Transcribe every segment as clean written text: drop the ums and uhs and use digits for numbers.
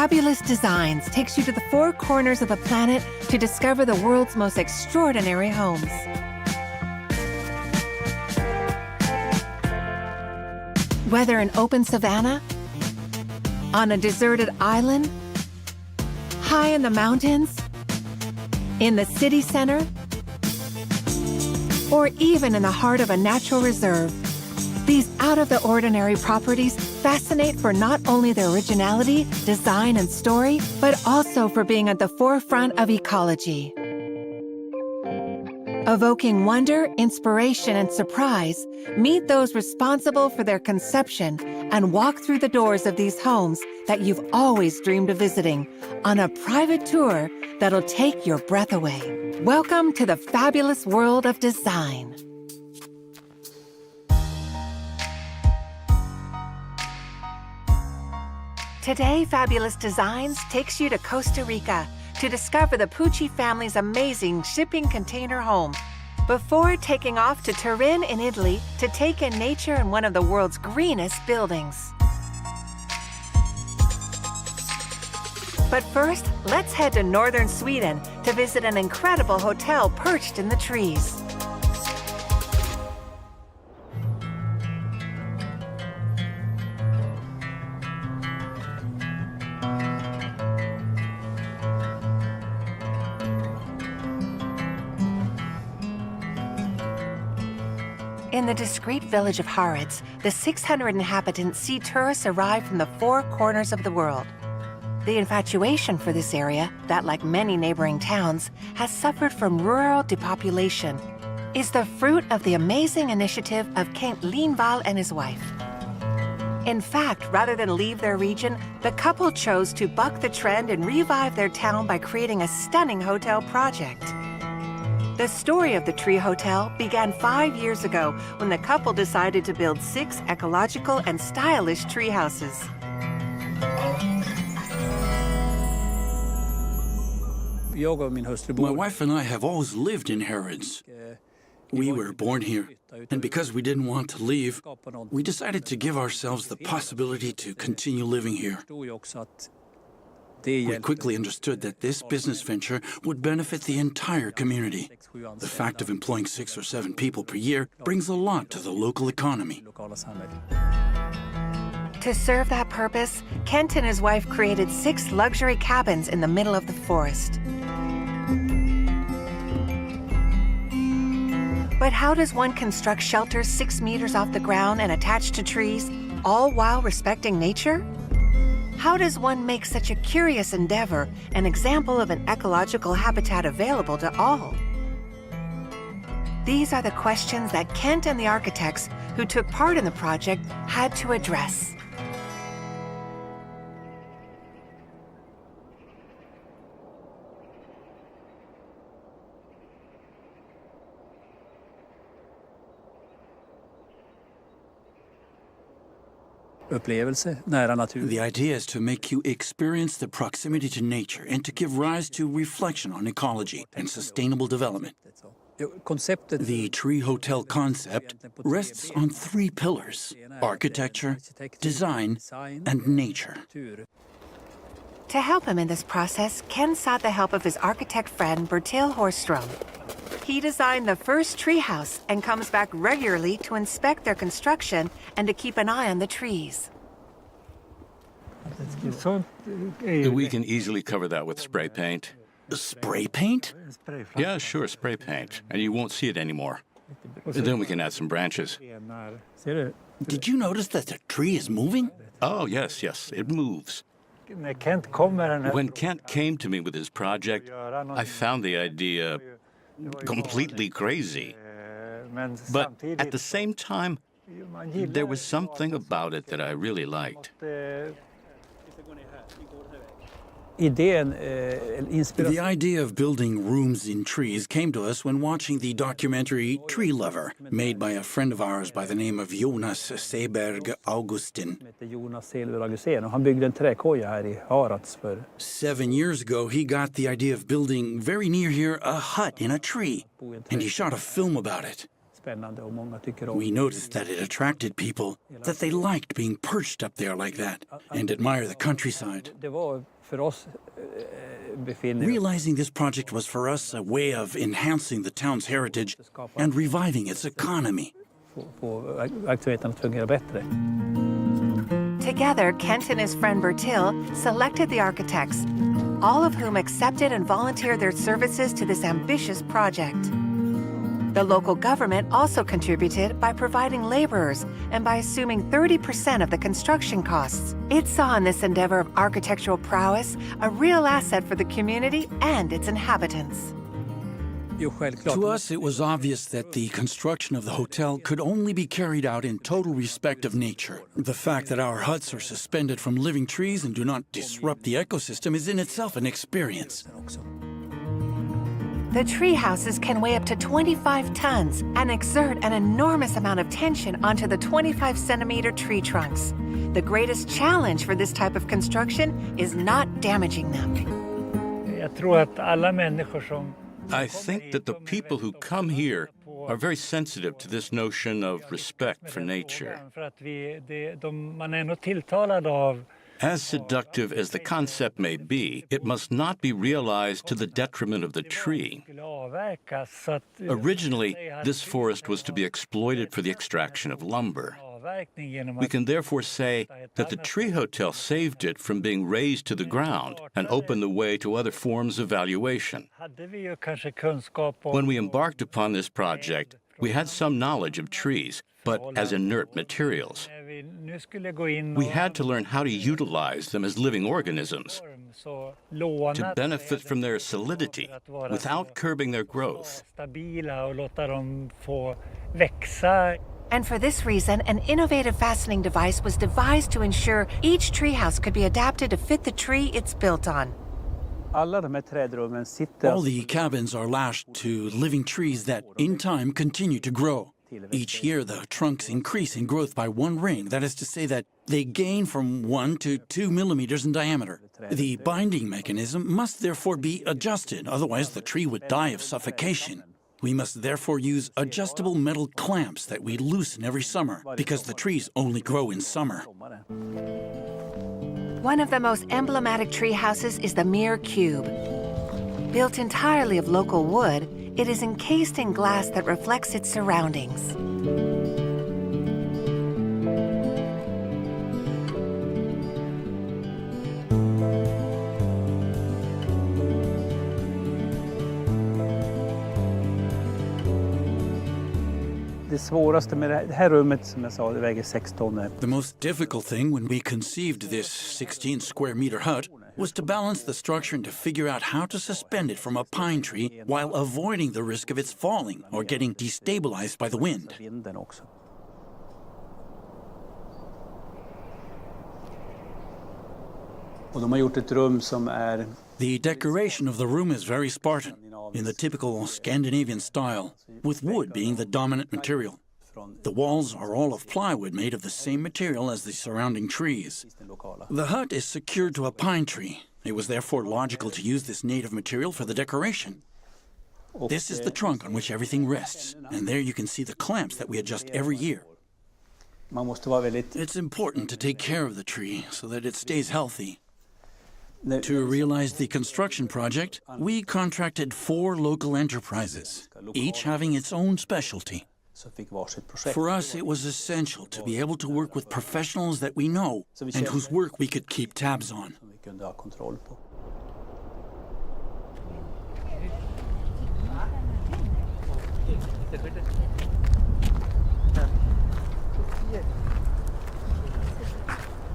Fabulous Designs takes you to the four corners of the planet to discover the world's most extraordinary homes. Whether an open savanna, on a deserted island, high in the mountains, in the city center, or even in the heart of a natural reserve, these out-of-the-ordinary properties fascinate for not only their originality, design, and story, but also for being at the forefront of ecology. Evoking wonder, inspiration, and surprise, meet those responsible for their conception and walk through the doors of these homes that you've always dreamed of visiting on a private tour that'll take your breath away. Welcome to the fabulous world of design. Today, Fabulous Designs takes you to Costa Rica to discover the Pucci family's amazing shipping container home before taking off to Turin in Italy to take in nature in one of the world's greenest buildings. But first, let's head to northern Sweden to visit an incredible hotel perched in the trees. In the discreet village of Harads, the 600 inhabitants see tourists arrive from the four corners of the world. The infatuation for this area, that like many neighboring towns, has suffered from rural depopulation, is the fruit of the amazing initiative of Kent Lindvall and his wife. In fact, rather than leave their region, the couple chose to buck the trend and revive their town by creating a stunning hotel project. The story of the Tree Hotel began 5 years ago when the couple decided to build 6 ecological and stylish tree houses. My wife and I have always lived in Harads. We were born here, and because we didn't want to leave, we decided to give ourselves the possibility to continue living here. We quickly understood that this business venture would benefit the entire community. The fact of employing 6 or 7 people per year brings a lot to the local economy. To serve that purpose, Kent and his wife created 6 luxury cabins in the middle of the forest. But how does one construct shelters 6 meters off the ground and attached to trees, all while respecting nature? How does one make such a curious endeavor an example of an ecological habitat available to all? These are the questions that Kent and the architects who took part in the project had to address. The idea is to make you experience the proximity to nature and to give rise to reflection on ecology and sustainable development. The Tree Hotel concept rests on 3 pillars: architecture, design, and nature. To help him in this process, Ken sought the help of his architect friend Bertil Horstrom. He designed the first treehouse and comes back regularly to inspect their construction and to keep an eye on the trees. We can easily cover that with spray paint. Spray paint? Yeah, sure, spray paint. And you won't see it anymore. Then we can add some branches. Did you notice that the tree is moving? Oh, yes, it moves. When Kent came to me with his project, I found the idea completely crazy. But at the same time, there was something about it that I really liked. The idea of building rooms in trees came to us when watching the documentary Tree Lover, made by a friend of ours by the name of Jonas Seberg Augustin. 7 years ago, he got the idea of building very near here a hut in a tree, and he shot a film about it. We noticed that it attracted people, that they liked being perched up there like that and admire the countryside. Realizing this project was for us a way of enhancing the town's heritage and reviving its economy. Together, Kent and his friend Bertil selected the architects, all of whom accepted and volunteered their services to this ambitious project. The local government also contributed by providing laborers and by assuming 30% of the construction costs. It saw in this endeavor of architectural prowess a real asset for the community and its inhabitants. To us, it was obvious that the construction of the hotel could only be carried out in total respect of nature. The fact that our huts are suspended from living trees and do not disrupt the ecosystem is in itself an experience. The tree houses can weigh up to 25 tons and exert an enormous amount of tension onto the 25-centimeter tree trunks. The greatest challenge for this type of construction is not damaging them. I think that the people who come here are very sensitive to this notion of respect for nature. As seductive as the concept may be, it must not be realized to the detriment of the tree. Originally, this forest was to be exploited for the extraction of lumber. We can therefore say that the tree hotel saved it from being razed to the ground and opened the way to other forms of valuation. When we embarked upon this project, we had some knowledge of trees, but as inert materials. We had to learn how to utilize them as living organisms, to benefit from their solidity without curbing their growth. And for this reason, an innovative fastening device was devised to ensure each treehouse could be adapted to fit the tree it's built on. All the cabins are lashed to living trees that, in time, continue to grow. Each year, the trunks increase in growth by 1 ring. That is to say that they gain from 1 to 2 millimeters in diameter. The binding mechanism must therefore be adjusted, otherwise the tree would die of suffocation. We must therefore use adjustable metal clamps that we loosen every summer, because the trees only grow in summer. One of the most emblematic tree houses is the Mirror Cube. Built entirely of local wood, it is encased in glass that reflects its surroundings. The most difficult thing when we conceived this 16 square meter hut was to balance the structure and to figure out how to suspend it from a pine tree while avoiding the risk of its falling or getting destabilized by the wind. The decoration of the room is very Spartan, in the typical Scandinavian style, with wood being the dominant material. The walls are all of plywood made of the same material as the surrounding trees. The hut is secured to a pine tree. It was therefore logical to use this native material for the decoration. This is the trunk on which everything rests, and there you can see the clamps that we adjust every year. It's important to take care of the tree so that it stays healthy. To realize the construction project, we contracted 4 local enterprises, each having its own specialty. For us, it was essential to be able to work with professionals that we know and whose work we could keep tabs on.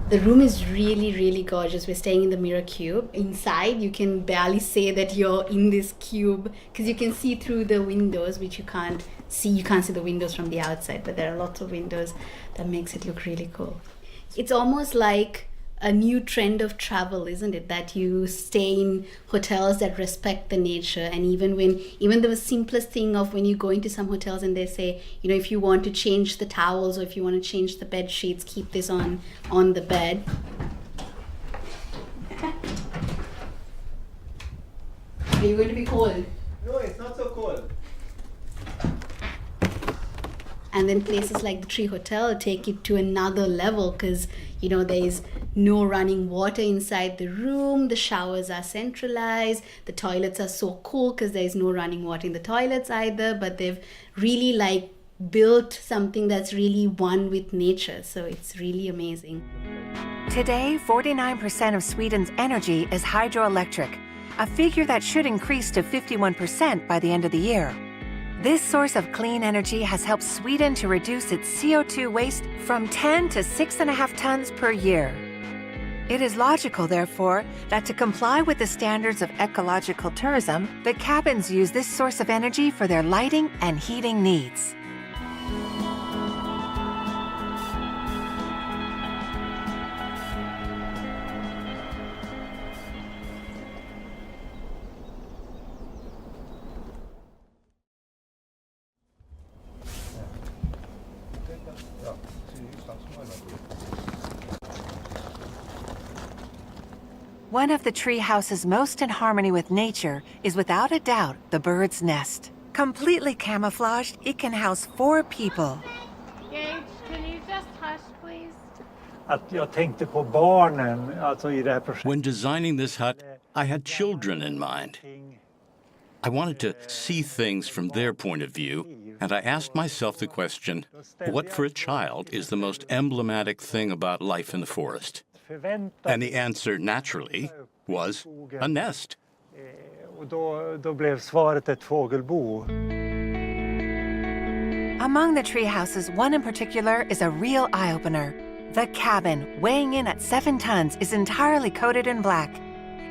The room is really, really gorgeous. We're staying in the Mirror Cube. Inside, you can barely say that you're in this cube because you can see through the windows, which you can't see. You can't see the windows from the outside, but there are lots of windows that makes it look really cool. It's almost like a new trend of travel, isn't it? That you stay in hotels that respect the nature, and even the simplest thing of when you go into some hotels and they say, you know, if you want to change the towels or if you want to change the bed sheets, keep this on the bed. Are you going to be cold? No, it's not so cold. And then places like the Tree Hotel take it to another level because, you know, there is no running water inside the room. The showers are centralized. The toilets are so cool because there is no running water in the toilets either. But they've really like built something that's really one with nature. So it's really amazing. Today, 49% of Sweden's energy is hydroelectric, a figure that should increase to 51% by the end of the year. This source of clean energy has helped Sweden to reduce its CO2 waste from 10 to 6.5 tons per year. It is logical, therefore, that to comply with the standards of ecological tourism, the cabins use this source of energy for their lighting and heating needs. One of the tree houses most in harmony with nature is without a doubt the bird's nest. Completely camouflaged, it can house 4 people. Gage, can you just hush, please? When designing this hut, I had children in mind. I wanted to see things from their point of view, and I asked myself the question, what for a child is the most emblematic thing about life in the forest? And the answer, naturally, was a nest. Among the tree houses, one in particular is a real eye-opener. The cabin, weighing in at 7 tons, is entirely coated in black.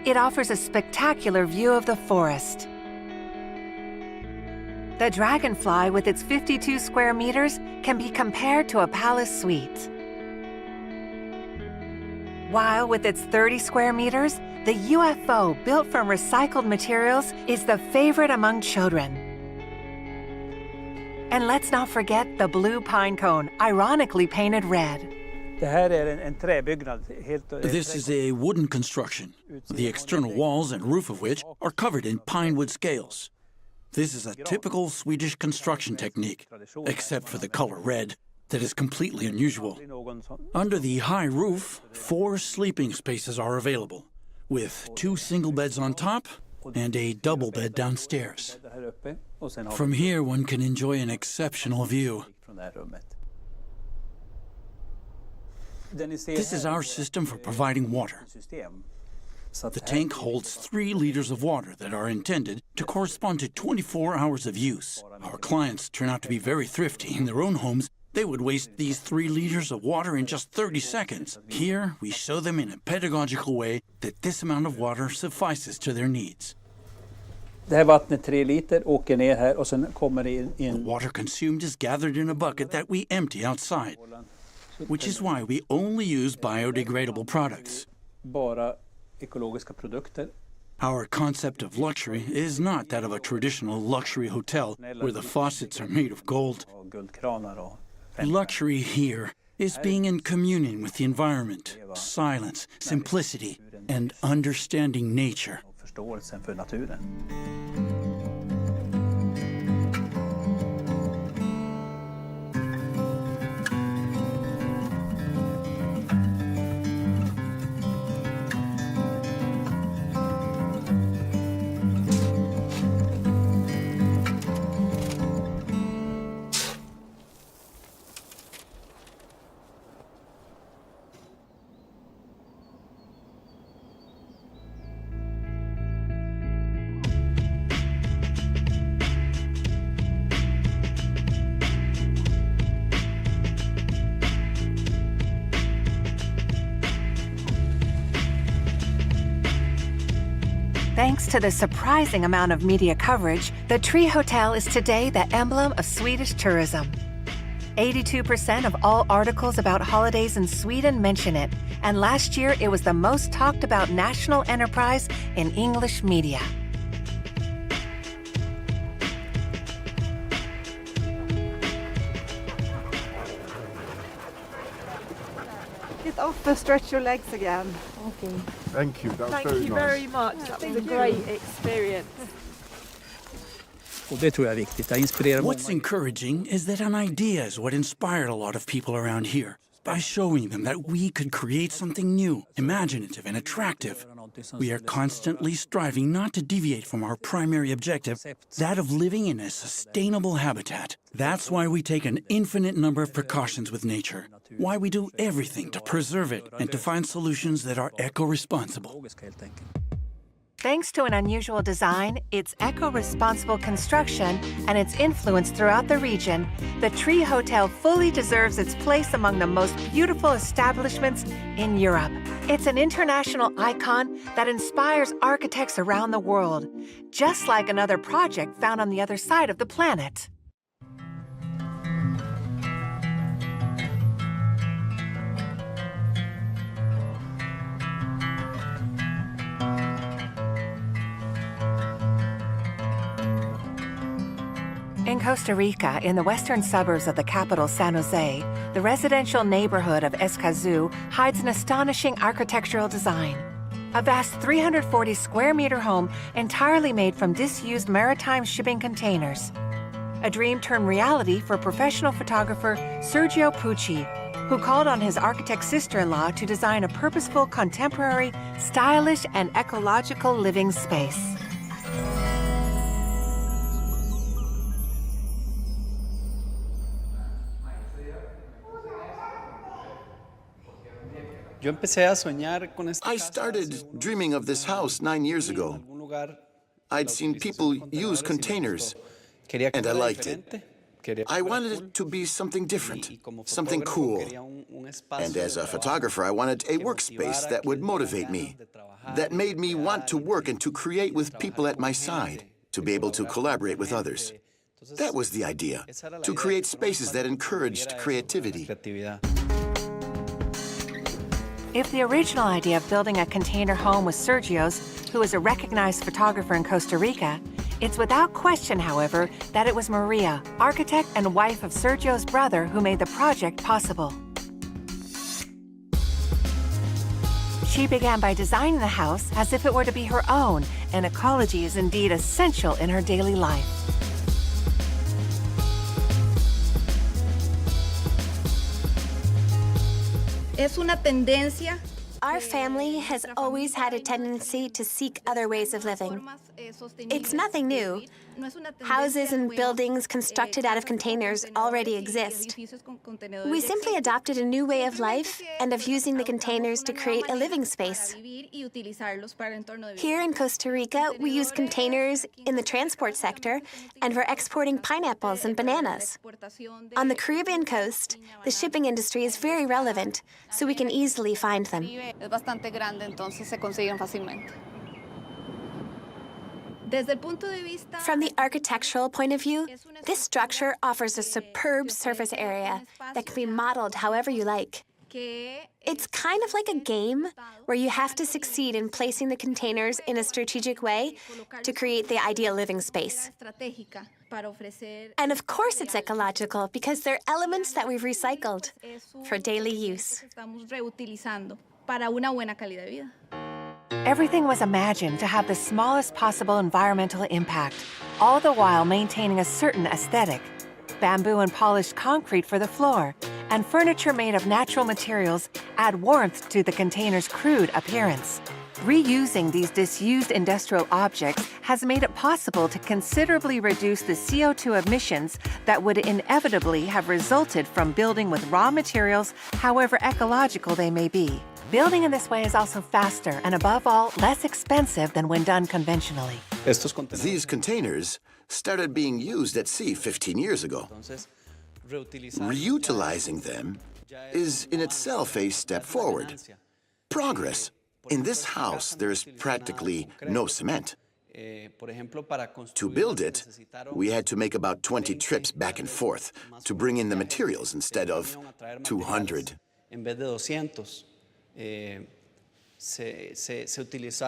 It offers a spectacular view of the forest. The Dragonfly, with its 52 square meters, can be compared to a palace suite. While with its 30 square meters, the UFO, built from recycled materials, is the favorite among children. And let's not forget the blue pine cone, ironically painted red. This is a wooden construction, the external walls and roof of which are covered in pine wood scales. This is a typical Swedish construction technique, except for the color red, that is completely unusual. Under the high roof, 4 sleeping spaces are available, with 2 single beds on top and a double bed downstairs. From here, one can enjoy an exceptional view. This is our system for providing water. The tank holds 3 liters of water that are intended to correspond to 24 hours of use. Our clients turn out to be very thrifty in their own homes. They would waste these 3 liters of water in just 30 seconds. Here, we show them in a pedagogical way that this amount of water suffices to their needs. Det här vattnet 3 liter åker ner här och sen kommer det in. The water consumed is gathered in a bucket that we empty outside, which is why we only use biodegradable products. Bara ekologiska produkter. Our concept of luxury is not that of a traditional luxury hotel where the faucets are made of gold. Guldkranar och Luxury here is being in communion with the environment, silence, simplicity, and understanding nature. förståelsen för naturen. Thanks to the surprising amount of media coverage, the Tree Hotel is today the emblem of Swedish tourism. 82% of all articles about holidays in Sweden mention it, and last year it was the most talked about national enterprise in English media. Get off and stretch your legs again. Okay. Thank you. That was Thank very you nice. very much. That was a great experience. Och det tror jag är viktigt. Det inspirerar What's många. encouraging is that an idea is what inspired a lot of people around here. By showing them that we could create something new, imaginative, and attractive. We are constantly striving not to deviate from our primary objective, that of living in a sustainable habitat. That's why we take an infinite number of precautions with nature, why we do everything to preserve it and to find solutions that are eco-responsible. Thanks to an unusual design, its eco-responsible construction, and its influence throughout the region, the Tree Hotel fully deserves its place among the most beautiful establishments in Europe. It's an international icon that inspires architects around the world, just like another project found on the other side of the planet. In Costa Rica, in the western suburbs of the capital San Jose, the residential neighborhood of Escazú hides an astonishing architectural design. A vast 340 square meter home entirely made from disused maritime shipping containers. A dream turned reality for professional photographer Sergio Pucci, who called on his architect sister-in-law to design a purposeful, contemporary, stylish, and ecological living space. I started dreaming of this house 9 years ago. I'd seen people use containers, and I liked it. I wanted it to be something different, something cool. And as a photographer, I wanted a workspace that would motivate me, that made me want to work and to create with people at my side, to be able to collaborate with others. That was the idea, to create spaces that encouraged creativity. If the original idea of building a container home was Sergio's, who is a recognized photographer in Costa Rica, it's without question, however, that it was Maria, architect and wife of Sergio's brother, who made the project possible. She began by designing the house as if it were to be her own, and ecology is indeed essential in her daily life. Our family has always had a tendency to seek other ways of living. It's nothing new. Houses and buildings constructed out of containers already exist. We simply adopted a new way of life and of using the containers to create a living space. Here in Costa Rica, we use containers in the transport sector and for exporting pineapples and bananas. On the Caribbean coast, the shipping industry is very relevant, so we can easily find them. From the architectural point of view, this structure offers a superb surface area that can be modeled however you like. It's kind of like a game where you have to succeed in placing the containers in a strategic way to create the ideal living space. And of course it's ecological because they're elements that we've recycled for daily use. Everything was imagined to have the smallest possible environmental impact, all the while maintaining a certain aesthetic. Bamboo and polished concrete for the floor, and furniture made of natural materials add warmth to the container's crude appearance. Reusing these disused industrial objects has made it possible to considerably reduce the CO2 emissions that would inevitably have resulted from building with raw materials, however ecological they may be. Building in this way is also faster and, above all, less expensive than when done conventionally. These containers started being used at sea 15 years ago. Reutilizing them is in itself a step forward. Progress. In this house, there's practically no cement. To build it, we had to make about 20 trips back and forth to bring in the materials instead of 200.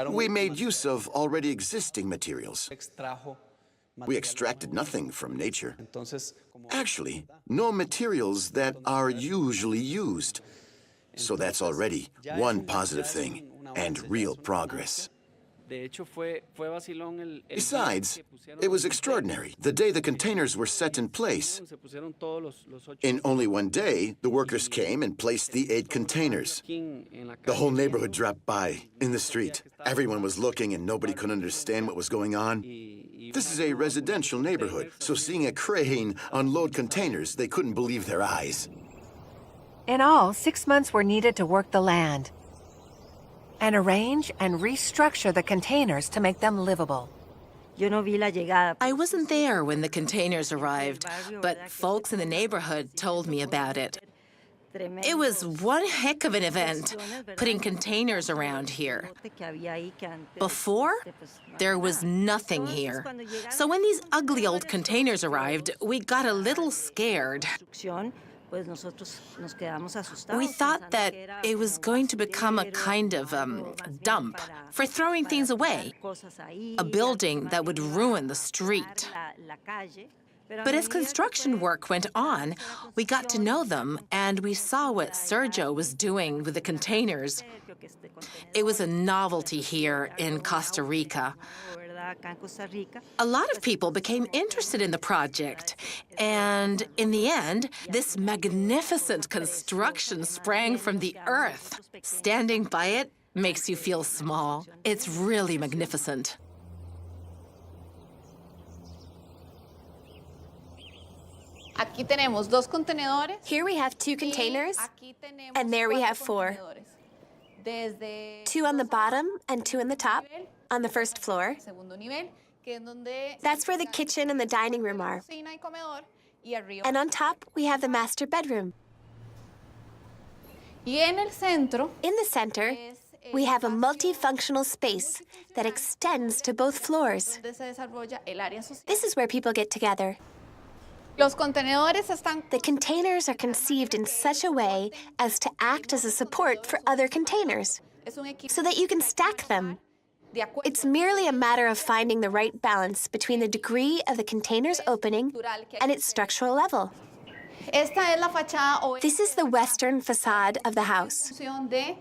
We made use of already existing materials. We extracted nothing from nature. Actually, no materials that are usually used. So that's already one positive thing and real progress. Besides, it was extraordinary the day the containers were set in place. In only one day, the workers came and placed the 8 containers. The whole neighborhood dropped by in the street. Everyone was looking and nobody could understand what was going on. This is a residential neighborhood, so seeing a crane unload containers, they couldn't believe their eyes. In all, 6 months were needed to work the land and arrange and restructure the containers to make them livable. I wasn't there when the containers arrived, but folks in the neighborhood told me about it. It was one heck of an event, putting containers around here. Before, there was nothing here. So when these ugly old containers arrived, we got a little scared. We thought that it was going to become a kind of dump for throwing things away, a building that would ruin the street. But as construction work went on, we got to know them, and we saw what Sergio was doing with the containers. It was a novelty here in Costa Rica. A lot of people became interested in the project, and in the end, this magnificent construction sprang from the earth. Standing by it makes you feel small. It's really magnificent. Here we have 2 containers, and there we have 4. 2 on the bottom and 2 on the top, on the first floor. That's where the kitchen and the dining room are. And on top, we have the master bedroom. In the center, we have a multifunctional space that extends to both floors. This is where people get together. The containers are conceived in such a way as to act as a support for other containers, so that you can stack them. It's merely a matter of finding the right balance between the degree of the container's opening and its structural level. This is the western facade of the house.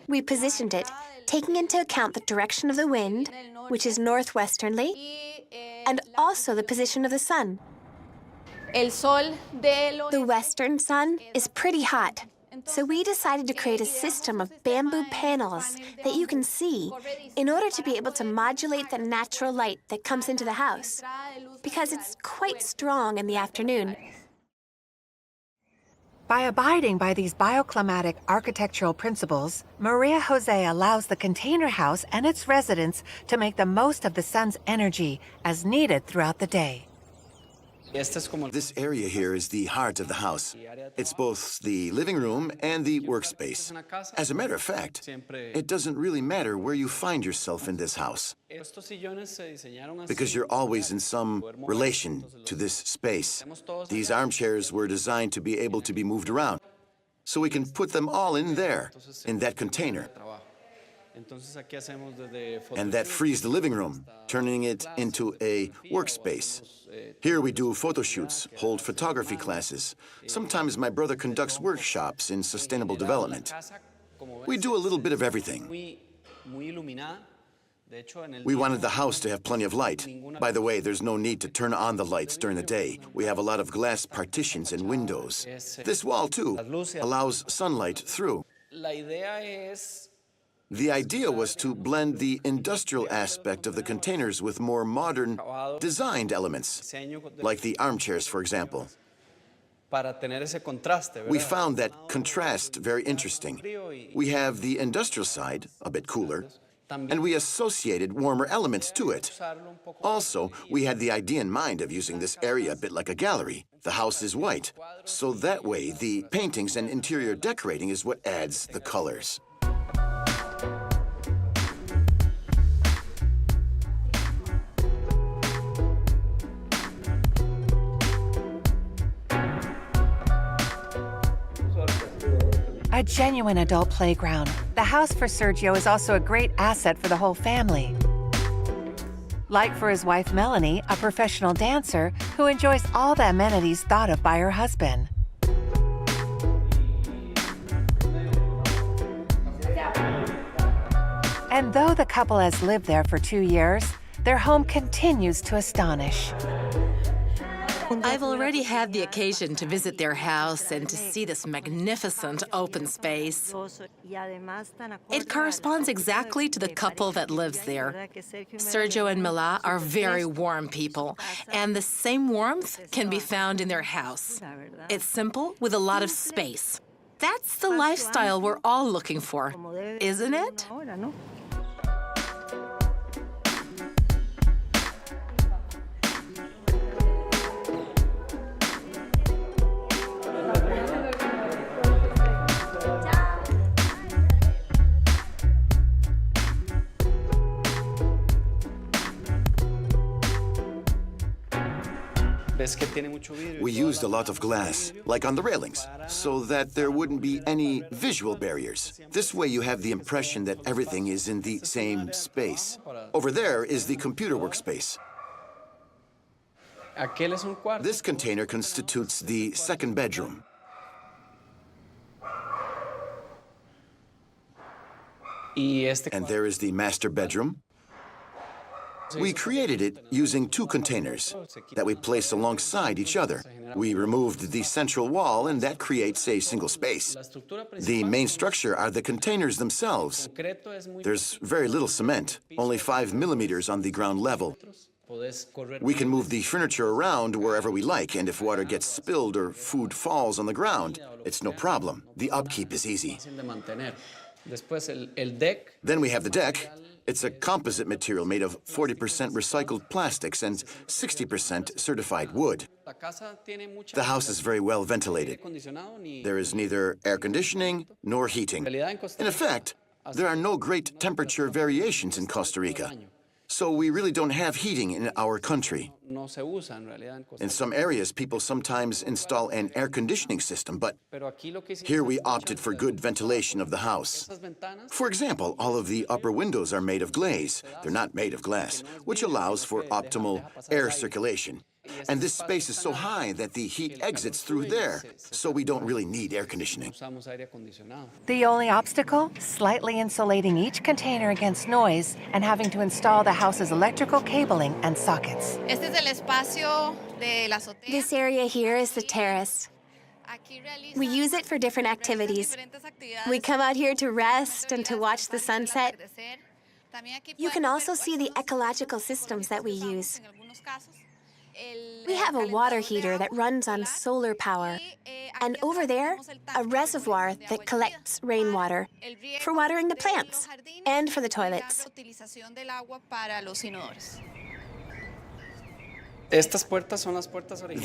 We positioned it, taking into account the direction of the wind, which is northwesterly, and also the position of the sun. The western sun is pretty hot, so we decided to create a system of bamboo panels that you can see in order to be able to modulate the natural light that comes into the house, because it's quite strong in the afternoon. By abiding by these bioclimatic architectural principles, Maria Jose allows the container house and its residents to make the most of the sun's energy as needed throughout the day. This area here is the heart of the house. It's both the living room and the workspace. As a matter of fact, it doesn't really matter where you find yourself in this house, because you're always in some relation to this space. These armchairs were designed to be able to be moved around, so we can put them all in there, in that container. And that frees the living room, turning it into a workspace. Here we do photo shoots, hold photography classes. Sometimes my brother conducts workshops in sustainable development. We do a little bit of everything. We wanted the house to have plenty of light. By the way, there's no need to turn on the lights during the day. We have a lot of glass partitions and windows. This wall, too, allows sunlight through. The idea was to blend the industrial aspect of the containers with more modern, designed elements, like the armchairs, for example. We found that contrast very interesting. We have the industrial side, a bit cooler, and we associated warmer elements to it. Also, we had the idea in mind of using this area a bit like a gallery. The house is white, so that way the paintings and interior decorating is what adds the colors. A genuine adult playground, the house for Sergio is also a great asset for the whole family. Like for his wife Melanie, a professional dancer who enjoys all the amenities thought of by her husband. And though the couple has lived there for 2 years, their home continues to astonish. I've already had the occasion to visit their house and to see this magnificent open space. It corresponds exactly to the couple that lives there. Sergio and Mila are very warm people, and the same warmth can be found in their house. It's simple with a lot of space. That's the lifestyle we're all looking for, isn't it? We used a lot of glass, like on the railings, so that there wouldn't be any visual barriers. This way you have the impression that everything is in the same space. Over there is the computer workspace. This container constitutes the second bedroom. And there is the master bedroom. We created it using 2 containers that we place alongside each other. We removed the central wall, and that creates a single space. The main structure are the containers themselves. There's very little cement, only 5 millimeters on the ground level. We can move the furniture around wherever we like, and if water gets spilled or food falls on the ground, it's no problem. The upkeep is easy. Then we have the deck. It's a composite material made of 40% recycled plastics and 60% certified wood. The house is very well ventilated. There is neither air conditioning nor heating. In effect, there are no great temperature variations in Costa Rica. So we really don't have heating in our country. In some areas, people sometimes install an air conditioning system, but here we opted for good ventilation of the house. For example, all of the upper windows are made of glaze. They're not made of glass, which allows for optimal air circulation. And this space is so high that the heat exits through there, so we don't really need air conditioning. The only obstacle? Slightly insulating each container against noise and having to install the house's electrical cabling and sockets. This area here is the terrace. We use it for different activities. We come out here to rest and to watch the sunset. You can also see the ecological systems that we use. We have a water heater that runs on solar power, and over there, a reservoir that collects rainwater for watering the plants and for the toilets.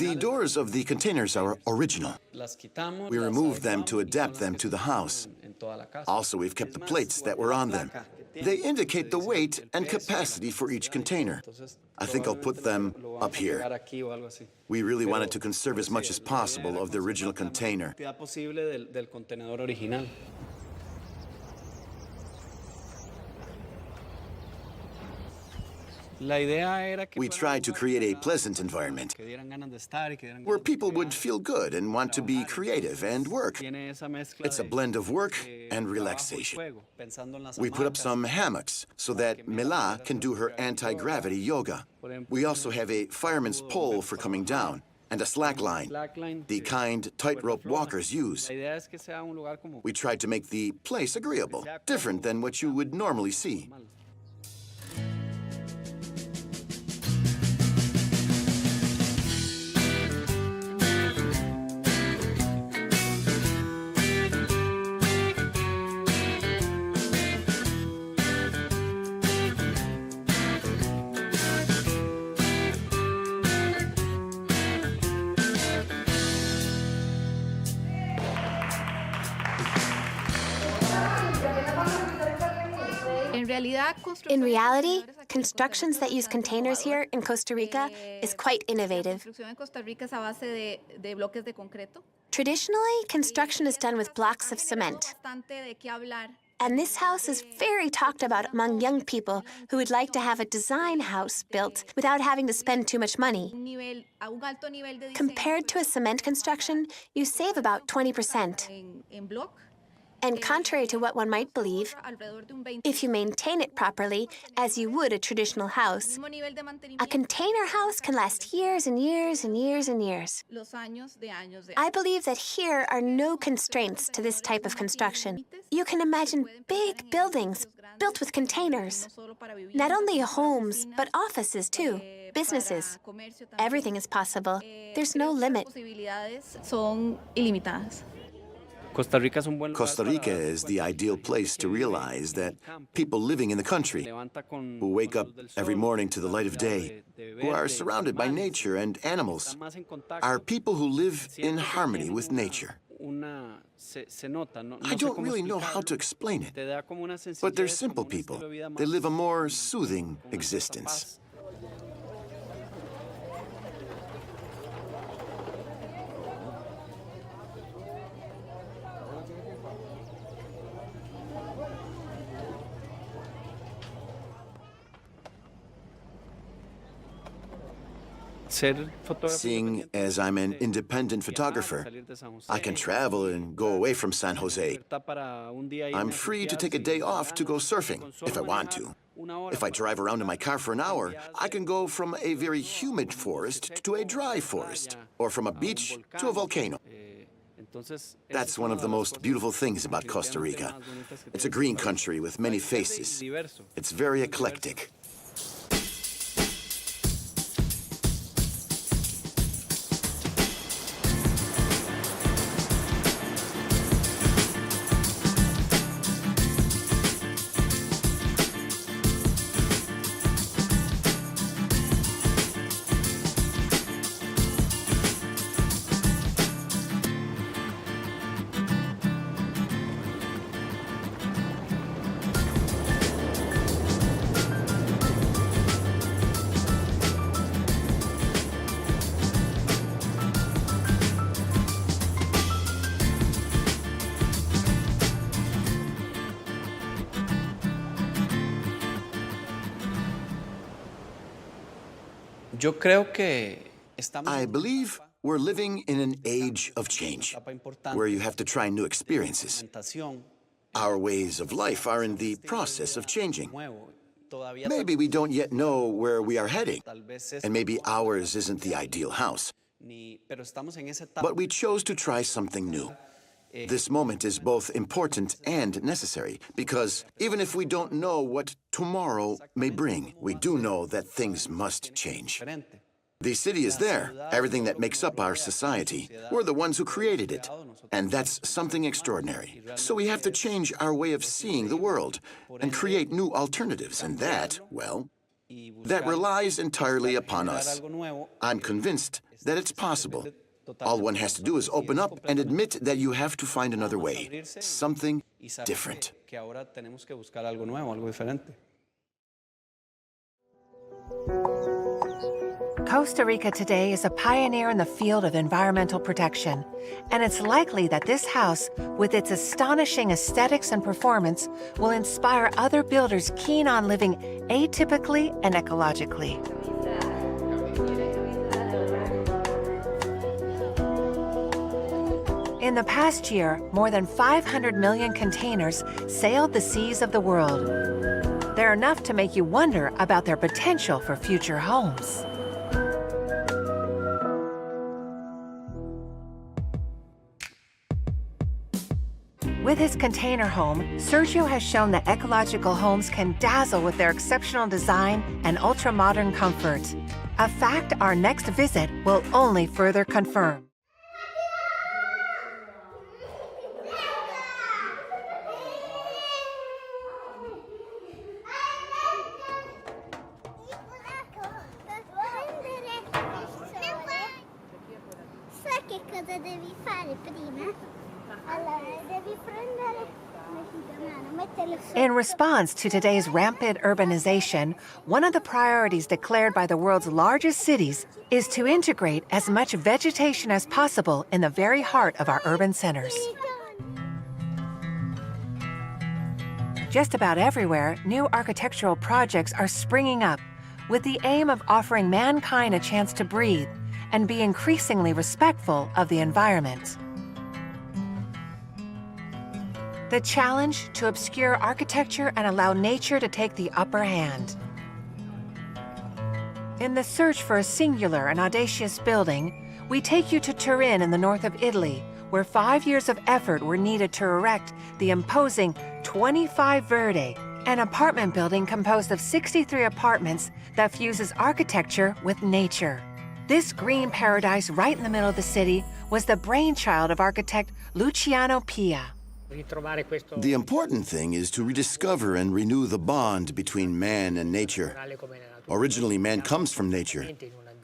The doors of the containers are original. We removed them to adapt them to the house. Also, we've kept the plates that were on them. They indicate the weight and capacity for each container. I think I'll put them up here. We really wanted to conserve as much as possible of the original container. We tried to create a pleasant environment where people would feel good and want to be creative and work. It's a blend of work and relaxation. We put up some hammocks so that Mila can do her anti-gravity yoga. We also have a fireman's pole for coming down and a slack line, the kind tightrope walkers use. We tried to make the place agreeable, different than what you would normally see. In reality, constructions that use containers here in Costa Rica is quite innovative. Traditionally, construction is done with blocks of cement. And this house is very talked about among young people who would like to have a design house built without having to spend too much money. Compared to a cement construction, you save about 20%. And contrary to what one might believe, if you maintain it properly, as you would a traditional house, a container house can last years and years and years and years. I believe that here are no constraints to this type of construction. You can imagine big buildings built with containers. Not only homes, but offices too, businesses. Everything is possible. There's no limit. Costa Rica is the ideal place to realize that people living in the country, who wake up every morning to the light of day, who are surrounded by nature and animals, are people who live in harmony with nature. I don't really know how to explain it, but they're simple people. They live a more soothing existence. Seeing as I'm an independent photographer, I can travel and go away from San Jose. I'm free to take a day off to go surfing, if I want to. If I drive around in my car for an hour, I can go from a very humid forest to a dry forest, or from a beach to a volcano. That's one of the most beautiful things about Costa Rica. It's a green country with many faces. It's very eclectic. I believe we're living in an age of change, where you have to try new experiences. Our ways of life are in the process of changing. Maybe we don't yet know where we are heading, and maybe ours isn't the ideal house. But we chose to try something new. This moment is both important and necessary, because even if we don't know what tomorrow may bring, we do know that things must change. The city is there, everything that makes up our society. We're the ones who created it, and that's something extraordinary. So we have to change our way of seeing the world and create new alternatives, and that, well, that relies entirely upon us. I'm convinced that it's possible. All one has to do is open up and admit that you have to find another way, something different. Costa Rica today is a pioneer in the field of environmental protection, and it's likely that this house, with its astonishing aesthetics and performance, will inspire other builders keen on living atypically and ecologically. In the past year, more than 500 million containers sailed the seas of the world. They're enough to make you wonder about their potential for future homes. With his container home, Sergio has shown that ecological homes can dazzle with their exceptional design and ultra-modern comfort. A fact our next visit will only further confirm. In response to today's rampant urbanization, one of the priorities declared by the world's largest cities is to integrate as much vegetation as possible in the very heart of our urban centers. Just about everywhere, new architectural projects are springing up with the aim of offering mankind a chance to breathe and be increasingly respectful of the environment. The challenge to obscure architecture and allow nature to take the upper hand. In the search for a singular and audacious building, we take you to Turin in the north of Italy, where 5 years of effort were needed to erect the imposing 25 Verde, an apartment building composed of 63 apartments that fuses architecture with nature. This green paradise right in the middle of the city was the brainchild of architect Luciano Pia. The important thing is to rediscover and renew the bond between man and nature. Originally, man comes from nature.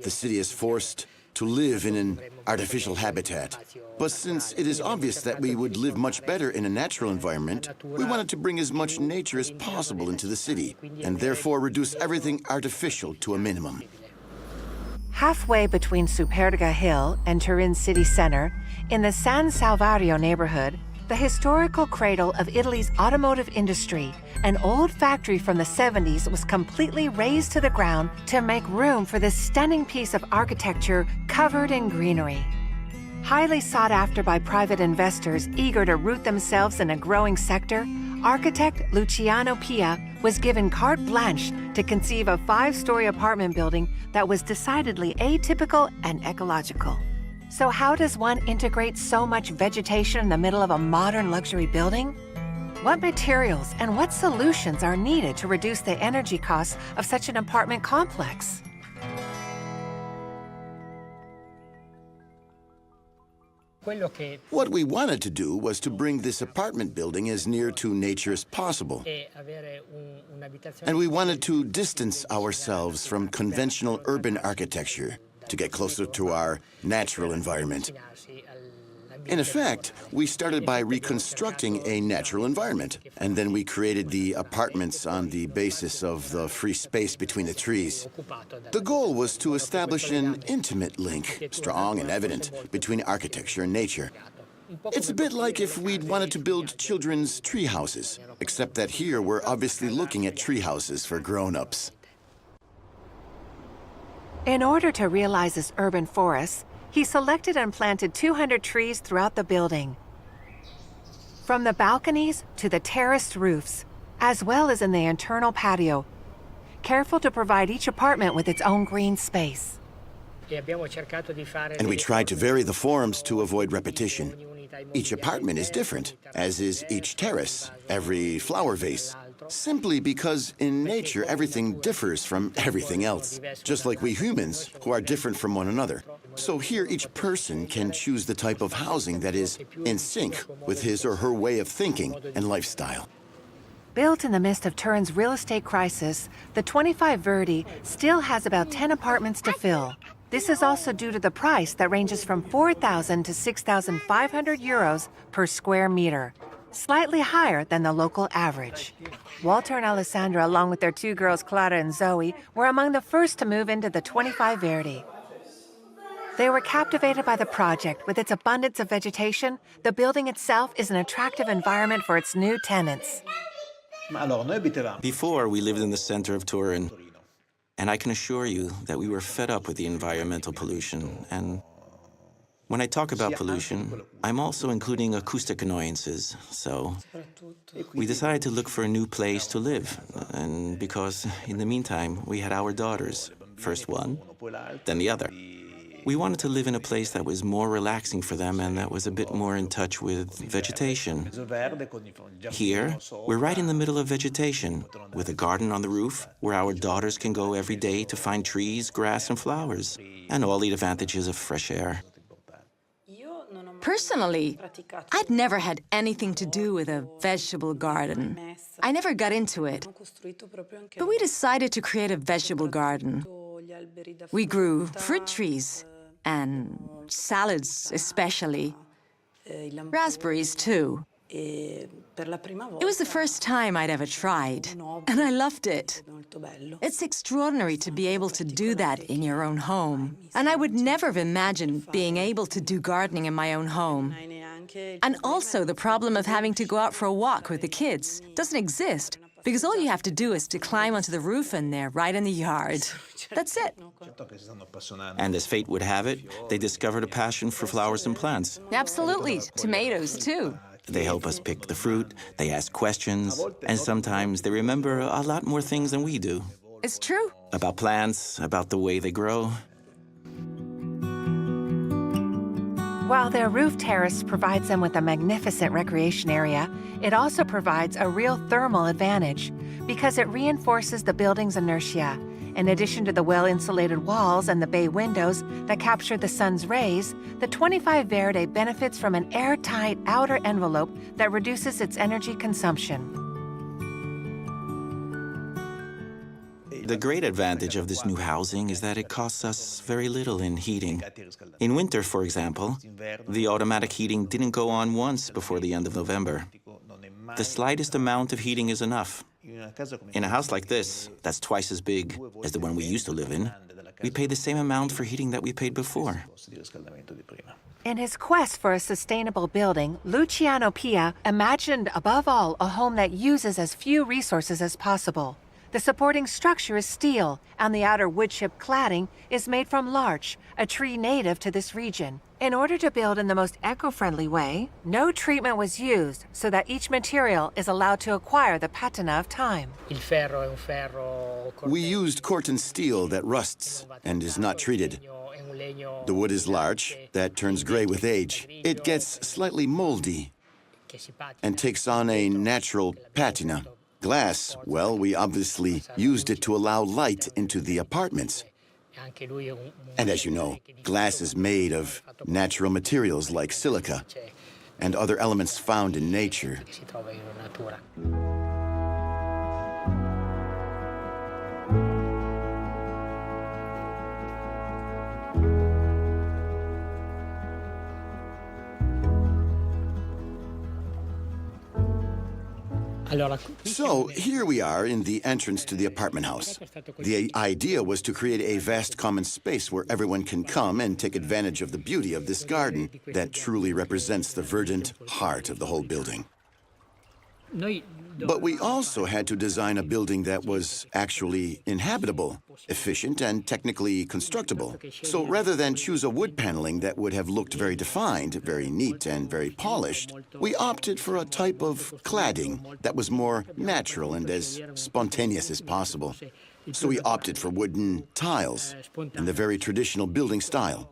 The city is forced to live in an artificial habitat. But since it is obvious that we would live much better in a natural environment, we wanted to bring as much nature as possible into the city, and therefore reduce everything artificial to a minimum. Halfway between Superga Hill and Turin city center, in the San Salvario neighborhood, the historical cradle of Italy's automotive industry, an old factory from the 70s was completely razed to the ground to make room for this stunning piece of architecture covered in greenery. Highly sought after by private investors eager to root themselves in a growing sector, architect Luciano Pia was given carte blanche to conceive a 5-story apartment building that was decidedly atypical and ecological. So how does one integrate so much vegetation in the middle of a modern luxury building? What materials and what solutions are needed to reduce the energy costs of such an apartment complex? What we wanted to do was to bring this apartment building as near to nature as possible. And we wanted to distance ourselves from conventional urban architecture to get closer to our natural environment. In effect, we started by reconstructing a natural environment, and then we created the apartments on the basis of the free space between the trees. The goal was to establish an intimate link, strong and evident, between architecture and nature. It's a bit like if we'd wanted to build children's tree houses, except that here we're obviously looking at tree houses for grown-ups. In order to realize this urban forest, he selected and planted 200 trees throughout the building. From the balconies to the terraced roofs, as well as in the internal patio, careful to provide each apartment with its own green space. And we tried to vary the forms to avoid repetition. Each apartment is different, as is each terrace, every flower vase. Simply because in nature everything differs from everything else, just like we humans, who are different from one another. So here each person can choose the type of housing that is in sync with his or her way of thinking and lifestyle. Built in the midst of Turin's real estate crisis, the 25 Verde still has about 10 apartments to fill. This is also due to the price that ranges from 4,000 to 6,500 euros per square meter, slightly higher than the local average. Walter and Alessandra, along with their 2 girls, Clara and Zoe, were among the first to move into the 25 Verde. They were captivated by the project. With its abundance of vegetation, the building itself is an attractive environment for its new tenants. Before, we lived in the center of Turin, and I can assure you that we were fed up with the environmental pollution. And when I talk about pollution, I'm also including acoustic annoyances. So we decided to look for a new place to live. And because in the meantime, we had our daughters, first one, then the other. We wanted to live in a place that was more relaxing for them and that was a bit more in touch with vegetation. Here, we're right in the middle of vegetation, with a garden on the roof where our daughters can go every day to find trees, grass, and flowers, and all the advantages of fresh air. Personally, I'd never had anything to do with a vegetable garden. I never got into it. But we decided to create a vegetable garden. We grew fruit trees and salads especially, raspberries too. It was the first time I'd ever tried, and I loved it. It's extraordinary to be able to do that in your own home. And I would never have imagined being able to do gardening in my own home. And also the problem of having to go out for a walk with the kids doesn't exist, because all you have to do is to climb onto the roof and they're right in the yard. That's it. And as fate would have it, they discovered a passion for flowers and plants. Absolutely. Tomatoes, too. They help us pick the fruit, they ask questions, and sometimes they remember a lot more things than we do. It's true. About plants, about the way they grow. While their roof terrace provides them with a magnificent recreation area, it also provides a real thermal advantage because it reinforces the building's inertia. In addition to the well-insulated walls and the bay windows that capture the sun's rays, the 25 Verde benefits from an airtight outer envelope that reduces its energy consumption. The great advantage of this new housing is that it costs us very little in heating. In winter, for example, the automatic heating didn't go on once before the end of November. The slightest amount of heating is enough. In a house like this, that's twice as big as the one we used to live in, we pay the same amount for heating that we paid before. In his quest for a sustainable building, Luciano Pia imagined above all a home that uses as few resources as possible. The supporting structure is steel, and the outer wood chip cladding is made from larch, a tree native to this region. In order to build in the most eco-friendly way, no treatment was used so that each material is allowed to acquire the patina of time. We used Corten steel that rusts and is not treated. The wood is larch that turns gray with age. It gets slightly moldy and takes on a natural patina. Glass, well, we obviously used it to allow light into the apartments. And as you know, glass is made of natural materials like silica and other elements found in nature. So here we are in the entrance to the apartment house. The idea was to create a vast common space where everyone can come and take advantage of the beauty of this garden that truly represents the verdant heart of the whole building. But we also had to design a building that was actually inhabitable, efficient, and technically constructible. So rather than choose a wood paneling that would have looked very defined, very neat, and very polished, we opted for a type of cladding that was more natural and as spontaneous as possible. So we opted for wooden tiles in the very traditional building style.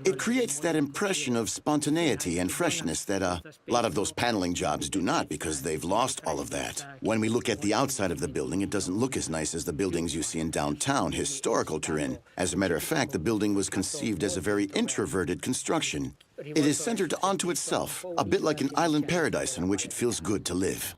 It creates that impression of spontaneity and freshness that a lot of those paneling jobs do not, because they've lost all of that. When we look at the outside of the building, it doesn't look as nice as the buildings you see in downtown, historical Turin. As a matter of fact, the building was conceived as a very introverted construction. It is centered onto itself, a bit like an island paradise in which it feels good to live.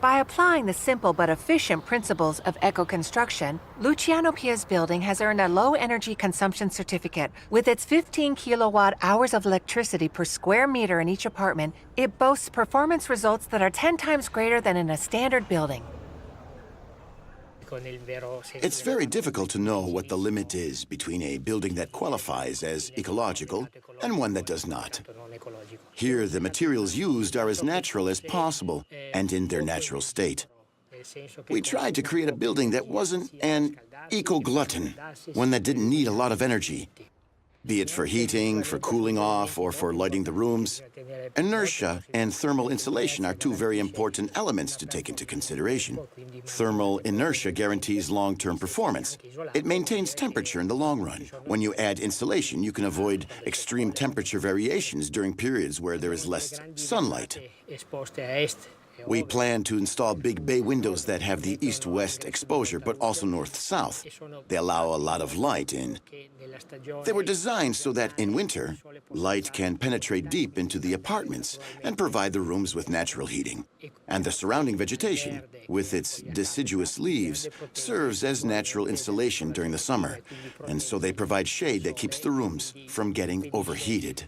By applying the simple but efficient principles of eco-construction, Luciano Pia's building has earned a low energy consumption certificate. With its 15 kilowatt hours of electricity per square meter in each apartment, it boasts performance results that are 10 times greater than in a standard building. It's very difficult to know what the limit is between a building that qualifies as ecological and one that does not. Here, the materials used are as natural as possible and in their natural state. We tried to create a building that wasn't an eco-glutton, one that didn't need a lot of energy, be it for heating, for cooling off, or for lighting the rooms. Inertia and thermal insulation are two very important elements to take into consideration. Thermal inertia guarantees long-term performance. It maintains temperature in the long run. When you add insulation, you can avoid extreme temperature variations during periods where there is less sunlight. We plan to install big bay windows that have the east-west exposure, but also north-south. They allow a lot of light in. They were designed so that in winter, light can penetrate deep into the apartments and provide the rooms with natural heating. And the surrounding vegetation, with its deciduous leaves, serves as natural insulation during the summer. And so they provide shade that keeps the rooms from getting overheated.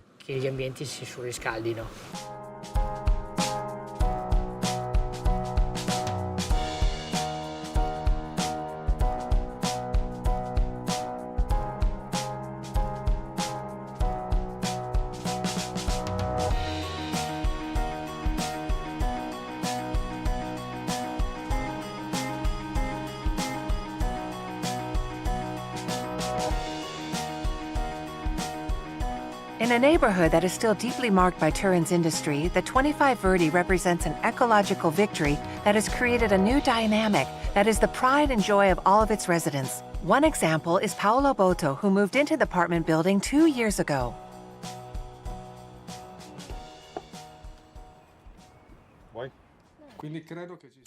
In a neighborhood that is still deeply marked by Turin's industry, the 25 Verde represents an ecological victory that has created a new dynamic that is the pride and joy of all of its residents. One example is Paolo Boto, who moved into the apartment building 2 years ago.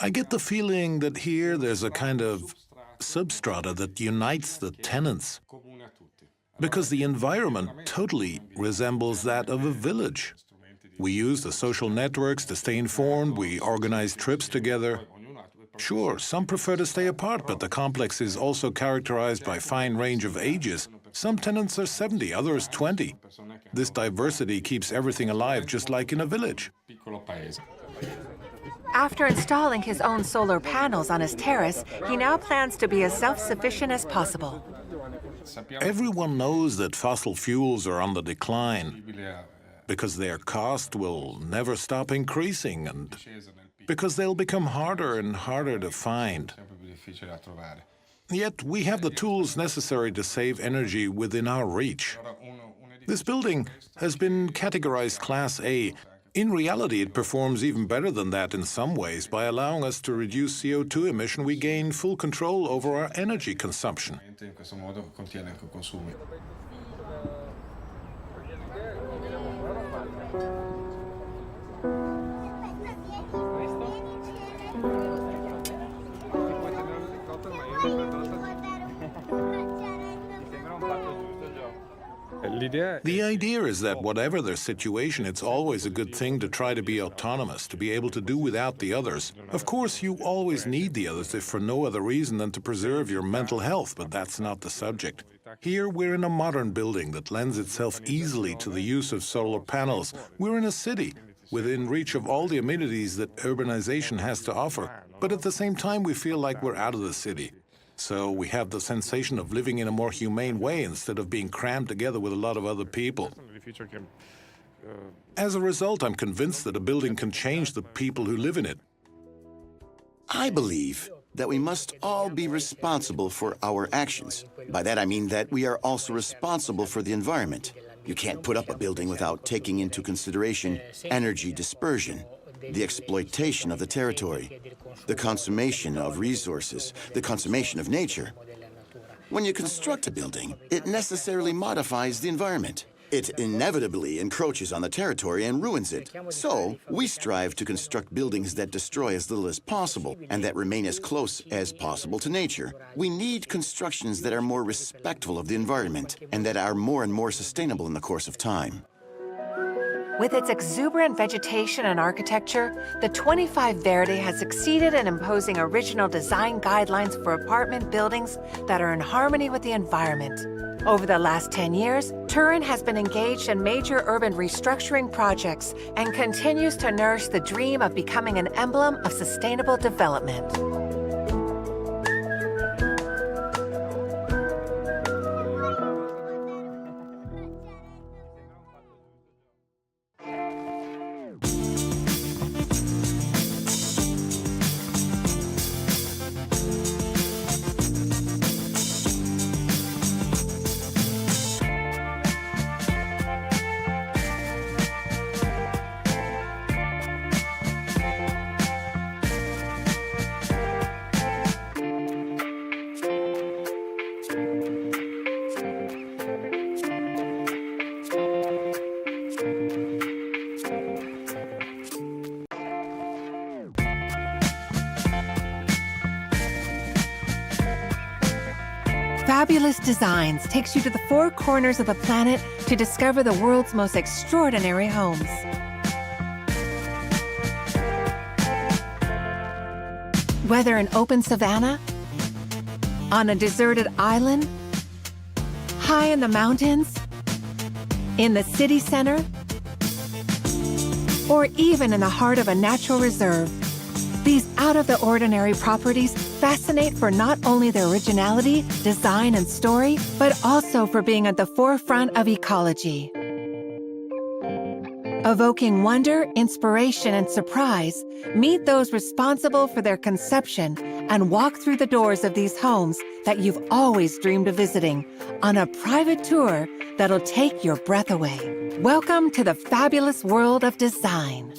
I get the feeling that here there's a kind of substrata that unites the tenants, because the environment totally resembles that of a village. We use the social networks to stay informed, we organize trips together. Sure, some prefer to stay apart, but the complex is also characterized by a fine range of ages. Some tenants are 70, others 20. This diversity keeps everything alive, just like in a village. After installing his own solar panels on his terrace, he now plans to be as self-sufficient as possible. Everyone knows that fossil fuels are on the decline because their cost will never stop increasing and because they'll become harder and harder to find. Yet we have the tools necessary to save energy within our reach. This building has been categorized Class A. In reality, it performs even better than that in some ways. By allowing us to reduce CO2 emission, we gain full control over our energy consumption. The idea is that whatever their situation, it's always a good thing to try to be autonomous, to be able to do without the others. Of course, you always need the others if for no other reason than to preserve your mental health, but that's not the subject. Here, we're in a modern building that lends itself easily to the use of solar panels. We're in a city, within reach of all the amenities that urbanization has to offer. But at the same time, we feel like we're out of the city. So we have the sensation of living in a more humane way instead of being crammed together with a lot of other people. As a result, I'm convinced that a building can change the people who live in it. I believe that we must all be responsible for our actions. By that I mean that we are also responsible for the environment. You can't put up a building without taking into consideration energy dispersion, the exploitation of the territory, the consummation of resources, the consummation of nature. When you construct a building, it necessarily modifies the environment. It inevitably encroaches on the territory and ruins it. So, we strive to construct buildings that destroy as little as possible and that remain as close as possible to nature. We need constructions that are more respectful of the environment and that are more and more sustainable in the course of time. With its exuberant vegetation and architecture, the 25 Verde has succeeded in imposing original design guidelines for apartment buildings that are in harmony with the environment. Over the last 10 years, Turin has been engaged in major urban restructuring projects and continues to nourish the dream of becoming an emblem of sustainable development. Fabulous Designs takes you to the four corners of the planet to discover the world's most extraordinary homes. Whether an open savanna, on a deserted island, high in the mountains, in the city center, or even in the heart of a natural reserve, these out-of-the-ordinary properties fascinate for not only their originality, design, and story, but also for being at the forefront of ecology. Evoking wonder, inspiration, and surprise, meet those responsible for their conception and walk through the doors of these homes that you've always dreamed of visiting on a private tour that'll take your breath away. Welcome to the fabulous world of design.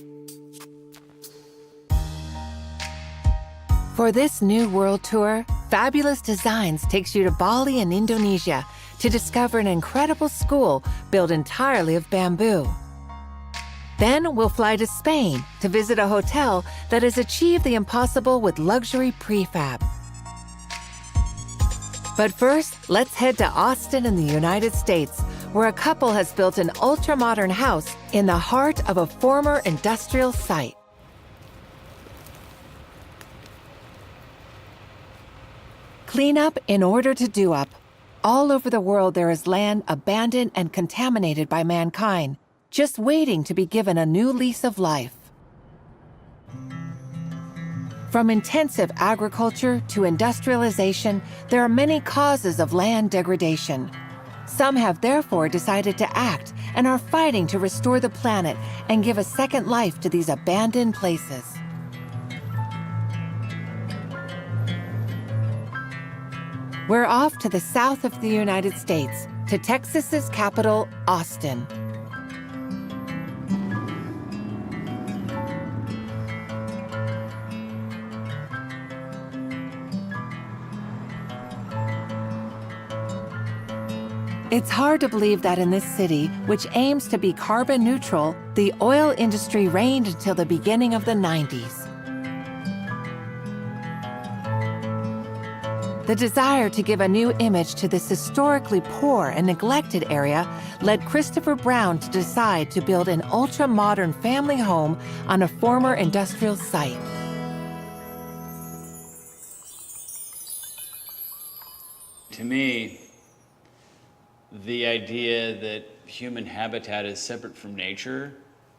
For this new world tour, Fabulous Designs takes you to Bali in Indonesia to discover an incredible school built entirely of bamboo. Then we'll fly to Spain to visit a hotel that has achieved the impossible with luxury prefab. But first, let's head to Austin in the United States, where a couple has built an ultra-modern house in the heart of a former industrial site. Clean up in order to do up. All over the world there is land abandoned and contaminated by mankind, just waiting to be given a new lease of life. From intensive agriculture to industrialization, there are many causes of land degradation. Some have therefore decided to act and are fighting to restore the planet and give a second life to these abandoned places. We're off to the south of the United States, to Texas's capital, Austin. It's hard to believe that in this city, which aims to be carbon neutral, the oil industry reigned until the beginning of the 90s. The desire to give a new image to this historically poor and neglected area led Christopher Brown to decide to build an ultra-modern family home on a former industrial site. To me, the idea that human habitat is separate from nature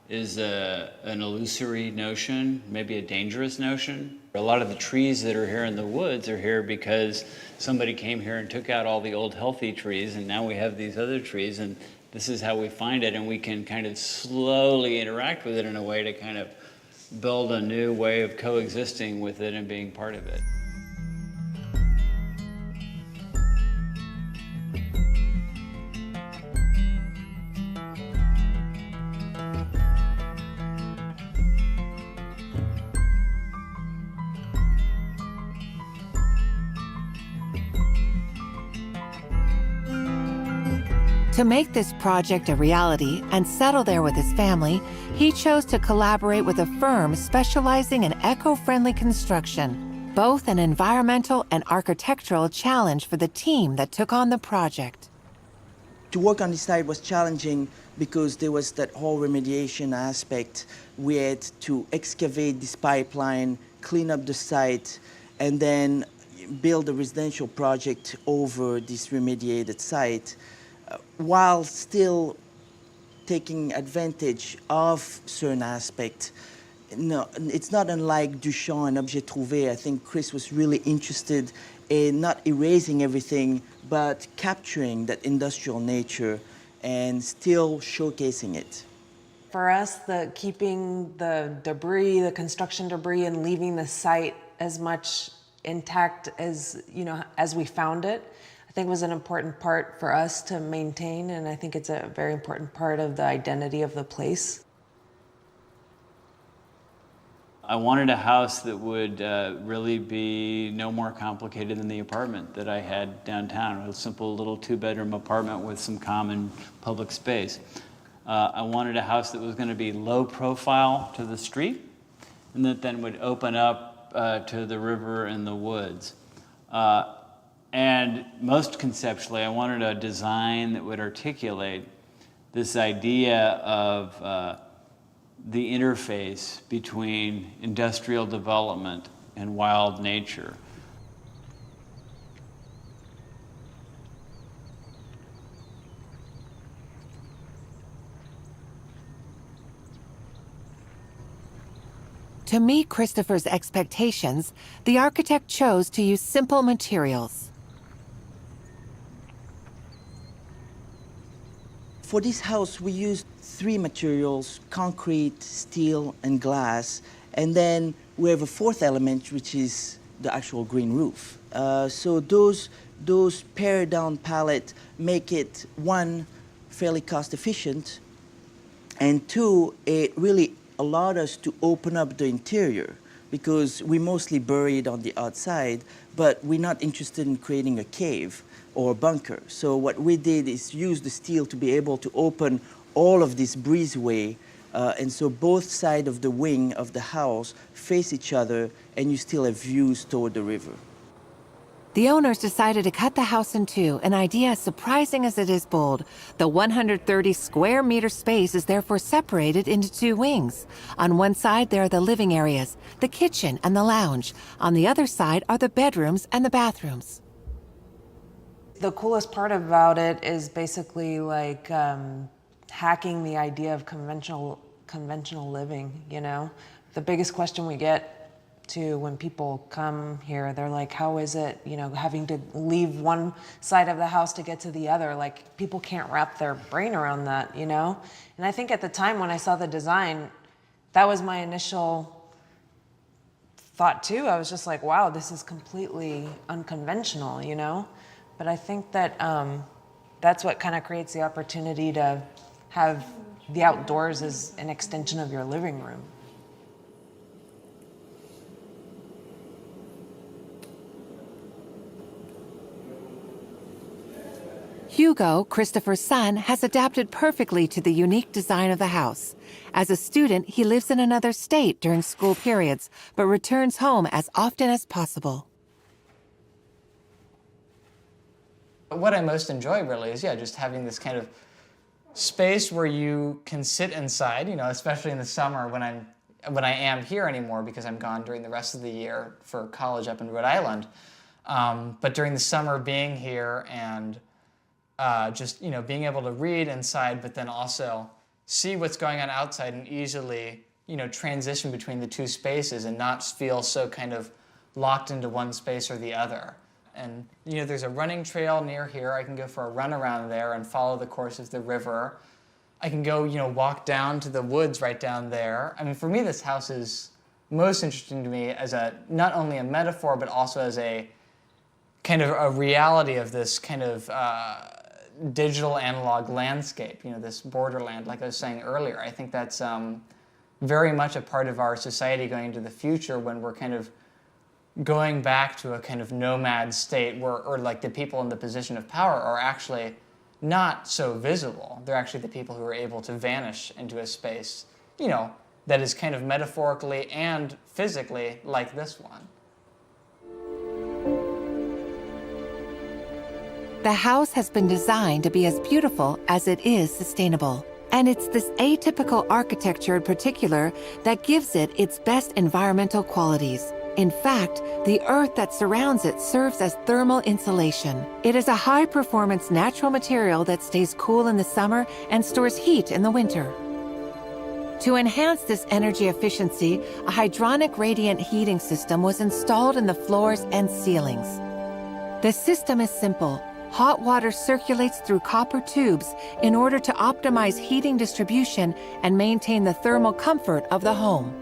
is an illusory notion, maybe a dangerous notion. A lot of the trees that are here in the woods are here because somebody came here and took out all the old healthy trees, and now we have these other trees, and this is how we find it, and we can kind of slowly interact with it in a way to kind of build a new way of coexisting with it and being part of it. To make this project a reality and settle there with his family, he chose to collaborate with a firm specializing in eco-friendly construction, both an environmental and architectural challenge for the team that took on the project. To work on this site was challenging because there was that whole remediation aspect. We had to excavate this pipeline, clean up the site, and then build a residential project over this remediated site, while still taking advantage of certain aspects. No, it's not unlike Duchamp and Objet Trouvé. I think Chris was really interested in not erasing everything, but capturing that industrial nature and still showcasing it. For us, keeping the debris, the construction debris, and leaving the site as much intact as we found it, I think was an important part for us to maintain, and I think it's a very important part of the identity of the place. I wanted a house that would really be no more complicated than the apartment that I had downtown, a simple little 2-bedroom apartment with some common public space. I wanted a house that was going to be low profile to the street, and that then would open up to the river and the woods. And most conceptually, I wanted a design that would articulate this idea of the interface between industrial development and wild nature. To meet Christopher's expectations, the architect chose to use simple materials. For this house, we used 3 materials: concrete, steel, and glass. And then we have a 4th element, which is the actual green roof. So those pared down palette make it, one, fairly cost efficient, And two, it really allowed us to open up the interior because we mostly buried on the outside, but we're not interested in creating a cave or a bunker. So what we did is use the steel to be able to open all of this breezeway, and so both sides of the wing of the house face each other, and you still have views toward the river. The owners decided to cut the house in two, an idea as surprising as it is bold. The 130 square meter space is therefore separated into two wings. On one side, there are the living areas, the kitchen and the lounge. On the other side are the bedrooms and the bathrooms. The coolest part about it is basically like hacking the idea of conventional living, you know? The biggest question we get to when people come here, they're like, how is it, you know, having to leave one side of the house to get to the other? Like, people can't wrap their brain around that, you know? And I think at the time when I saw the design, that was my initial thought too. I was just like, wow, this is completely unconventional, you know? But I think that that's what kind of creates the opportunity to have the outdoors as an extension of your living room. Hugo, Christopher's son, has adapted perfectly to the unique design of the house. As a student, he lives in another state during school periods, but returns home as often as possible. What I most enjoy really is, just having this kind of space where you can sit inside, you know, especially in the summer when I am here anymore because I'm gone during the rest of the year for college up in Rhode Island. But during the summer being here and just, you know, being able to read inside, but then also see what's going on outside and easily, you know, transition between the two spaces and not feel so kind of locked into one space or the other. And, you know, there's a running trail near here. I can go for a run around there and follow the course of the river. I can go, you know, walk down to the woods right down there. I mean, for me, this house is most interesting to me as not only a metaphor, but also as a kind of a reality of this kind of digital analog landscape, you know, this borderland, like I was saying earlier. I think that's very much a part of our society going into the future when we're kind of going back to a kind of nomad state where, or like the people in the position of power are actually not so visible. They're actually the people who are able to vanish into a space, you know, that is kind of metaphorically and physically like this one. The house has been designed to be as beautiful as it is sustainable. And it's this atypical architecture in particular that gives it its best environmental qualities. In fact, the earth that surrounds it serves as thermal insulation. It is a high-performance natural material that stays cool in the summer and stores heat in the winter. To enhance this energy efficiency, a hydronic radiant heating system was installed in the floors and ceilings. The system is simple. Hot water circulates through copper tubes in order to optimize heating distribution and maintain the thermal comfort of the home.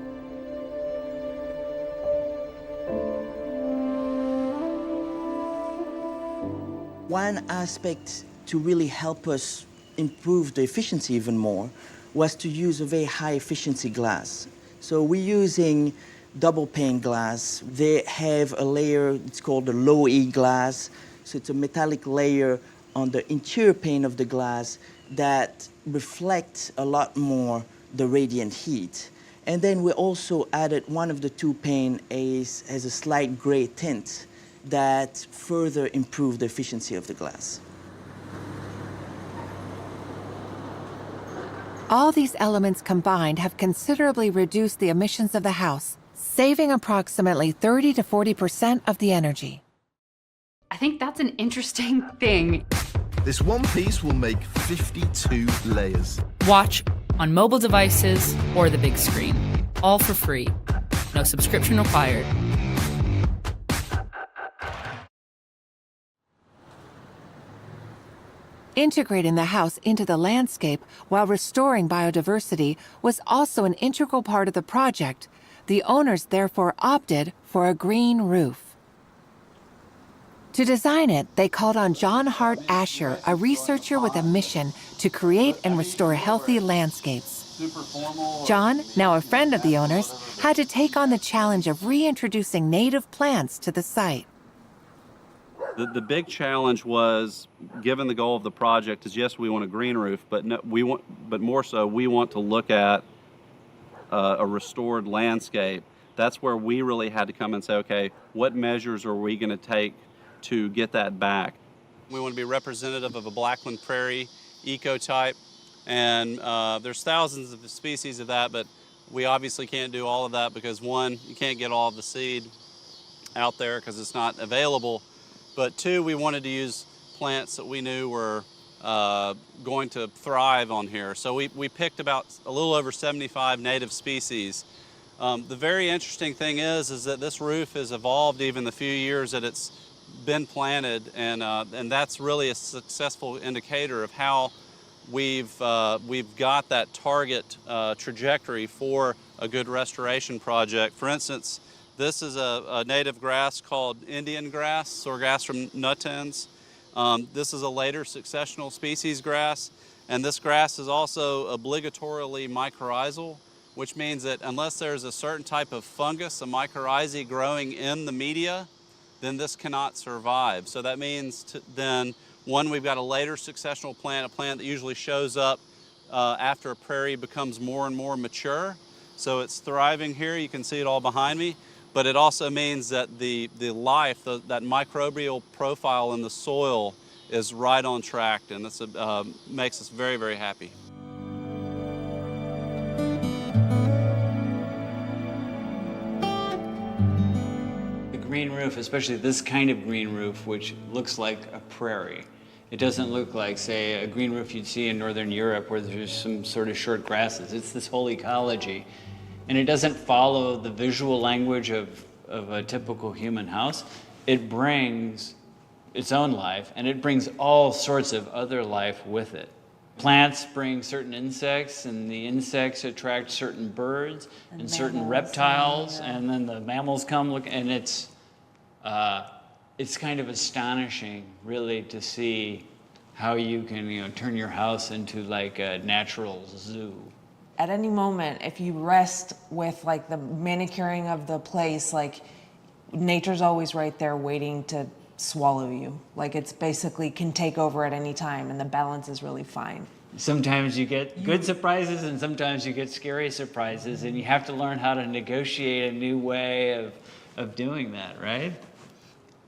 One aspect to really help us improve the efficiency even more was to use a very high efficiency glass. So we're using double pane glass. They have a layer, it's called the low E glass. So it's a metallic layer on the interior pane of the glass that reflects a lot more the radiant heat. And then we also added one of the two pane has a slight gray tint that further improved the efficiency of the glass. All these elements combined have considerably reduced the emissions of the house, saving approximately 30 to 40% of the energy. I think that's an interesting thing. This one piece will make 52 layers. Watch on mobile devices or the big screen. All for free. No subscription required. Integrating the house into the landscape while restoring biodiversity was also an integral part of the project. The owners therefore opted for a green roof. To design it, they called on John Hart Asher, a researcher with a mission to create and restore healthy landscapes. super formal. John, now a friend of the owners, had to take on the challenge of reintroducing native plants to the site. The big challenge was, given the goal of the project is, yes, we want a green roof, but more so, we want to look at a restored landscape. That's where we really had to come and say, okay, what measures are we going to take to get that back? We want to be representative of a Blackland Prairie ecotype, and there's thousands of species of that, but we obviously can't do all of that because, one, you can't get all of the seed out there because it's not available. But two, we wanted to use plants that we knew were going to thrive on here. So we picked about a little over 75 native species. The very interesting thing is that this roof has evolved even the few years that it's been planted, and that's really a successful indicator of how we've got that target trajectory for a good restoration project. For instance, this is a native grass called Indian grass, or grass from Nutens. This is a later successional species grass, and this grass is also obligatorily mycorrhizal, which means that unless there's a certain type of fungus, a mycorrhizae growing in the media, then this cannot survive. So that means then, one, we've got a later successional plant, a plant that usually shows up after a prairie becomes more and more mature. So it's thriving here, you can see it all behind me. But it also means that the life, that microbial profile in the soil is right on track, and this makes us very, very happy. The green roof, especially this kind of green roof, which looks like a prairie. It doesn't look like, say, a green roof you'd see in Northern Europe where there's some sort of short grasses. It's this whole ecology. And it doesn't follow the visual language of a typical human house. It brings its own life, and it brings all sorts of other life with it. Plants bring certain insects, and the insects attract certain birds and certain reptiles, and then the mammals come look, and it's kind of astonishing, really, to see how you can, turn your house into like a natural zoo. At any moment, if you rest with like the manicuring of the place, like nature's always right there waiting to swallow you. Like it's basically can take over at any time, and the balance is really fine. Sometimes you get good surprises and sometimes you get scary surprises, and you have to learn how to negotiate a new way of doing that, right?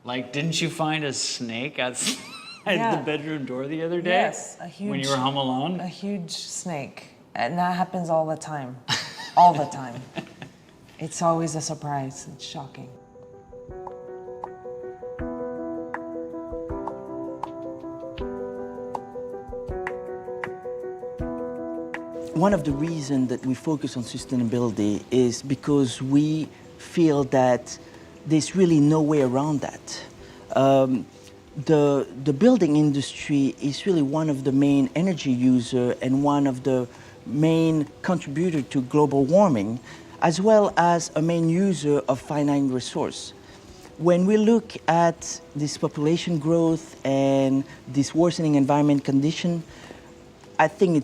Like, didn't you find a snake outside the bedroom door the other day? Yes, a huge, when you were home alone? A huge snake. And that happens all the time. All the time. It's always a surprise. It's shocking. One of the reasons that we focus on sustainability is because we feel that there's really no way around that. The building industry is really one of the main energy users and one of the main contributor to global warming, as well as a main user of finite resource. When we look at this population growth and this worsening environment condition, I think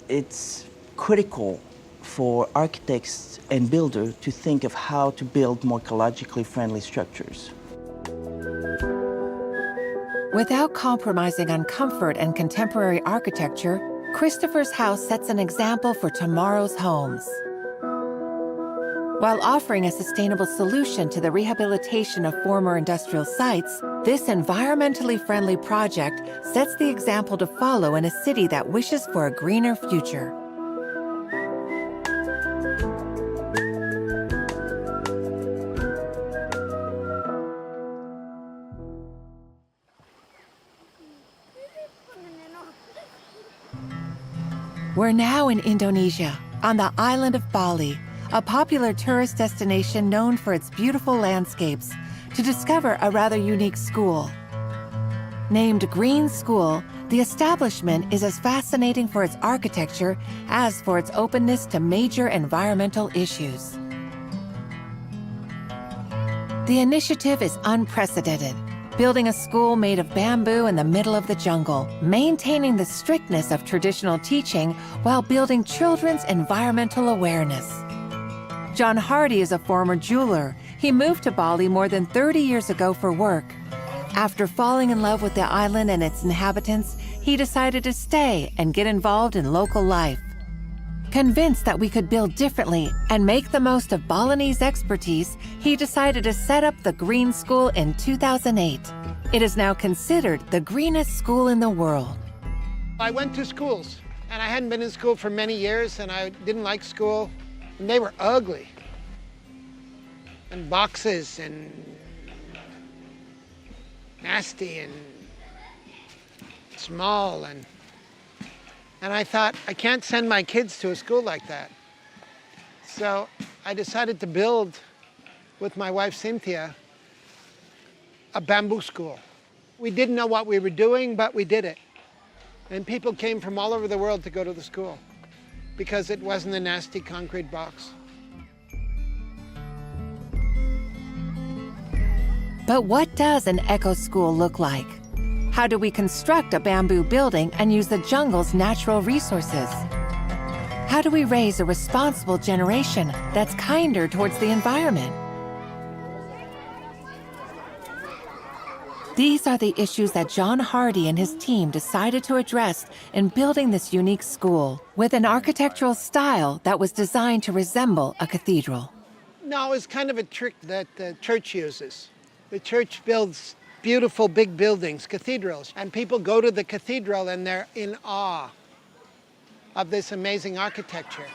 it's critical for architects and builders to think of how to build more ecologically friendly structures. Without compromising on comfort and contemporary architecture, Christopher's house sets an example for tomorrow's homes. While offering a sustainable solution to the rehabilitation of former industrial sites, this environmentally friendly project sets the example to follow in a city that wishes for a greener future. We're now in Indonesia, on the island of Bali, a popular tourist destination known for its beautiful landscapes, to discover a rather unique school. Named Green School, the establishment is as fascinating for its architecture as for its openness to major environmental issues. The initiative is unprecedented. building a school made of bamboo in the middle of the jungle, maintaining the strictness of traditional teaching while building children's environmental awareness. John Hardy is a former jeweler. He moved to Bali more than 30 years ago for work. After falling in love with the island and its inhabitants, he decided to stay and get involved in local life. Convinced that we could build differently and make the most of Balinese expertise, he decided to set up the Green School in 2008. It is now considered the greenest school in the world. I went to schools, and I hadn't been in school for many years, and I didn't like school, and they were ugly. And boxes, and nasty, and small, and I thought, I can't send my kids to a school like that. So I decided to build, with my wife Cynthia, a bamboo school. We didn't know what we were doing, but we did it. And people came from all over the world to go to the school because it wasn't a nasty concrete box. But what does an eco school look like? How do we construct a bamboo building and use the jungle's natural resources? How do we raise a responsible generation that's kinder towards the environment? These are the issues that John Hardy and his team decided to address in building this unique school with an architectural style that was designed to resemble a cathedral. No, it's kind of a trick that the church uses. The church builds beautiful big buildings, cathedrals, and people go to the cathedral and they're in awe of this amazing architecture.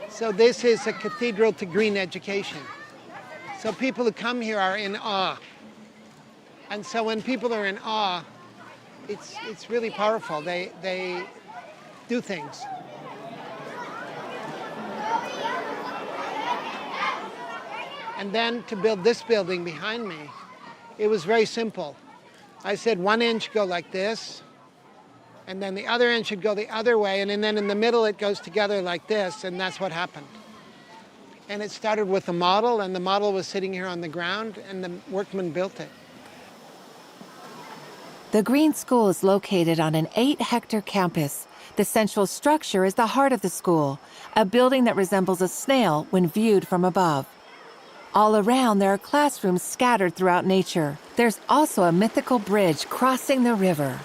So this is a cathedral to green education. So people who come here are in awe. And so when people are in awe, it's really powerful. They do things. And then to build this building behind me, it was very simple. I said 1 inch go like this, and then the other end should go the other way, and then in the middle it goes together like this, and that's what happened. And it started with a model, and the model was sitting here on the ground, and the workman built it. The Green School is located on an 8-hectare campus. The central structure is the heart of the school, a building that resembles a snail when viewed from above. All around, there are classrooms scattered throughout nature. There's also a mythical bridge crossing the river.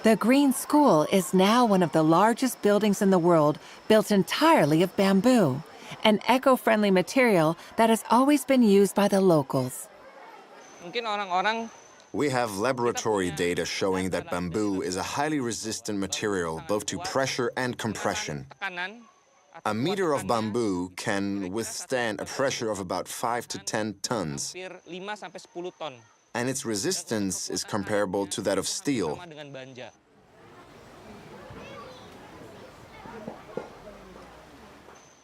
The Green School is now one of the largest buildings in the world, built entirely of bamboo, an eco-friendly material that has always been used by the locals. We have laboratory data showing that bamboo is a highly resistant material both to pressure and compression. A meter of bamboo can withstand a pressure of about 5 to 10 tons, and its resistance is comparable to that of steel.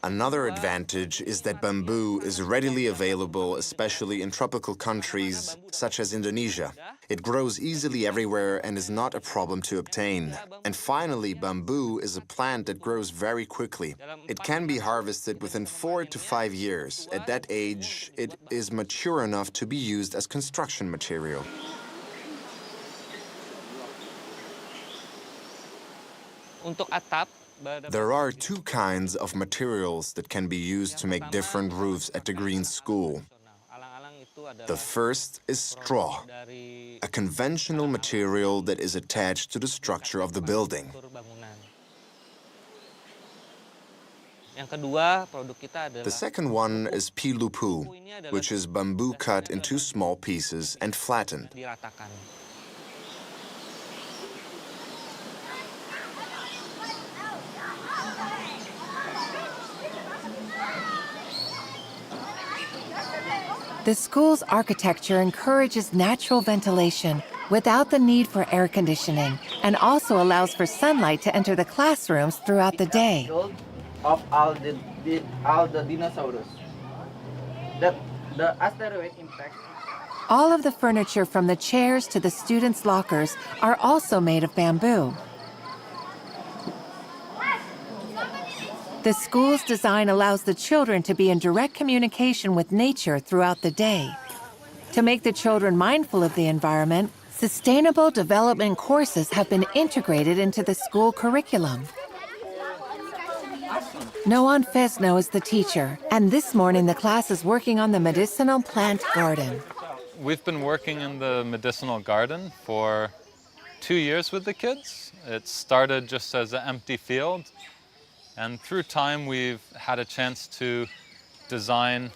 Another advantage is that bamboo is readily available, especially in tropical countries such as Indonesia. It grows easily everywhere and is not a problem to obtain. And finally, bamboo is a plant that grows very quickly. It can be harvested within 4 to 5 years. At that age, it is mature enough to be used as construction material. There are 2 kinds of materials that can be used to make different roofs at the Green School. The first is straw, a conventional material that is attached to the structure of the building. The second one is pilupu, which is bamboo cut into small pieces and flattened. The school's architecture encourages natural ventilation without the need for air conditioning and also allows for sunlight to enter the classrooms throughout the day. Of all the dinosaurs. The asteroid impact All of the furniture from the chairs to the students' lockers are also made of bamboo. The school's design allows the children to be in direct communication with nature throughout the day. To make the children mindful of the environment, sustainable development courses have been integrated into the school curriculum. Noan Fesno is the teacher, and this morning the class is working on the medicinal plant garden. We've been working in the medicinal garden for 2 years with the kids. It started just as an empty field, and through time we've had a chance to design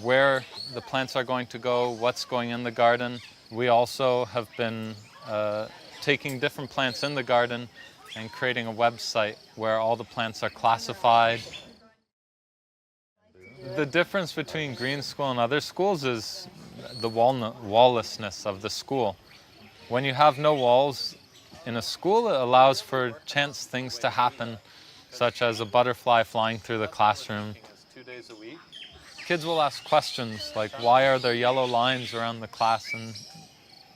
where the plants are going to go, what's going in the garden. We also have been taking different plants in the garden and creating a website where all the plants are classified. The difference between Green School and other schools is the walllessness of the school. When you have no walls in a school, it allows for chance things to happen, such as a butterfly flying through the classroom. 2 days a week. Kids will ask questions like, why are there yellow lines around the class? And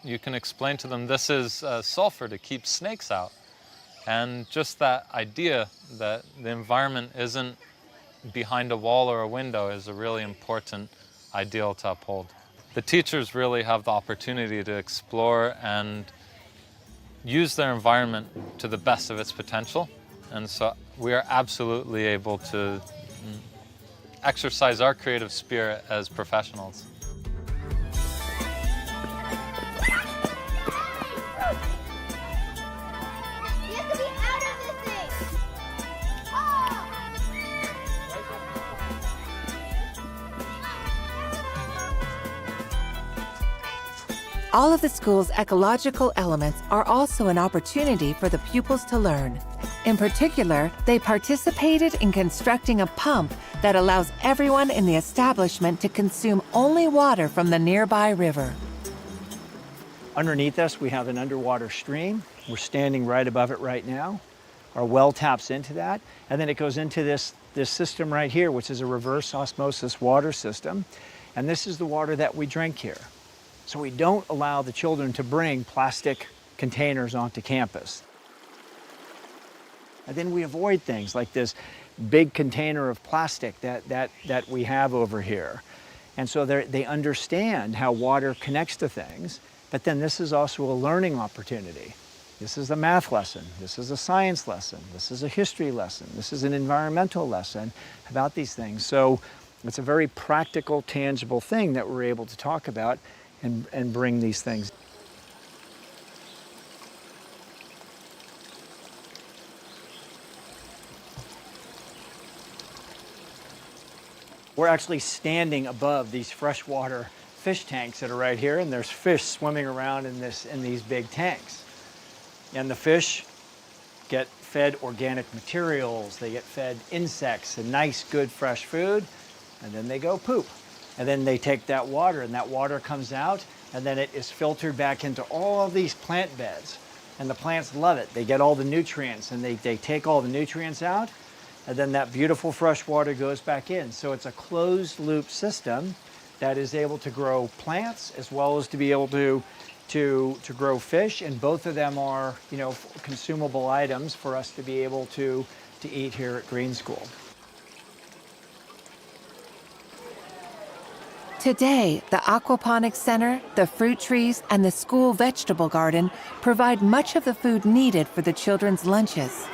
you can explain to them this is sulfur to keep snakes out. And just that idea that the environment isn't behind a wall or a window is a really important ideal to uphold. The teachers really have the opportunity to explore and use their environment to the best of its potential. And so we are absolutely able to exercise our creative spirit as professionals. All of the school's ecological elements are also an opportunity for the pupils to learn. In particular, they participated in constructing a pump that allows everyone in the establishment to consume only water from the nearby river. Underneath us, we have an underwater stream. We're standing right above it right now. Our well taps into that, and then it goes into this system right here, which is a reverse osmosis water system. And this is the water that we drink here. So we don't allow the children to bring plastic containers onto campus. And then we avoid things like this big container of plastic that we have over here. And so they understand how water connects to things, but then this is also a learning opportunity. This is a math lesson, this is a science lesson, this is a history lesson, this is an environmental lesson about these things. So it's a very practical, tangible thing that we're able to talk about and bring these things. We're actually standing above these freshwater fish tanks that are right here, and there's fish swimming around in these big tanks. And the fish get fed organic materials, they get fed insects and nice, good, fresh food, and then they go poop. And then they take that water, and that water comes out, and then it is filtered back into all of these plant beds. And the plants love it. They get all the nutrients, and they take all the nutrients out, and then that beautiful fresh water goes back in. So it's a closed loop system that is able to grow plants as well as to be able to grow fish, and both of them are, consumable items for us to be able to eat here at Green School. Today, the Aquaponics Center, the fruit trees, and the school vegetable garden provide much of the food needed for the children's lunches.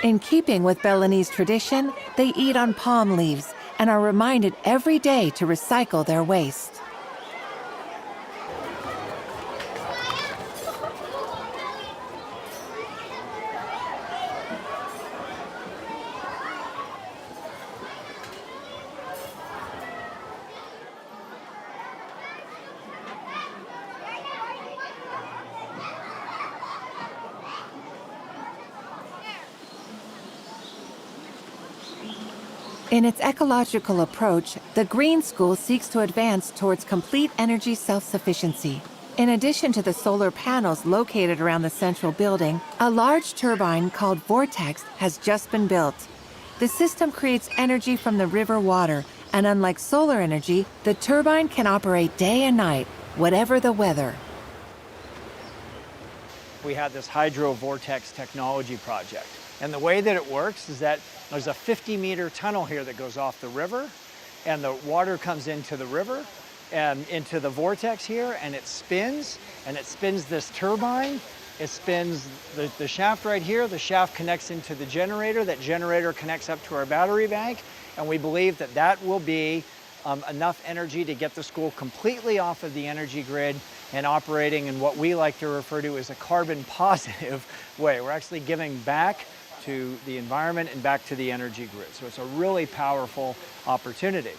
In keeping with Balinese tradition, they eat on palm leaves and are reminded every day to recycle their waste. In its ecological approach, the Green School seeks to advance towards complete energy self-sufficiency. In addition to the solar panels located around the central building, a large turbine called Vortex has just been built. The system creates energy from the river water, and unlike solar energy, the turbine can operate day and night, whatever the weather. We had this hydro vortex technology project. And the way that it works is that there's a 50-meter tunnel here that goes off the river, and the water comes into the river and into the vortex here, and it spins this turbine. It spins the shaft right here. The shaft connects into the generator. That generator connects up to our battery bank, and we believe that that will be enough energy to get the school completely off of the energy grid and operating in what we like to refer to as a carbon positive way. We're actually giving back to the environment and back to the energy grid. So it's a really powerful opportunity.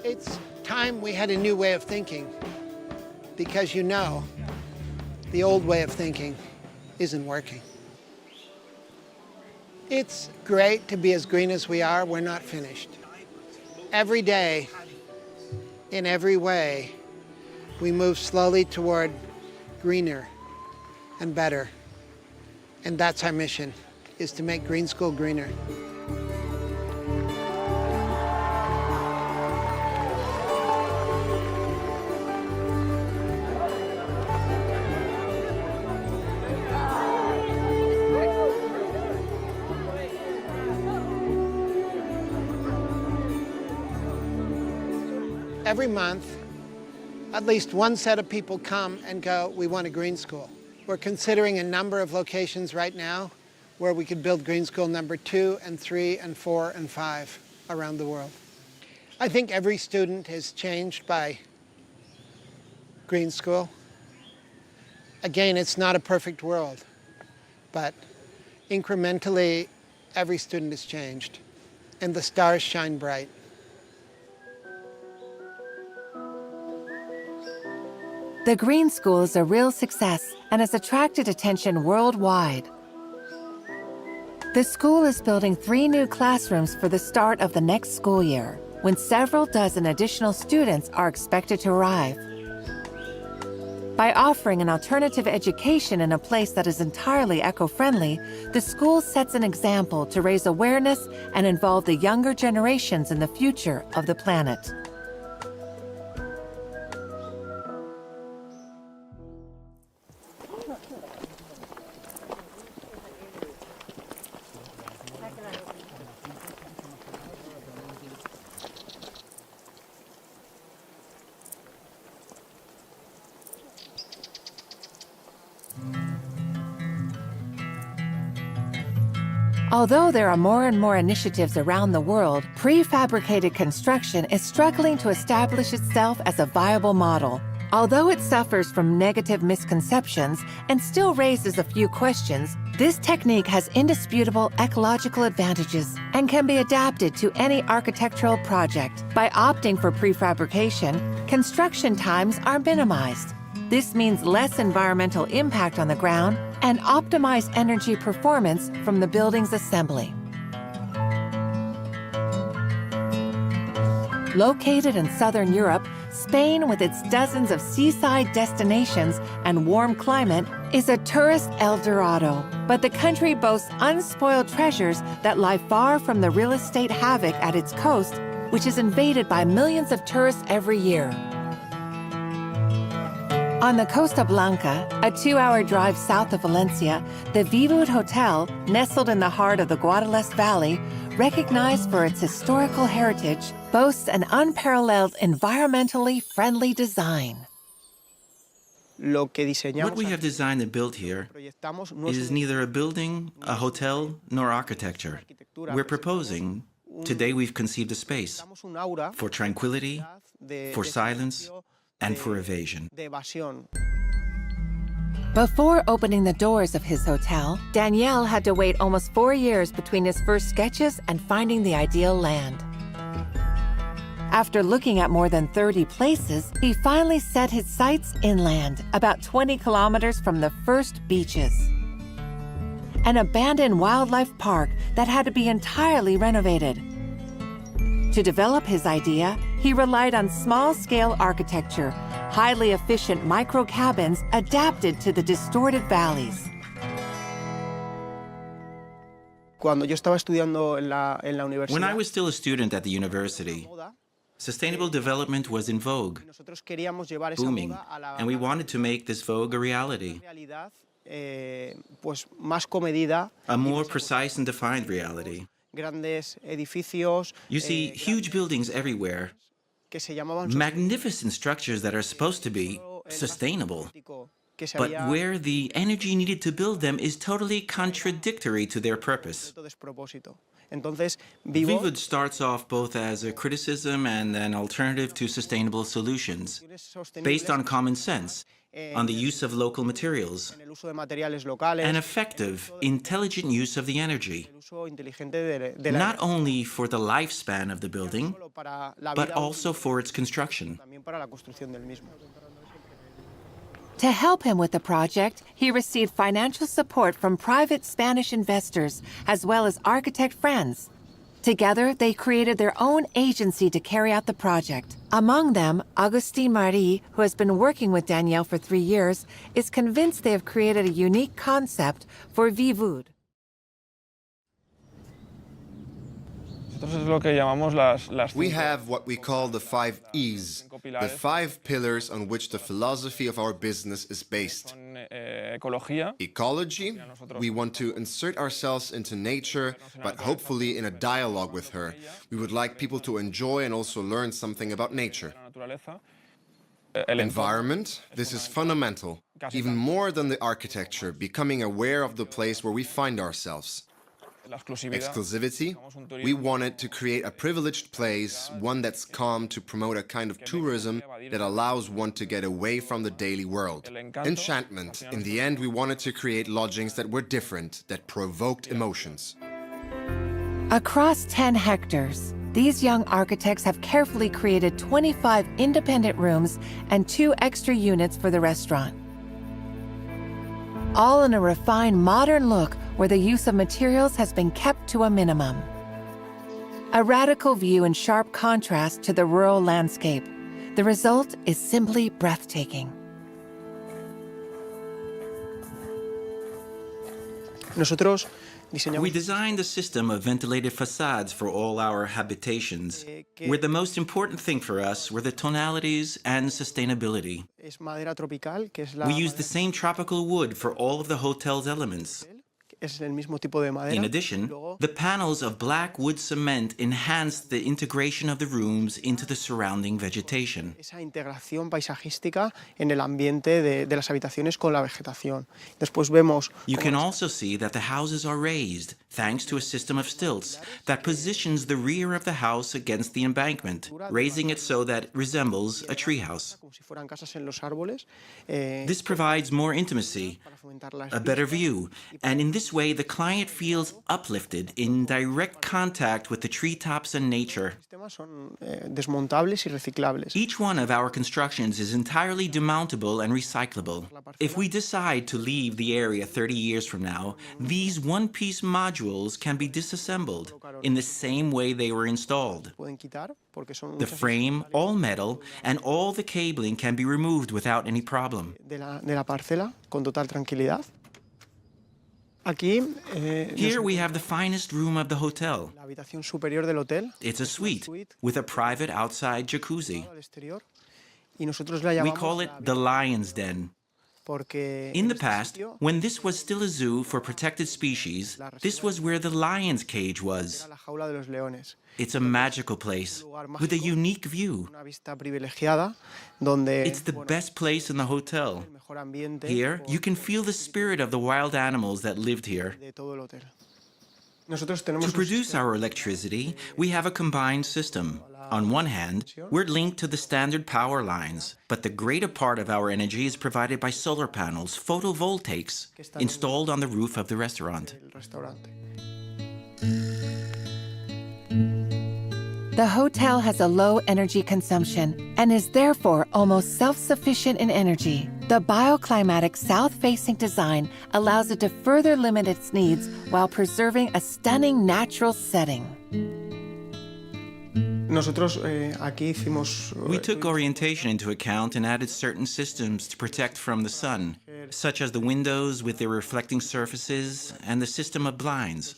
It's time we had a new way of thinking, because you know, the old way of thinking isn't working. It's great to be as green as we are. We're not finished. Every day, in every way, we move slowly toward greener and better. And that's our mission, is to make Green School greener. Every month, at least one set of people come and go, we want a green school. We're considering a number of locations right now where we could build green school number 2 and 3 and 4 and 5 around the world. I think every student is changed by green school. Again, it's not a perfect world, but incrementally, every student is changed, and the stars shine bright. The Green School is a real success and has attracted attention worldwide. The school is building 3 new classrooms for the start of the next school year, when several dozen additional students are expected to arrive. By offering an alternative education in a place that is entirely eco-friendly, the school sets an example to raise awareness and involve the younger generations in the future of the planet. Although there are more and more initiatives around the world, prefabricated construction is struggling to establish itself as a viable model. Although it suffers from negative misconceptions and still raises a few questions, this technique has indisputable ecological advantages and can be adapted to any architectural project. By opting for prefabrication, construction times are minimized. This means less environmental impact on the ground and optimized energy performance from the building's assembly. Located in southern Europe, Spain, with its dozens of seaside destinations and warm climate, is a tourist El Dorado. But the country boasts unspoiled treasures that lie far from the real estate havoc at its coast, which is invaded by millions of tourists every year. On the Costa Blanca, a 2-hour drive south of Valencia, the Vivood Hotel, nestled in the heart of the Guadalest Valley, recognized for its historical heritage, boasts an unparalleled environmentally friendly design. What we have designed and built here is neither a building, a hotel, nor architecture. We're proposing, today we've conceived a space for tranquility, for silence, and for evasion. Before opening the doors of his hotel, Daniel had to wait almost 4 years between his first sketches and finding the ideal land. After looking at more than 30 places, he finally set his sights inland, about 20 kilometers from the first beaches. An abandoned wildlife park that had to be entirely renovated. To develop his idea, he relied on small-scale architecture, highly efficient micro-cabins adapted to the distorted valleys. When I was still a student at the university, sustainable development was in vogue, booming, and we wanted to make this vogue a reality. A more precise and defined reality. You see huge buildings everywhere, magnificent structures that are supposed to be sustainable, but where the energy needed to build them is totally contradictory to their purpose. Vivood starts off both as a criticism and an alternative to sustainable solutions, based on common sense, on the use of local materials, and effective, intelligent use of the energy, not only for the lifespan of the building, but also for its construction. To help him with the project, he received financial support from private Spanish investors, as well as architect friends. Together, they created their own agency to carry out the project. Among them, Agustin Marie, who has been working with Daniel for 3 years, is convinced they have created a unique concept for Vivood. We have what we call the 5 E's, the 5 pillars on which the philosophy of our business is based. Ecology, we want to insert ourselves into nature, but hopefully in a dialogue with her. We would like people to enjoy and also learn something about nature. Environment, this is fundamental, even more than the architecture, becoming aware of the place where we find ourselves. Exclusivity, we wanted to create a privileged place, one that's calm, to promote a kind of tourism that allows one to get away from the daily world. Enchantment, in the end we wanted to create lodgings that were different, that provoked emotions. Across 10 hectares, these young architects have carefully created 25 independent rooms and 2 extra units for the restaurant. All in a refined modern look where the use of materials has been kept to a minimum. A radical view in sharp contrast to the rural landscape. The result is simply breathtaking. We designed a system of ventilated facades for all our habitations, where the most important thing for us were the tonalities and sustainability. We used the same tropical wood for all of the hotel's elements. In addition, the panels of black wood cement enhanced the integration of the rooms into the surrounding vegetation. You can also see that the houses are raised, thanks to a system of stilts that positions the rear of the house against the embankment, raising it so that it resembles a treehouse. This provides more intimacy, a better view, and in this way the client feels uplifted in direct contact with the treetops and nature. Each one of our constructions is entirely demountable and recyclable. If we decide to leave the area 30 years from now, these one-piece modules can be disassembled in the same way they were installed. The frame, all metal, and all the cabling can be removed without any problem. Here we have the finest room of the hotel. It's a suite with a private outside jacuzzi. We call it the Lion's Den. In the past, when this was still a zoo for protected species, this was where the lion's cage was. It's a magical place with a unique view. It's the best place in the hotel. Here, you can feel the spirit of the wild animals that lived here. To produce our electricity, we have a combined system. On one hand, we're linked to the standard power lines, but the greater part of our energy is provided by solar panels, photovoltaics, installed on the roof of the restaurant. The hotel has a low energy consumption and is therefore almost self-sufficient in energy. The bioclimatic south-facing design allows it to further limit its needs while preserving a stunning natural setting. We took orientation into account and added certain systems to protect from the sun, such as the windows with their reflecting surfaces and the system of blinds.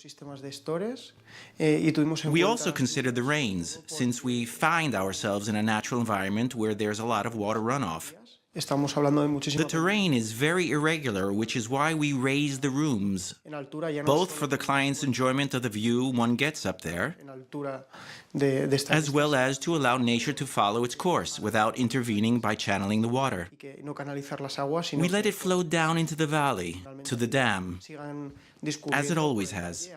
We also considered the rains, since we find ourselves in a natural environment where there's a lot of water runoff. The terrain is very irregular, which is why we raise the rooms, both for the client's enjoyment of the view one gets up there, as well as to allow nature to follow its course without intervening by channeling the water. We let it flow down into the valley, to the dam, as it always has.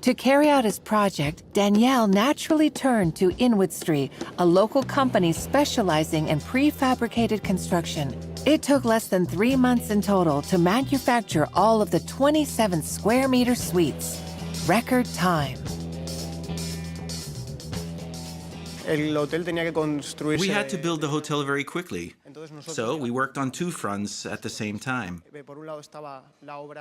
To carry out his project, Danielle naturally turned to Inwoodstry, a local company specializing in prefabricated construction. It took less than 3 months in total to manufacture all of the 27 square meter suites. Record time. We had to build the hotel very quickly, so we worked on two fronts at the same time.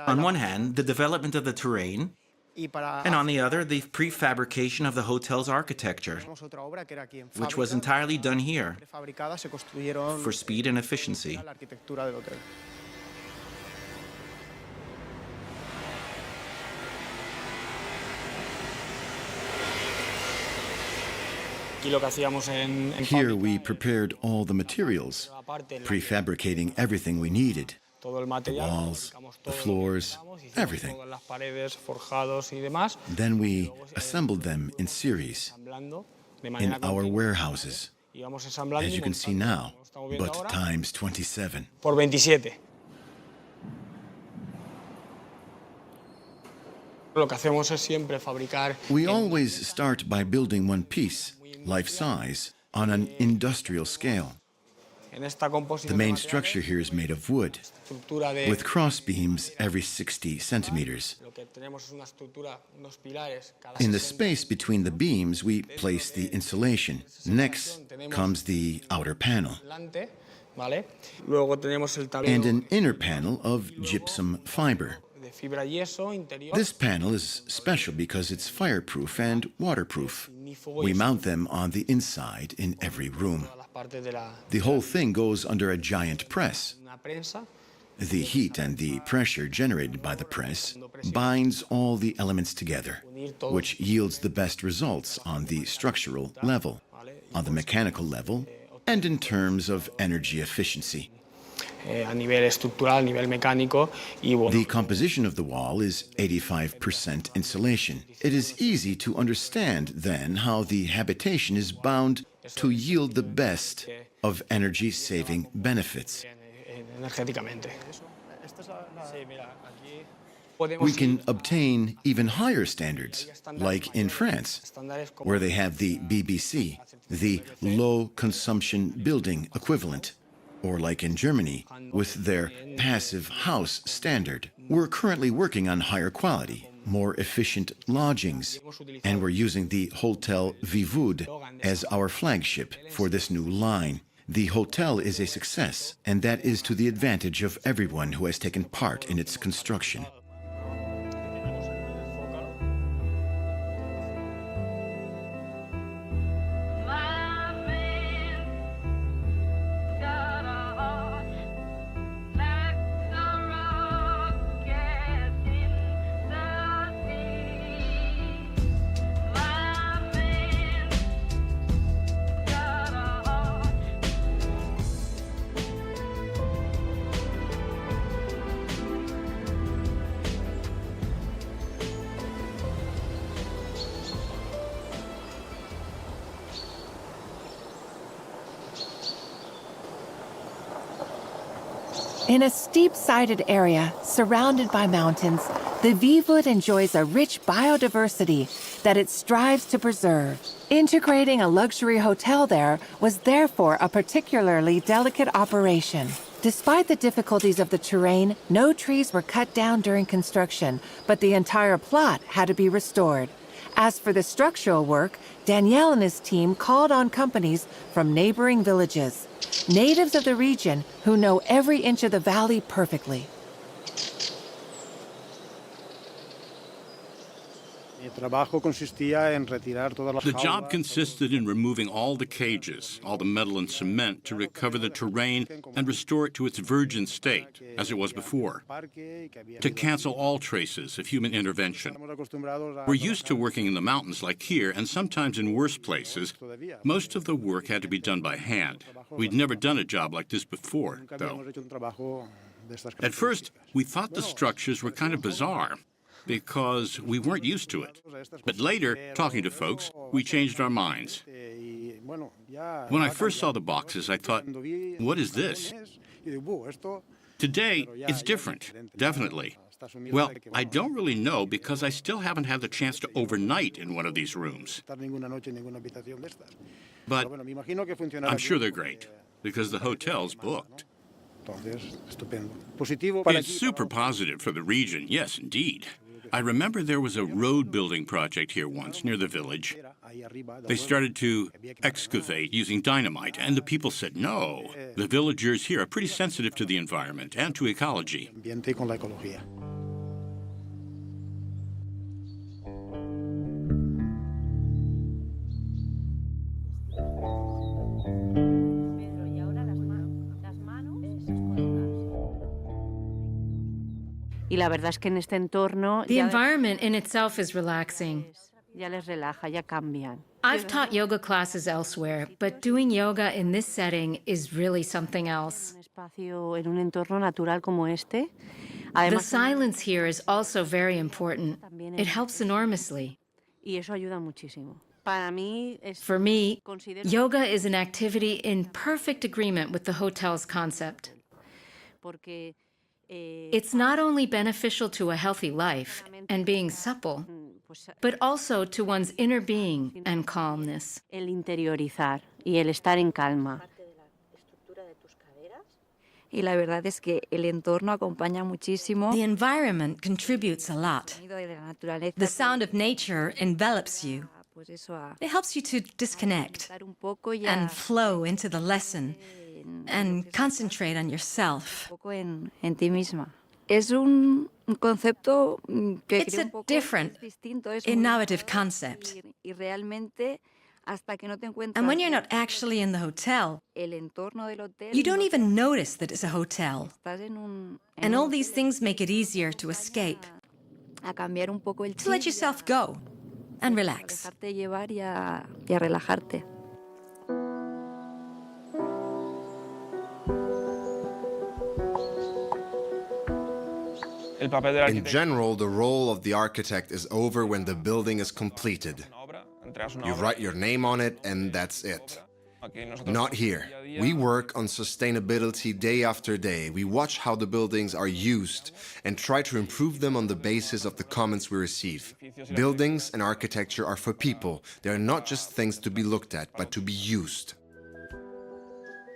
On one hand, the development of the terrain, and on the other, the prefabrication of the hotel's architecture, which was entirely done here for speed and efficiency. Here we prepared all the materials, prefabricating everything we needed. The walls, the floors, everything. Then we assembled them in series, in our warehouses, as you can see now, but times 27. We always start by building one piece, life-size, on an industrial scale. The main structure here is made of wood, with cross beams every 60 centimeters. In the space between the beams, we place the insulation. Next comes the outer panel, and an inner panel of gypsum fiber. This panel is special because it's fireproof and waterproof. We mount them on the inside in every room. The whole thing goes under a giant press. The heat and the pressure generated by the press binds all the elements together, which yields the best results on the structural level, on the mechanical level, and in terms of energy efficiency. The composition of the wall is 85% insulation. It is easy to understand, then, how the habitation is bound to yield the best of energy-saving benefits. We can obtain even higher standards, like in France, where they have the BBC, the Low Consumption Building equivalent, or like in Germany, with their Passive House standard. We're currently working on higher quality, more efficient lodgings, and we're using the Hotel Vivood as our flagship for this new line. The hotel is a success, and that is to the advantage of everyone who has taken part in its construction. In a steep-sided area surrounded by mountains, the Vivood enjoys a rich biodiversity that it strives to preserve. Integrating a luxury hotel there was therefore a particularly delicate operation. Despite the difficulties of the terrain, no trees were cut down during construction, but the entire plot had to be restored. As for the structural work, Danielle and his team called on companies from neighboring villages, natives of the region who know every inch of the valley perfectly. The job consisted in removing all the cages, all the metal and cement to recover the terrain and restore it to its virgin state, as it was before, to cancel all traces of human intervention. We're used to working in the mountains like here, and sometimes in worse places. Most of the work had to be done by hand. We'd never done a job like this before, though. At first, we thought the structures were kind of bizarre, because we weren't used to it. But later, talking to folks, we changed our minds. When I first saw the boxes, I thought, what is this? Today, it's different, definitely. Well, I don't really know because I still haven't had the chance to overnight in one of these rooms. But I'm sure they're great, because the hotel's booked. It's super positive for the region, yes, indeed. I remember there was a road building project here once near the village. They started to excavate using dynamite, and the people said no. The villagers here are pretty sensitive to the environment and to ecology. The environment in itself is relaxing. I've taught yoga classes elsewhere, but doing yoga in this setting is really something else. The silence here is also very important. It helps enormously. For me, yoga is an activity in perfect agreement with the hotel's concept. It's not only beneficial to a healthy life and being supple, but also to one's inner being and calmness. The environment contributes a lot. The sound of nature envelops you. It helps you to disconnect and flow into the lesson and concentrate on yourself. It's a different, innovative concept. And when you're not actually in the hotel, you don't even notice that it's a hotel. And all these things make it easier to escape, to let yourself go and relax. In general, the role of the architect is over when the building is completed. You write your name on it, and that's it. Not here. We work on sustainability day after day. We watch how the buildings are used and try to improve them on the basis of the comments we receive. Buildings and architecture are for people. They are not just things to be looked at, but to be used.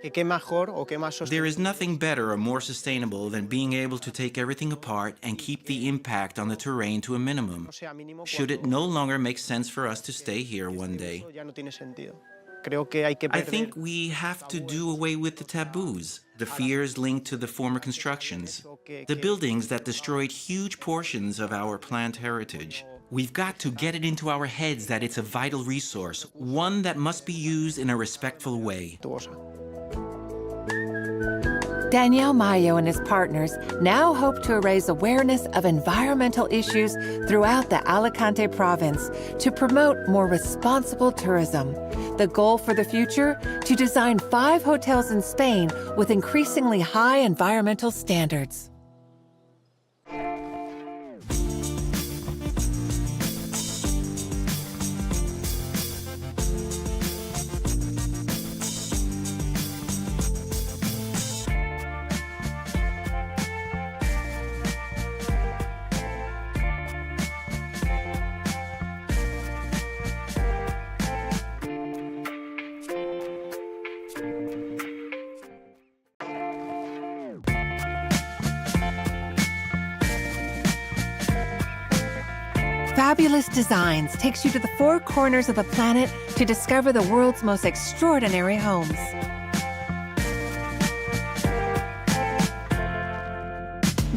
There is nothing better or more sustainable than being able to take everything apart and keep the impact on the terrain to a minimum. Should it no longer make sense for us to stay here one day? I think we have to do away with the taboos, the fears linked to the former constructions, the buildings that destroyed huge portions of our plant heritage. We've got to get it into our heads that it's a vital resource, one that must be used in a respectful way. Daniel Mayo and his partners now hope to raise awareness of environmental issues throughout the Alicante province to promote more responsible tourism. The goal for the future? To design 5 hotels in Spain with increasingly high environmental standards. Fabulous Designs takes you to the four corners of the planet to discover the world's most extraordinary homes.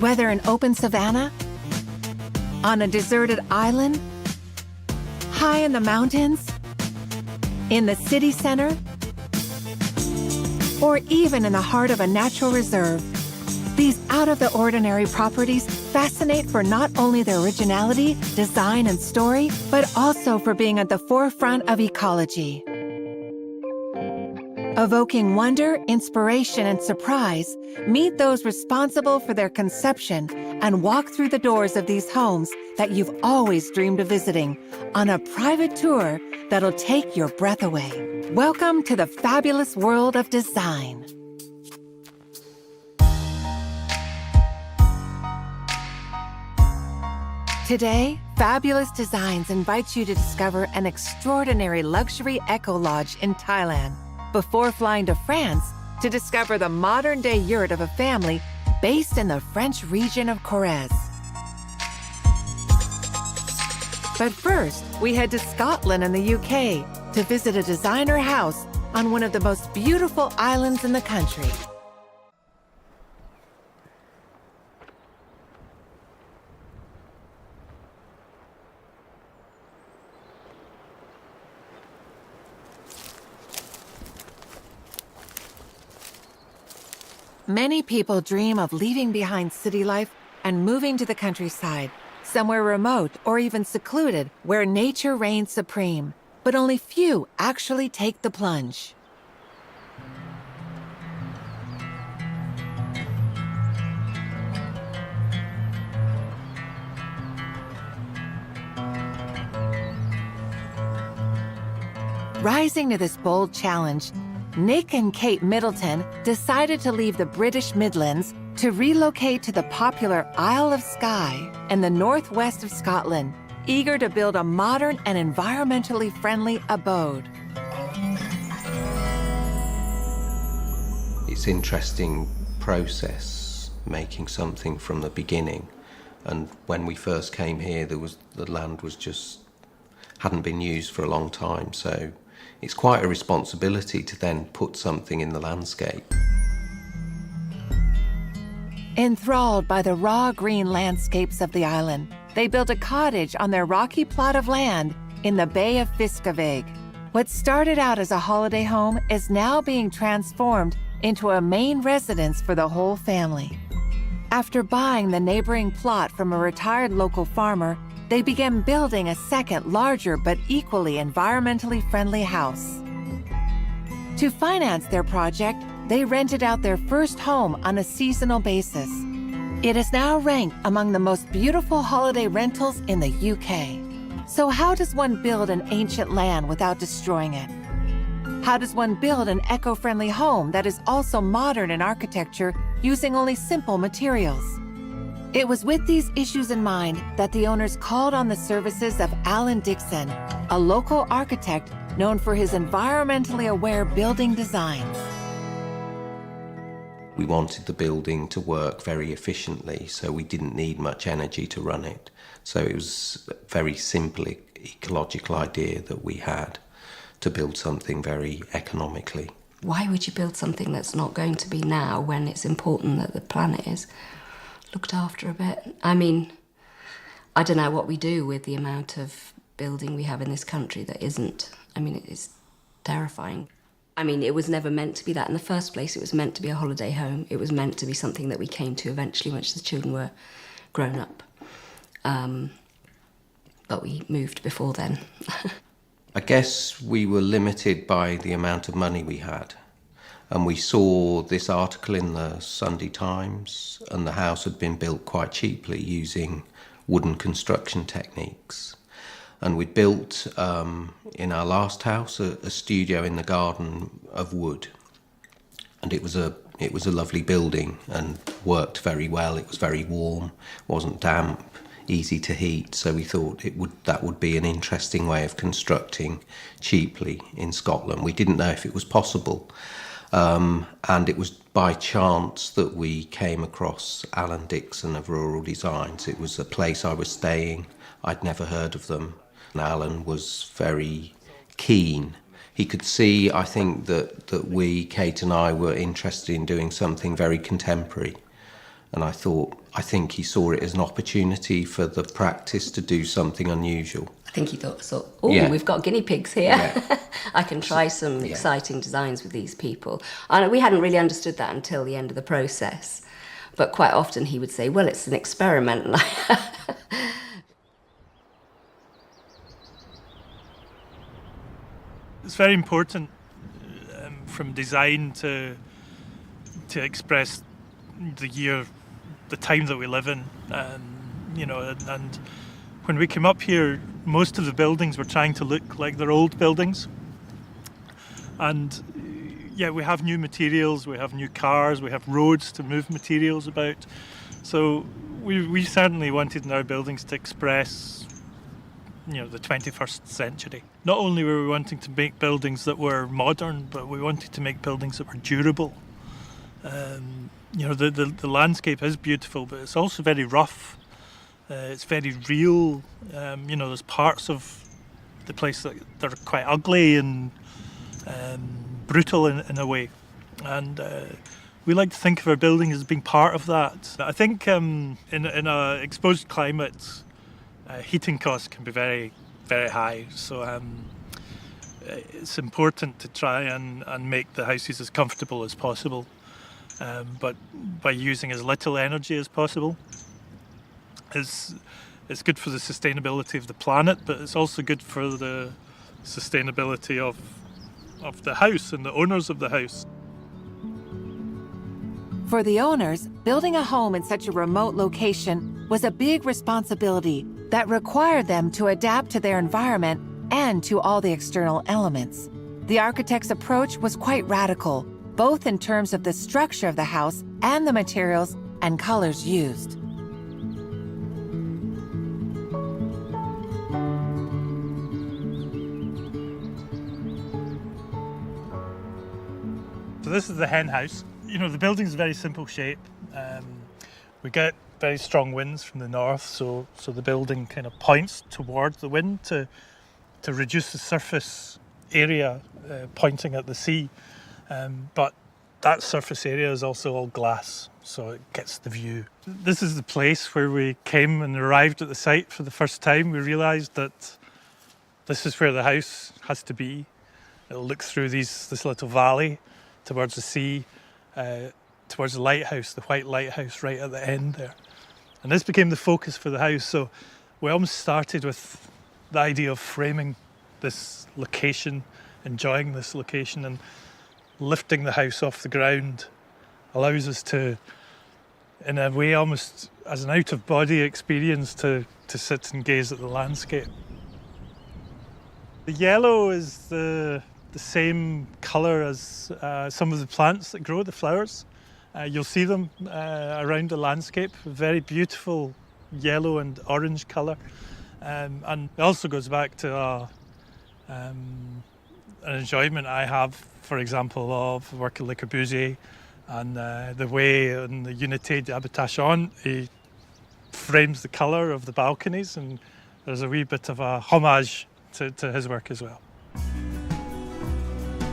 Whether an open savanna, on a deserted island, high in the mountains, in the city center, or even in the heart of a natural reserve, these out-of-the-ordinary properties fascinate for not only their originality, design, and story, but also for being at the forefront of ecology. Evoking wonder, inspiration, and surprise, meet those responsible for their conception and walk through the doors of these homes that you've always dreamed of visiting on a private tour that'll take your breath away. Welcome to the fabulous world of design. Today, Fabulous Designs invites you to discover an extraordinary luxury eco-lodge in Thailand, before flying to France to discover the modern-day yurt of a family based in the French region of Corrèze. But first, we head to Scotland and the UK to visit a designer house on one of the most beautiful islands in the country. Many people dream of leaving behind city life and moving to the countryside, somewhere remote or even secluded where nature reigns supreme. But only few actually take the plunge. Rising to this bold challenge, Nick and Kate Middleton decided to leave the British Midlands to relocate to the popular Isle of Skye in the northwest of Scotland, eager to build a modern and environmentally friendly abode. It's an interesting process, making something from the beginning. And when we first came here, the land hadn't been used for a long time, so it's quite a responsibility to then put something in the landscape. Enthralled by the raw green landscapes of the island, they built a cottage on their rocky plot of land in the Bay of Fiskevig. What started out as a holiday home is now being transformed into a main residence for the whole family. After buying the neighboring plot from a retired local farmer, they began building a second, larger, but equally environmentally friendly house. To finance their project, they rented out their first home on a seasonal basis. It is now ranked among the most beautiful holiday rentals in the UK. So how does one build an ancient land without destroying it? How does one build an eco-friendly home that is also modern in architecture using only simple materials? It was with these issues in mind that the owners called on the services of Alan Dixon, a local architect known for his environmentally aware building designs. We wanted the building to work very efficiently, so we didn't need much energy to run it. So it was a very simple ecological idea that we had to build something very economically. Why would you build something that's not going to be now when it's important that the planet is looked after a bit? I mean, I don't know what we do with the amount of building we have in this country that isn't. I mean, it's terrifying. I mean, it was never meant to be that in the first place. It was meant to be a holiday home. It was meant to be something that we came to eventually once the children were grown up. But we moved before then. I guess we were limited by the amount of money we had. And we saw this article in the Sunday Times, and the house had been built quite cheaply using wooden construction techniques. And we'd built, in our last house, a studio in the garden of wood. And it was a lovely building and worked very well. It was very warm, wasn't damp, easy to heat. So we thought that would be an interesting way of constructing cheaply in Scotland. We didn't know if it was possible. And it was by chance that we came across Alan Dixon of Rural Designs. It was a place I was staying. I'd never heard of them. And Alan was very keen. He could see, I think, that we, Kate and I, were interested in doing something very contemporary. And I think he saw it as an opportunity for the practice to do something unusual. I think he thought, we've got guinea pigs here. Yeah. I can try some exciting designs with these people. And we hadn't really understood that until the end of the process. But quite often he would say, well, it's an experiment. It's very important from design to express the year, the time that we live in, and when we came up here, most of the buildings were trying to look like their old buildings. And yeah, we have new materials, we have new cars, we have roads to move materials about. So we certainly wanted in our buildings to express, the 21st century. Not only were we wanting to make buildings that were modern, but we wanted to make buildings that were durable. The landscape is beautiful, but it's also very rough. It's very real. There's parts of the place that are quite ugly and brutal in a way. And we like to think of our building as being part of that. I think in an exposed climate, heating costs can be very, very high. So it's important to try and make the houses as comfortable as possible, but by using as little energy as possible. It's good for the sustainability of the planet, but it's also good for the sustainability of the house and the owners of the house. For the owners, building a home in such a remote location was a big responsibility that required them to adapt to their environment and to all the external elements. The architect's approach was quite radical, both in terms of the structure of the house and the materials and colors used. So this is the hen house. The building's a very simple shape. We get very strong winds from the north, so the building kind of points towards the wind to reduce the surface area pointing at the sea. But that surface area is also all glass, so it gets the view. This is the place where we came and arrived at the site for the first time. We realised that this is where the house has to be. It'll look through this little valley towards the sea, towards the lighthouse, the white lighthouse right at the end there. And this became the focus for the house. So we almost started with the idea of framing this location, enjoying this location, and lifting the house off the ground allows us to, in a way, almost as an out-of-body experience, to sit and gaze at the landscape. The yellow is the same colour as some of the plants that grow, the flowers. You'll see them around the landscape, a very beautiful yellow and orange colour. And it also goes back to an enjoyment I have, for example, of working Le Corbusier and the way in the Unité d'Habitation he frames the colour of the balconies, and there's a wee bit of a homage to his work as well.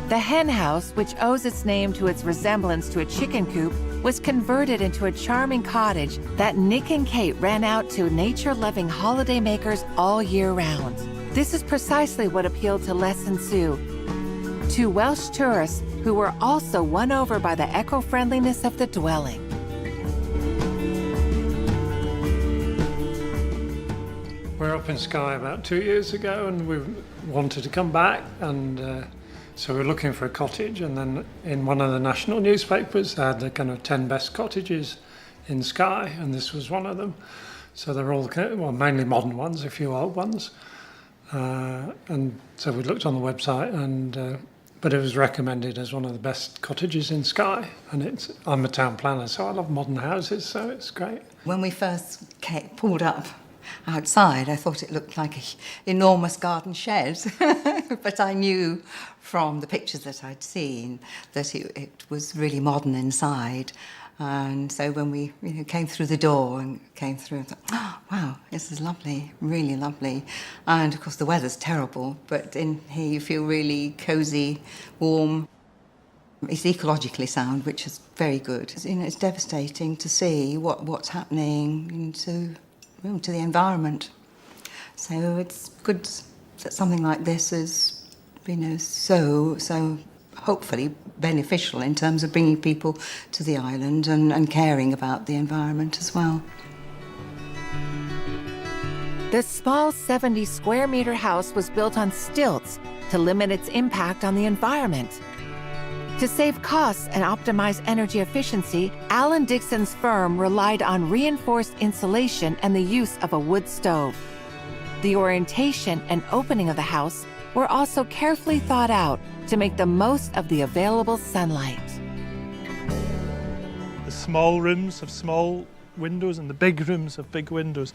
The hen house, which owes its name to its resemblance to a chicken coop, was converted into a charming cottage that Nick and Kate ran out to nature-loving holidaymakers all year round. This is precisely what appealed to Les and Sue, two Welsh tourists who were also won over by the eco-friendliness of the dwelling. We're up in Skye about 2 years ago, and we wanted to come back, and so we were looking for a cottage, and then in one of the national newspapers they had the kind of 10 best cottages in Skye, and this was one of them. So they're all, mainly modern ones, a few old ones. And so we looked on the website, and but it was recommended as one of the best cottages in Skye. And I'm a town planner, so I love modern houses, so it's great. When we first pulled up, outside. I thought it looked like an enormous garden shed, but I knew from the pictures that I'd seen that it was really modern inside. And so when we came through the door and came through, I thought, oh, wow, this is lovely, really lovely. And of course the weather's terrible, but in here you feel really cosy, warm. It's ecologically sound, which is very good. It's devastating to see what's happening to the environment. So it's good that something like this is, so hopefully beneficial in terms of bringing people to the island and caring about the environment as well. The small 70 square meter house was built on stilts to limit its impact on the environment. To save costs and optimize energy efficiency, Alan Dixon's firm relied on reinforced insulation and the use of a wood stove. The orientation and opening of the house were also carefully thought out to make the most of the available sunlight. The small rooms have small windows and the big rooms have big windows.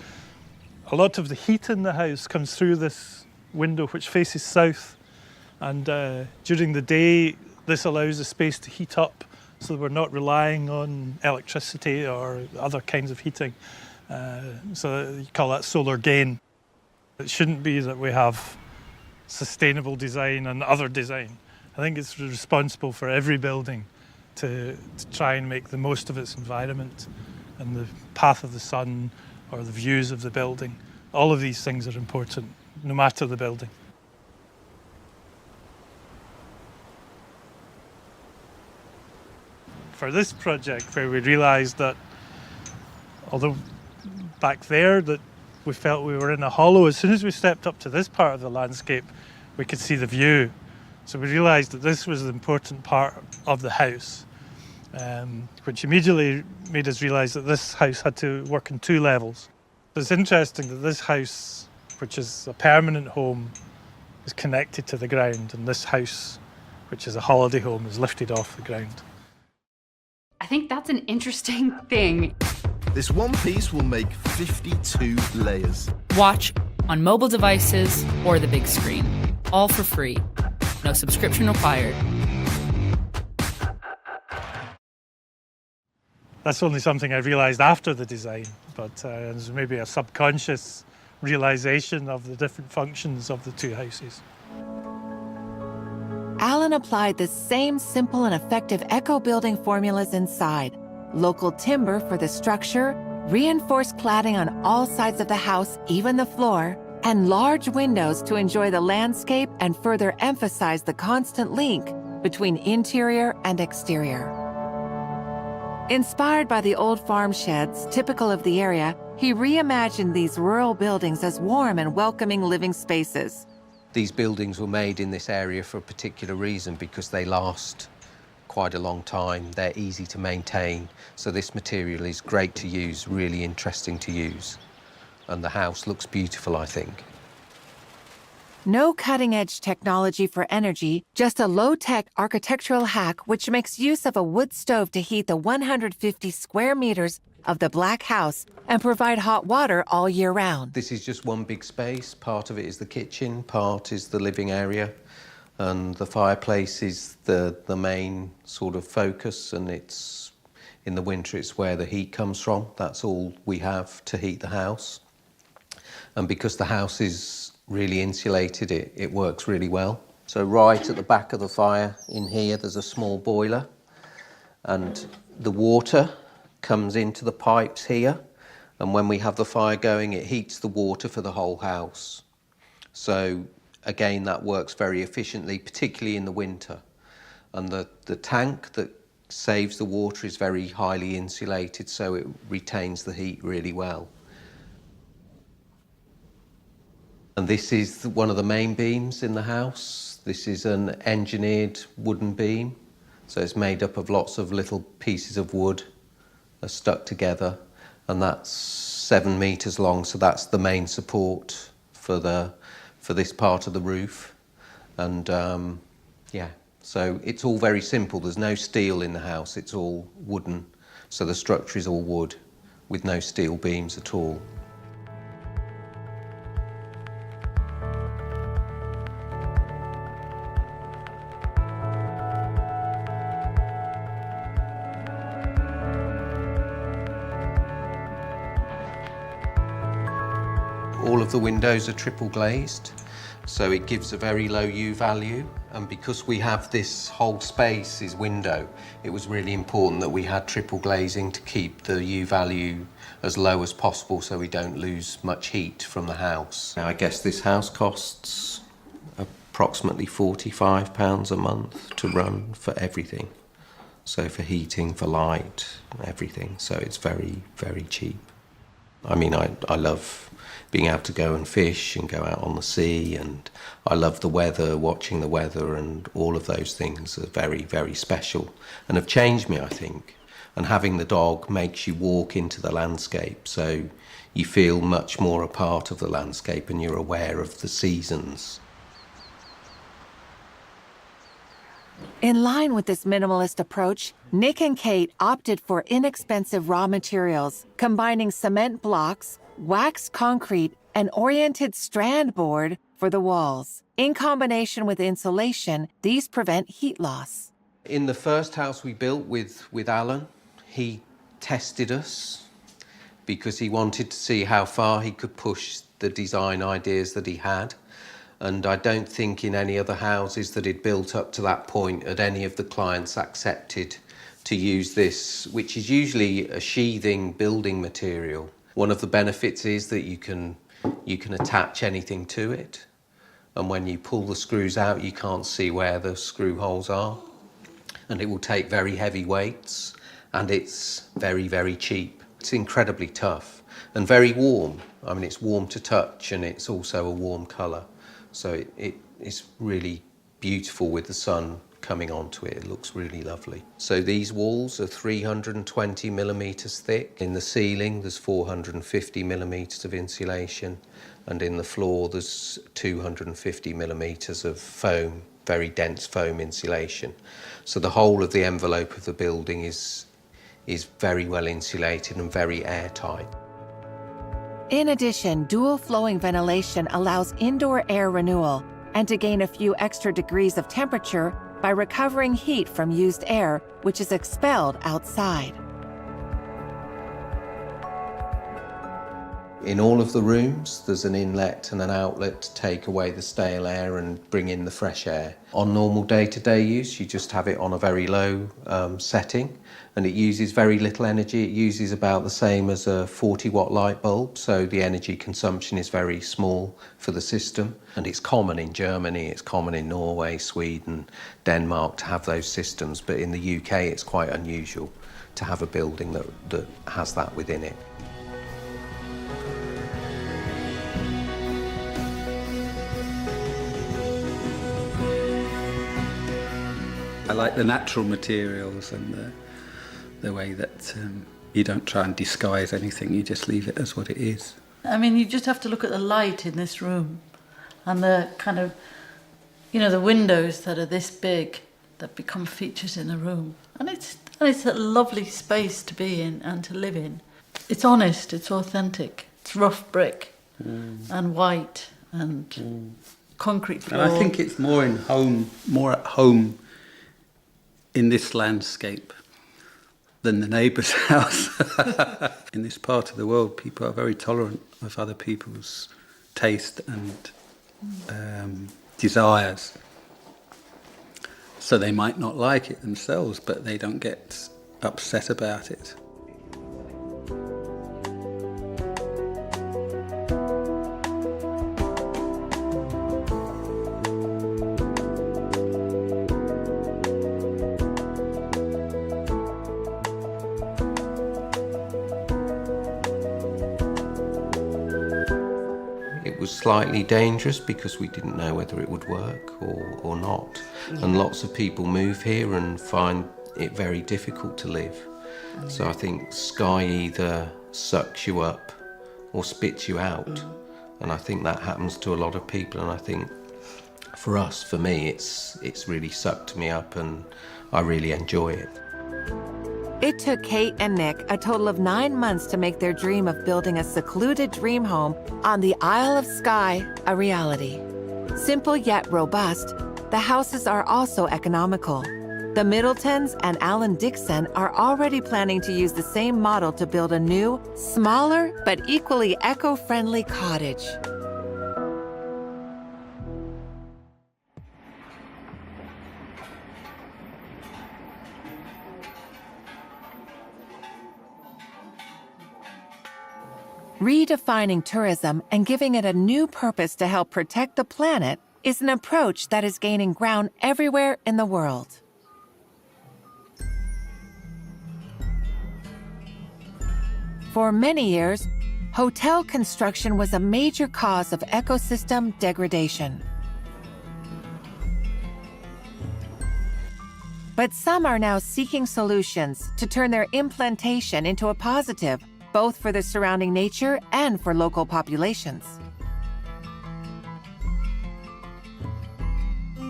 A lot of the heat in the house comes through this window which faces south, and during the day this allows the space to heat up so that we're not relying on electricity or other kinds of heating. So you call that solar gain. It shouldn't be that we have sustainable design and other design. I think it's responsible for every building to try and make the most of its environment and the path of the sun or the views of the building. All of these things are important, no matter the building. For this project, where we realised that, although back there that we felt we were in a hollow, as soon as we stepped up to this part of the landscape, we could see the view. So we realised that this was the important part of the house, which immediately made us realise that this house had to work in 2 levels. It's interesting that this house, which is a permanent home, is connected to the ground, and this house, which is a holiday home, is lifted off the ground. I think that's an interesting thing. This one piece will make 52 layers. Watch on mobile devices or the big screen, all for free. No subscription required. That's only something I realised after the design, but there's maybe a subconscious realisation of the different functions of the 2 houses. Alan applied the same simple and effective eco-building formulas inside. Local timber for the structure, reinforced cladding on all sides of the house, even the floor, and large windows to enjoy the landscape and further emphasize the constant link between interior and exterior. Inspired by the old farm sheds, typical of the area, he reimagined these rural buildings as warm and welcoming living spaces. These buildings were made in this area for a particular reason, because they last quite a long time, they're easy to maintain, so this material is great to use, really interesting to use. And the house looks beautiful, I think. No cutting-edge technology for energy, just a low-tech architectural hack which makes use of a wood stove to heat the 150 square meters of the Black House and provide hot water all year round. This is just one big space. Part of it is the kitchen, part is the living area, and the fireplace is the main sort of focus, and it's in the winter it's where the heat comes from. That's all we have to heat the house. And because the house is really insulated, it works really well. So right at the back of the fire in here there's a small boiler, and the water comes into the pipes here, and when we have the fire going it heats the water for the whole house. So again, that works very efficiently, particularly in the winter. And the tank that saves the water is very highly insulated, so it retains the heat really well. And this is one of the main beams in the house. This is an engineered wooden beam, so it's made up of lots of little pieces of wood are stuck together, and that's 7 meters long, so that's the main support for this part of the roof. And yeah, so it's all very simple. There's no steel in the house, it's all wooden, so the structure is all wood with no steel beams at all. All of the windows are triple glazed, so it gives a very low U value. And because we have this whole space is window, it was really important that we had triple glazing to keep the U value as low as possible so we don't lose much heat from the house. Now, I guess this house costs approximately £45 a month to run for everything. So for heating, for light, everything. So it's very, very cheap. I mean, I love being able to go and fish and go out on the sea, and I love the weather, watching the weather, and all of those things are very, very special and have changed me, I think. And having the dog makes you walk into the landscape, so you feel much more a part of the landscape and you're aware of the seasons. In line with this minimalist approach, Nick and Kate opted for inexpensive raw materials, combining cement blocks, waxed concrete, and oriented strand board for the walls. In combination with insulation, these prevent heat loss. In the first house we built with Alan, he tested us because he wanted to see how far he could push the design ideas that he had. And I don't think in any other houses that he'd built up to that point had any of the clients accepted to use this, which is usually a sheathing building material. One of the benefits is that you can attach anything to it. And when you pull the screws out, you can't see where the screw holes are. And it will take very heavy weights, and it's very, very cheap. It's incredibly tough and very warm. I mean, it's warm to touch, and it's also a warm colour. So it's really beautiful with the sun coming onto it. It looks really lovely. So these walls are 320 millimetres thick. In the ceiling, there's 450 millimetres of insulation, and in the floor, there's 250 millimetres of foam, very dense foam insulation. So the whole of the envelope of the building is very well insulated and very airtight. In addition, dual flowing ventilation allows indoor air renewal and to gain a few extra degrees of temperature by recovering heat from used air, which is expelled outside. In all of the rooms, there's an inlet and an outlet to take away the stale air and bring in the fresh air. On normal day-to-day use, you just have it on a very low setting, and it uses very little energy. It uses about the same as a 40-watt light bulb, so the energy consumption is very small for the system. And it's common in Germany, it's common in Norway, Sweden, Denmark to have those systems, but in the UK it's quite unusual to have a building that has that within it. I like the natural materials and the way that you don't try and disguise anything, you just leave it as what it is. I mean, you just have to look at the light in this room and the kind of, you know, the windows that are this big that become features in the room. And it's a lovely space to be in and to live in. It's honest, it's authentic, it's rough brick and white and concrete floor. And I think it's more at home in this landscape than the neighbour's house. In this part of the world, people are very tolerant of other people's taste and desires. So they might not like it themselves, but they don't get upset about it. It was slightly dangerous because we didn't know whether it would work or not. Yeah. And lots of people move here and find it very difficult to live. Yeah. So I think sky either sucks you up or spits you out. And I think that happens to a lot of people. And I think for me, it's really sucked me up and I really enjoy it. It took Kate and Nick a total of 9 months to make their dream of building a secluded dream home on the Isle of Skye a reality. Simple yet robust, the houses are also economical. The Middletons and Alan Dixon are already planning to use the same model to build a new, smaller, but equally eco-friendly cottage. Redefining tourism and giving it a new purpose to help protect the planet is an approach that is gaining ground everywhere in the world. For many years, hotel construction was a major cause of ecosystem degradation. But some are now seeking solutions to turn their implantation into a positive, both for the surrounding nature and for local populations.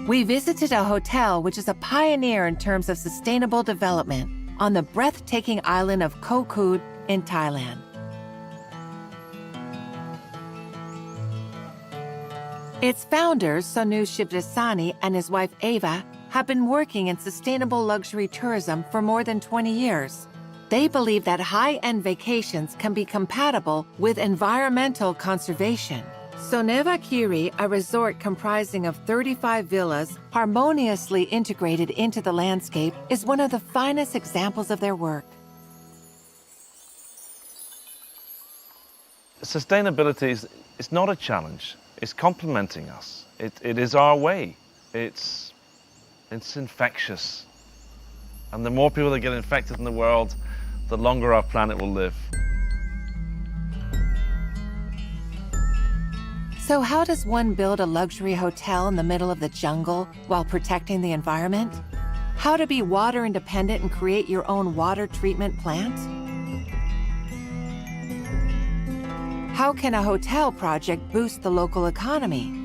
We visited a hotel which is a pioneer in terms of sustainable development on the breathtaking island of Koh Kood in Thailand. Its founders, Sonu Shivdasani and his wife Ava, have been working in sustainable luxury tourism for more than 20 years. They believe that high-end vacations can be compatible with environmental conservation. Soneva Kiri, a resort comprising of 35 villas harmoniously integrated into the landscape, is one of the finest examples of their work. Sustainability is not a challenge. It's complementing us. It is our way. It's infectious. And the more people that get infected in the world, the longer our planet will live. So how does one build a luxury hotel in the middle of the jungle while protecting the environment? How to be water independent and create your own water treatment plant? How can a hotel project boost the local economy?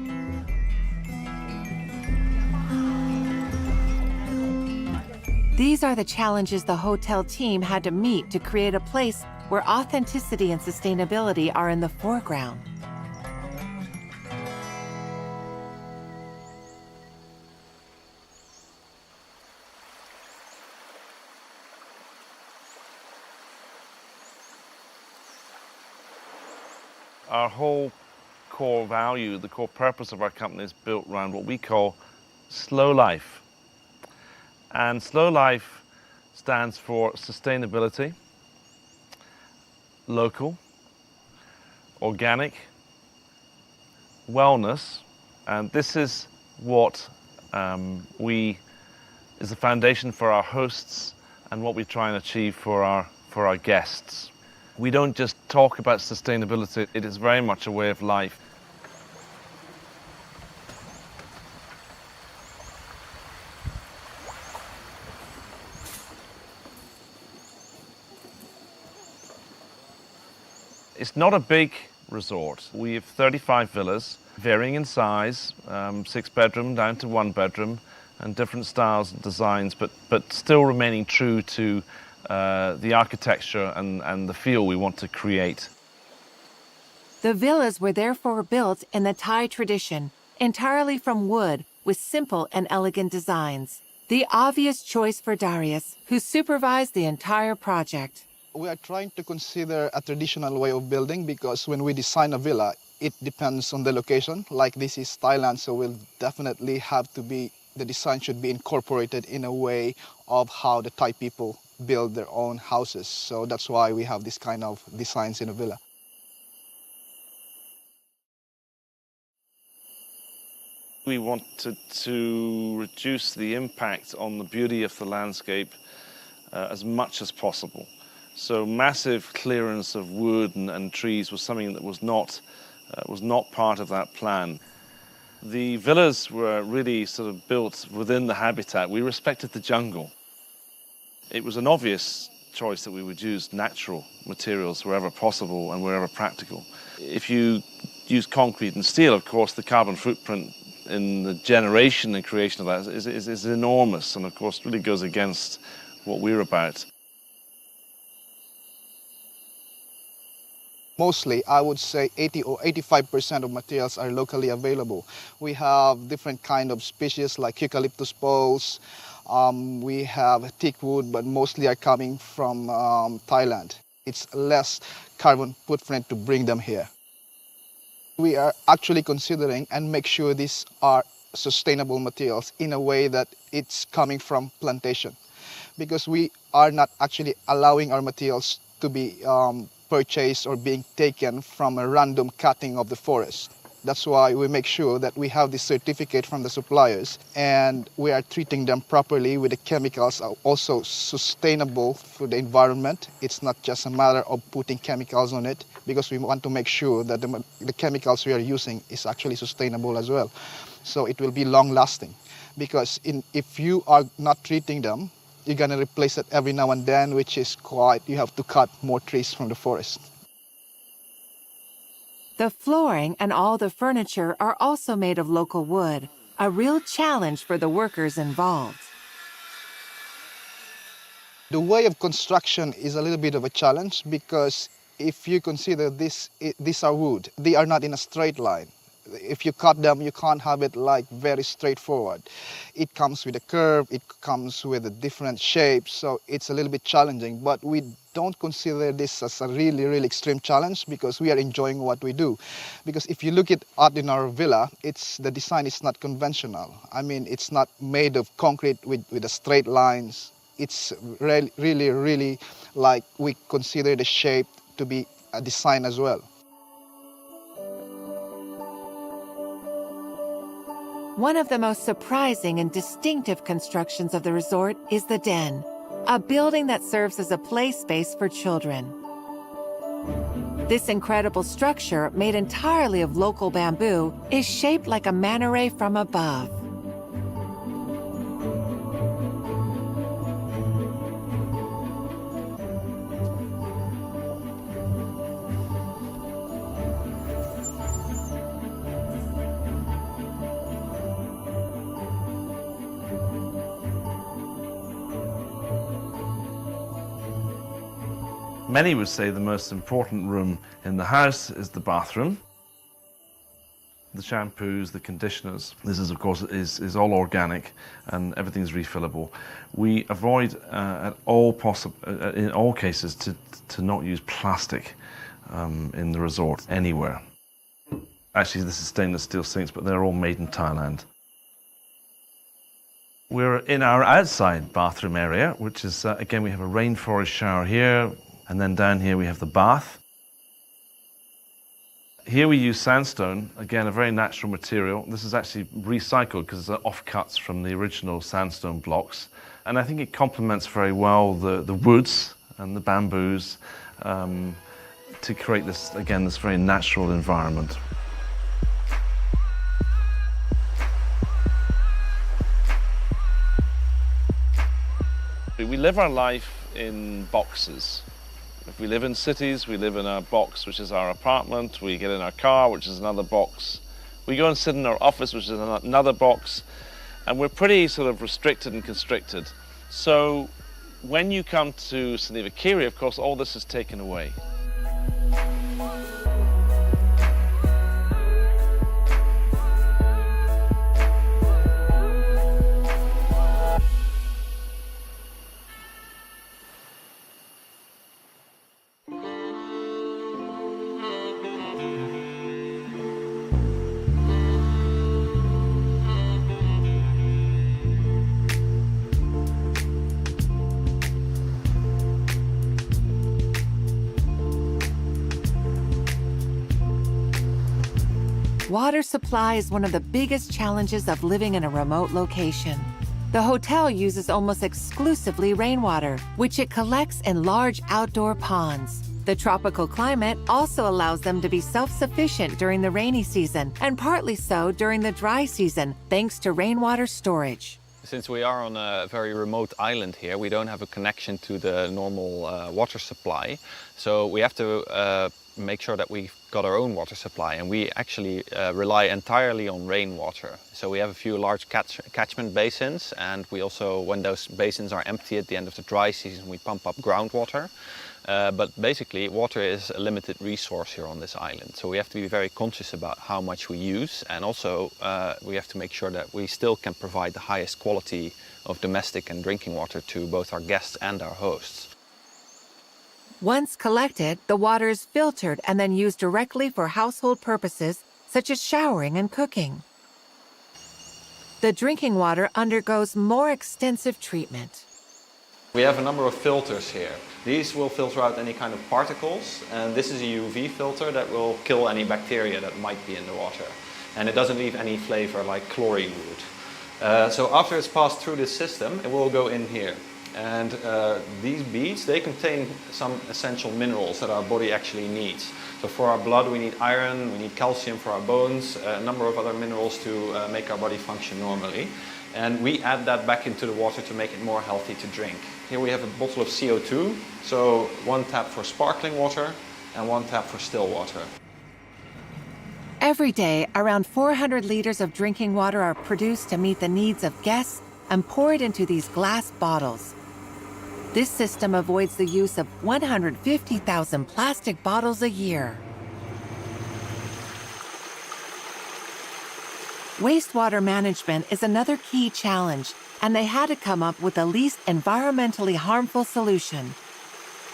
These are the challenges the hotel team had to meet to create a place where authenticity and sustainability are in the foreground. Our whole core value, the core purpose of our company is built around what we call slow life. And slow life stands for sustainability, local, organic, wellness, and this is what is the foundation for our hosts and what we try and achieve for our guests. We don't just talk about sustainability, it is very much a way of life. It's not a big resort. We have 35 villas, varying in size, 6-bedroom down to 1-bedroom, and different styles and designs, but still remaining true to the architecture and the feel we want to create. The villas were therefore built in the Thai tradition, entirely from wood, with simple and elegant designs. The obvious choice for Darius, who supervised the entire project. We are trying to consider a traditional way of building because when we design a villa, it depends on the location. Like this is Thailand, so we'll definitely have to be, the design should be incorporated in a way of how the Thai people build their own houses. So that's why we have this kind of designs in a villa. We wanted to reduce the impact on the beauty of the landscape as much as possible. So massive clearance of wood and trees was something that was not part of that plan. The villas were really sort of built within the habitat. We respected the jungle. It was an obvious choice that we would use natural materials wherever possible and wherever practical. If you use concrete and steel, of course, the carbon footprint in the generation and creation of that is enormous, and of course really goes against what we're about. Mostly, I would say 80 or 85% of materials are locally available. We have different kind of species like eucalyptus poles. We have teak wood, but mostly are coming from Thailand. It's less carbon footprint to bring them here. We are actually considering and make sure these are sustainable materials in a way that it's coming from plantation, because we are not actually allowing our materials to be purchased or being taken from a random cutting of the forest. That's why we make sure that we have this certificate from the suppliers and we are treating them properly with the chemicals are also sustainable for the environment. It's not just a matter of putting chemicals on it, because we want to make sure that the chemicals we are using is actually sustainable as well. So it will be long lasting, because if you are not treating them, you're going to replace it every now and then, which is you have to cut more trees from the forest. The flooring and all the furniture are also made of local wood, a real challenge for the workers involved. The way of construction is a little bit of a challenge, because if you consider these are wood, they are not in a straight line. If you cut them, you can't have it like very straightforward. It comes with a curve, it comes with a different shape, so it's a little bit challenging. But we don't consider this as a really, really extreme challenge, because we are enjoying what we do. Because if you look at in our villa, the design is not conventional. I mean, it's not made of concrete with the straight lines. It's really, really like we consider the shape to be a design as well. One of the most surprising and distinctive constructions of the resort is the Den, a building that serves as a play space for children. This incredible structure, made entirely of local bamboo, is shaped like a manta ray from above. Many would say the most important room in the house is the bathroom. The shampoos, the conditioners, this is of course is all organic and everything's refillable. We avoid in all cases to not use plastic in the resort anywhere. Actually, this is stainless steel sinks, but they're all made in Thailand. We're in our outside bathroom area, which is, again, we have a rainforest shower here, and then down here we have the bath. Here we use sandstone, again, a very natural material. This is actually recycled because it's offcuts from the original sandstone blocks. And I think it complements very well the woods and the bamboos to create this, again, this very natural environment. We live our life in boxes. If we live in cities, we live in a box, which is our apartment. We get in our car, which is another box. We go and sit in our office, which is another box. And we're pretty sort of restricted and constricted. So when you come to Savannahs, of course, all this is taken away. Water supply is one of the biggest challenges of living in a remote location. The hotel uses almost exclusively rainwater, which it collects in large outdoor ponds. The tropical climate also allows them to be self-sufficient during the rainy season, and partly so during the dry season, thanks to rainwater storage. Since we are on a very remote island here, we don't have a connection to the normal water supply. So we have to make sure that we've got our own water supply, and we actually rely entirely on rainwater. So we have a few large catchment basins, and we also, when those basins are empty at the end of the dry season, we pump up groundwater. But basically, water is a limited resource here on this island. So we have to be very conscious about how much we use, and also we have to make sure that we still can provide the highest quality of domestic and drinking water to both our guests and our hosts. Once collected, the water is filtered and then used directly for household purposes, such as showering and cooking. The drinking water undergoes more extensive treatment. We have a number of filters here. These will filter out any kind of particles, and this is a UV filter that will kill any bacteria that might be in the water. And it doesn't leave any flavor like chlorine would. So after it's passed through this system, it will go in here. And these beads, they contain some essential minerals that our body actually needs. So for our blood, we need iron, we need calcium for our bones, a number of other minerals to make our body function normally. And we add that back into the water to make it more healthy to drink. Here we have a bottle of CO2, so one tap for sparkling water and one tap for still water. Every day, around 400 liters of drinking water are produced to meet the needs of guests and poured into these glass bottles. This system avoids the use of 150,000 plastic bottles a year. Wastewater management is another key challenge, and they had to come up with the least environmentally harmful solution.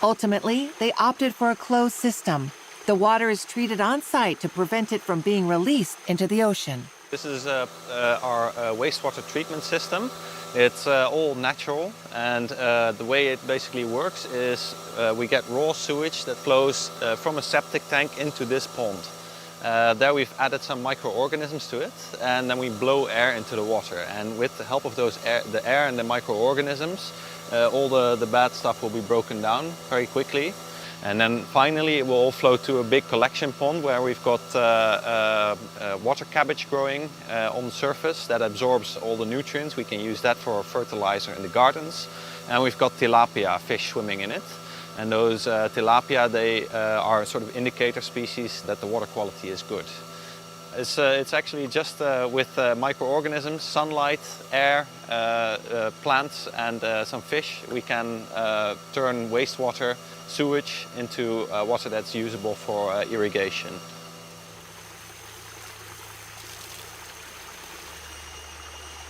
Ultimately, they opted for a closed system. The water is treated on site to prevent it from being released into the ocean. This is our wastewater treatment system. It's all natural, and the way it basically works is we get raw sewage that flows from a septic tank into this pond. There we've added some microorganisms to it, and then we blow air into the water. And with the help of the air and the microorganisms, all the bad stuff will be broken down very quickly. And then finally it will all flow to a big collection pond where we've got water cabbage growing on the surface that absorbs all the nutrients. We can use that for fertilizer in the gardens. And we've got tilapia fish swimming in it. And those tilapia, they are sort of indicator species that the water quality is good. It's actually just with microorganisms, sunlight, air, plants and some fish, we can turn wastewater, sewage into water that's usable for irrigation.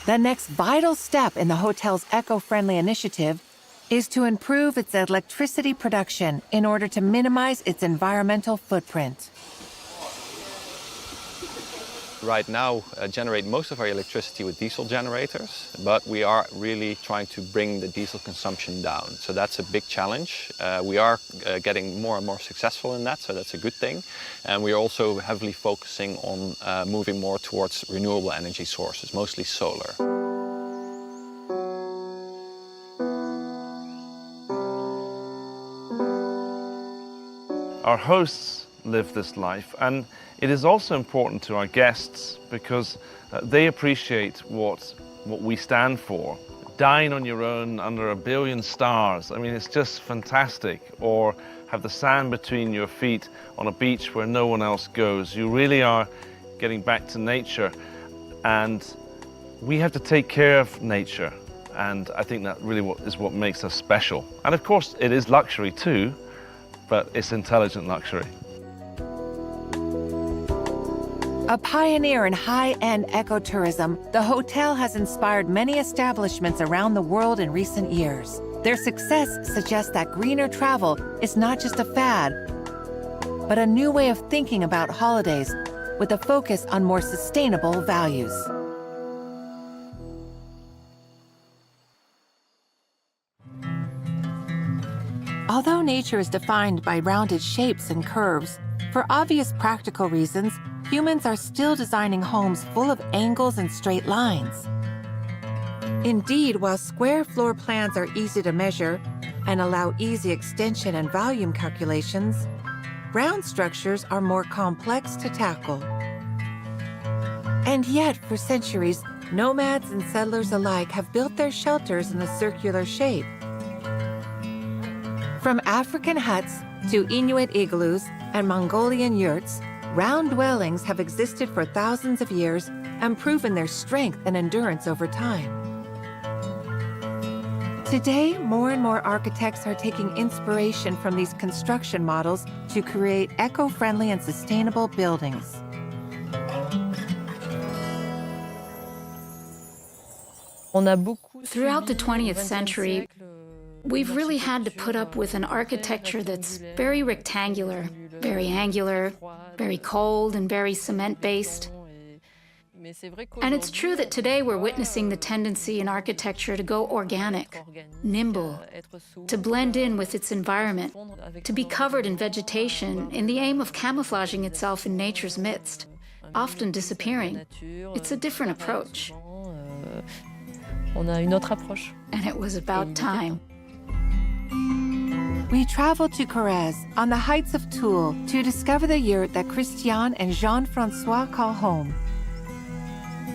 The next vital step in the hotel's eco-friendly initiative is to improve its electricity production in order to minimize its environmental footprint. Right now, generate most of our electricity with diesel generators, but we are really trying to bring the diesel consumption down. So that's a big challenge. We are getting more and more successful in that, so that's a good thing. And we are also heavily focusing on moving more towards renewable energy sources, mostly solar. Our hosts live this life, and it is also important to our guests because they appreciate what we stand for. Dine on your own under 1 billion stars. I mean, it's just fantastic. Or have the sand between your feet on a beach where no one else goes. You really are getting back to nature, and we have to take care of nature. And I think that really is what makes us special. And of course, it is luxury too, but it's intelligent luxury. A pioneer in high-end ecotourism, the hotel has inspired many establishments around the world in recent years. Their success suggests that greener travel is not just a fad, but a new way of thinking about holidays with a focus on more sustainable values. Although nature is defined by rounded shapes and curves, for obvious practical reasons, humans are still designing homes full of angles and straight lines. Indeed, while square floor plans are easy to measure and allow easy extension and volume calculations, round structures are more complex to tackle. And yet, for centuries, nomads and settlers alike have built their shelters in a circular shape. From African huts to Inuit igloos and Mongolian yurts, round dwellings have existed for thousands of years and proven their strength and endurance over time. Today, more and more architects are taking inspiration from these construction models to create eco-friendly and sustainable buildings. Throughout the 20th century, we've really had to put up with an architecture that's very rectangular, very angular, very cold, and very cement-based. And it's true that today we're witnessing the tendency in architecture to go organic, nimble, to blend in with its environment, to be covered in vegetation in the aim of camouflaging itself in nature's midst, often disappearing. It's a different approach. And it was about time. We traveled to Corrèze on the heights of Toul to discover the yurt that Christian and Jean-Francois call home.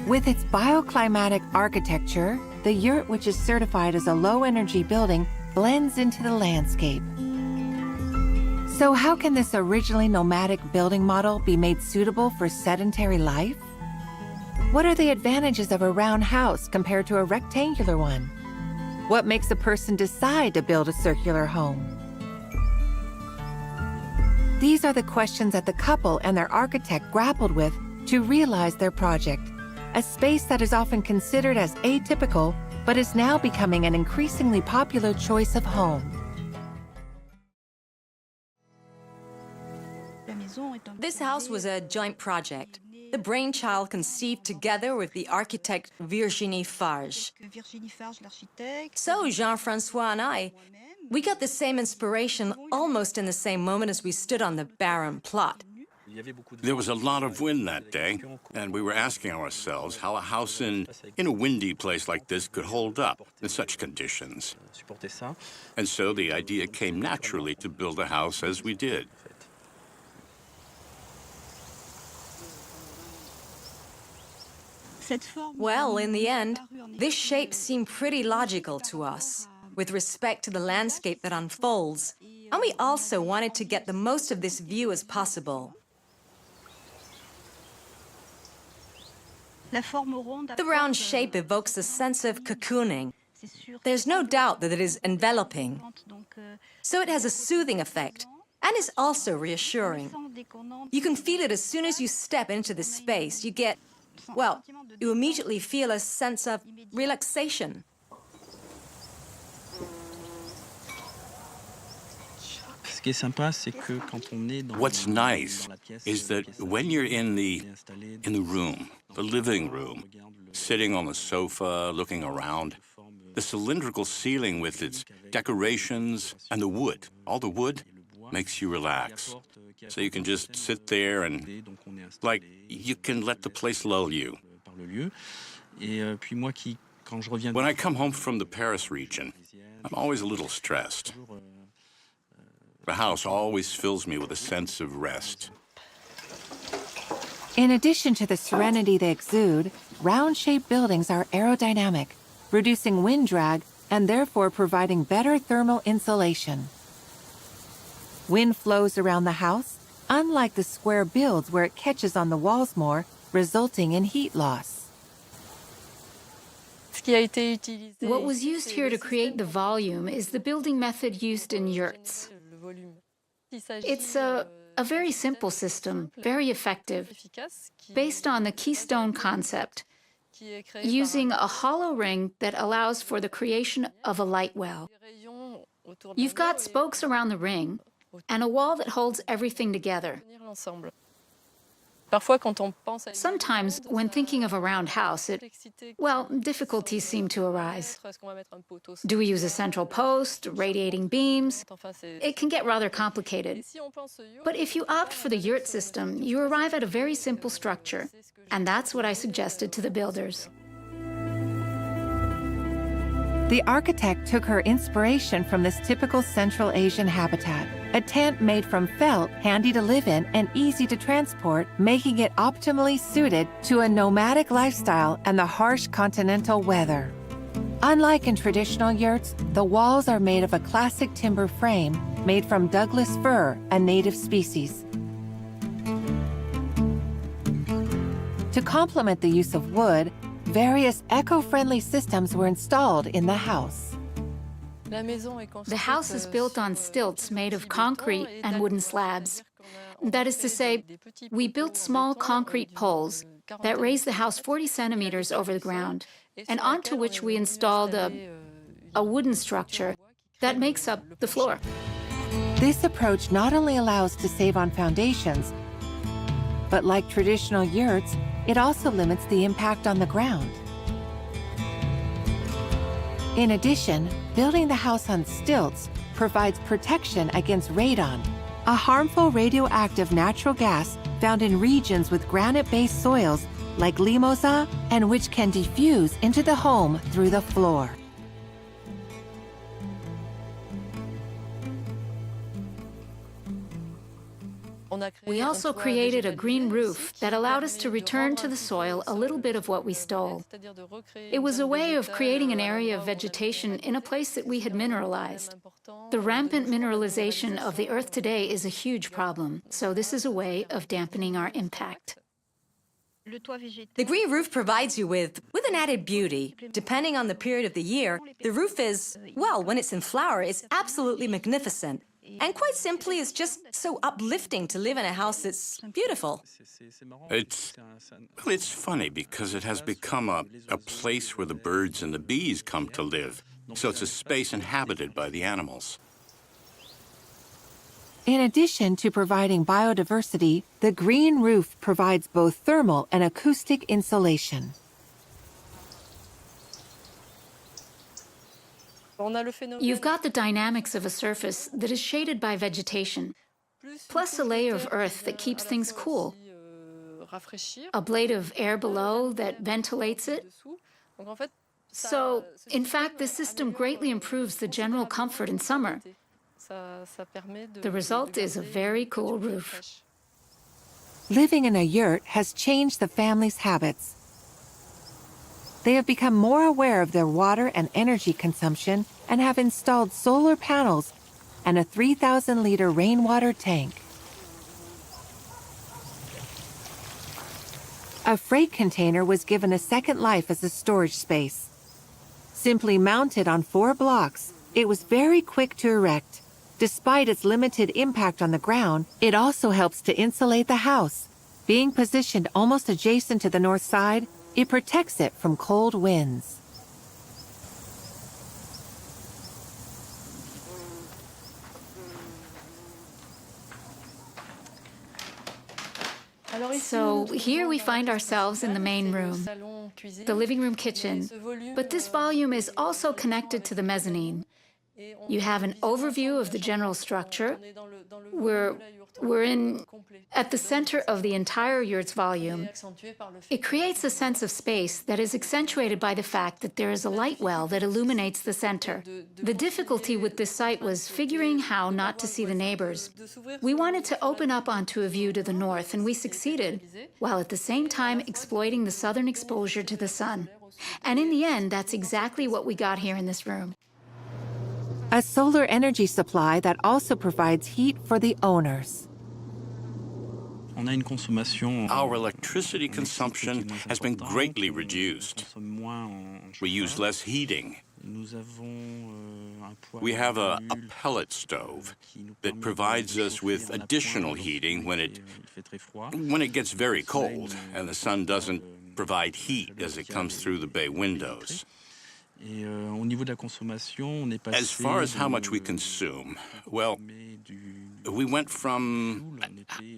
With its bioclimatic architecture, the yurt, which is certified as a low-energy building, blends into the landscape. So how can this originally nomadic building model be made suitable for sedentary life? What are the advantages of a round house compared to a rectangular one? What makes a person decide to build a circular home? These are the questions that the couple and their architect grappled with to realize their project, a space that is often considered as atypical, but is now becoming an increasingly popular choice of home. This house was a joint project. The brainchild conceived together with the architect Virginie Farge. So Jean-Francois and I, we got the same inspiration almost in the same moment as we stood on the barren plot. There was a lot of wind that day, and we were asking ourselves how a house in a windy place like this could hold up in such conditions. And so the idea came naturally to build a house as we did. Well, in the end, this shape seemed pretty logical to us with respect to the landscape that unfolds, and we also wanted to get the most of this view as possible. The round shape evokes a sense of cocooning. There's no doubt that it is enveloping, so it has a soothing effect and is also reassuring. You can feel it as soon as you step into this space. You get, well, you immediately feel a sense of relaxation. What's nice is that when you're in the room, the living room, sitting on the sofa, looking around, the cylindrical ceiling with its decorations and the wood, all the wood, makes you relax. So you can just sit there and, like, you can let the place lull you. When I come home from the Paris region, I'm always a little stressed. The house always fills me with a sense of rest. In addition to the serenity they exude, round-shaped buildings are aerodynamic, reducing wind drag and therefore providing better thermal insulation. Wind flows around the house, unlike the square builds where it catches on the walls more, resulting in heat loss. What was used here to create the volume is the building method used in yurts. It's a very simple system, very effective, based on the keystone concept, using a hollow ring that allows for the creation of a light well. You've got spokes around the ring and a wall that holds everything together. Sometimes, when thinking of a round house, difficulties seem to arise. Do we use a central post, radiating beams? It can get rather complicated. But if you opt for the yurt system, you arrive at a very simple structure, and that's what I suggested to the builders. The architect took her inspiration from this typical Central Asian habitat, a tent made from felt, handy to live in and easy to transport, making it optimally suited to a nomadic lifestyle and the harsh continental weather. Unlike in traditional yurts, the walls are made of a classic timber frame made from Douglas fir, a native species. To complement the use of wood, various eco-friendly systems were installed in the house. The house is built on stilts made of concrete and wooden slabs. That is to say, we built small concrete poles that raised the house 40 centimeters over the ground, and onto which we installed a wooden structure that makes up the floor. This approach not only allows to save on foundations, but like traditional yurts, it also limits the impact on the ground. In addition, building the house on stilts provides protection against radon, a harmful radioactive natural gas found in regions with granite-based soils like Limosa, and which can diffuse into the home through the floor. We also created a green roof that allowed us to return to the soil a little bit of what we stole. It was a way of creating an area of vegetation in a place that we had mineralized. The rampant mineralization of the earth today is a huge problem, so this is a way of dampening our impact. The green roof provides you with an added beauty. Depending on the period of the year, the roof is, well, when it's in flower, it's absolutely magnificent. And quite simply, it's just so uplifting to live in a house that's beautiful. It's funny because it has become a place where the birds and the bees come to live. So it's a space inhabited by the animals. In addition to providing biodiversity, the green roof provides both thermal and acoustic insulation. You've got the dynamics of a surface that is shaded by vegetation, plus a layer of earth that keeps things cool, a blade of air below that ventilates it. So, in fact, this system greatly improves the general comfort in summer. The result is a very cool roof. Living in a yurt has changed the family's habits. They have become more aware of their water and energy consumption and have installed solar panels and a 3,000-liter rainwater tank. A freight container was given a second life as a storage space. Simply mounted on 4 blocks, it was very quick to erect. Despite its limited impact on the ground, it also helps to insulate the house. Being positioned almost adjacent to the north side, it protects it from cold winds. So here we find ourselves in the main room, the living room kitchen, but this volume is also connected to the mezzanine. You have an overview of the general structure. We're at the center of the entire yurt's volume. It creates a sense of space that is accentuated by the fact that there is a light well that illuminates the center. The difficulty with this site was figuring how not to see the neighbors. We wanted to open up onto a view to the north, and we succeeded, while at the same time exploiting the southern exposure to the sun. And in the end, that's exactly what we got here in this room. A solar energy supply that also provides heat for the owners. Our electricity consumption has been greatly reduced. We use less heating. We have a pellet stove that provides us with additional heating when it gets very cold and the sun doesn't provide heat as it comes through the bay windows. As far as how much we consume, well, we went from...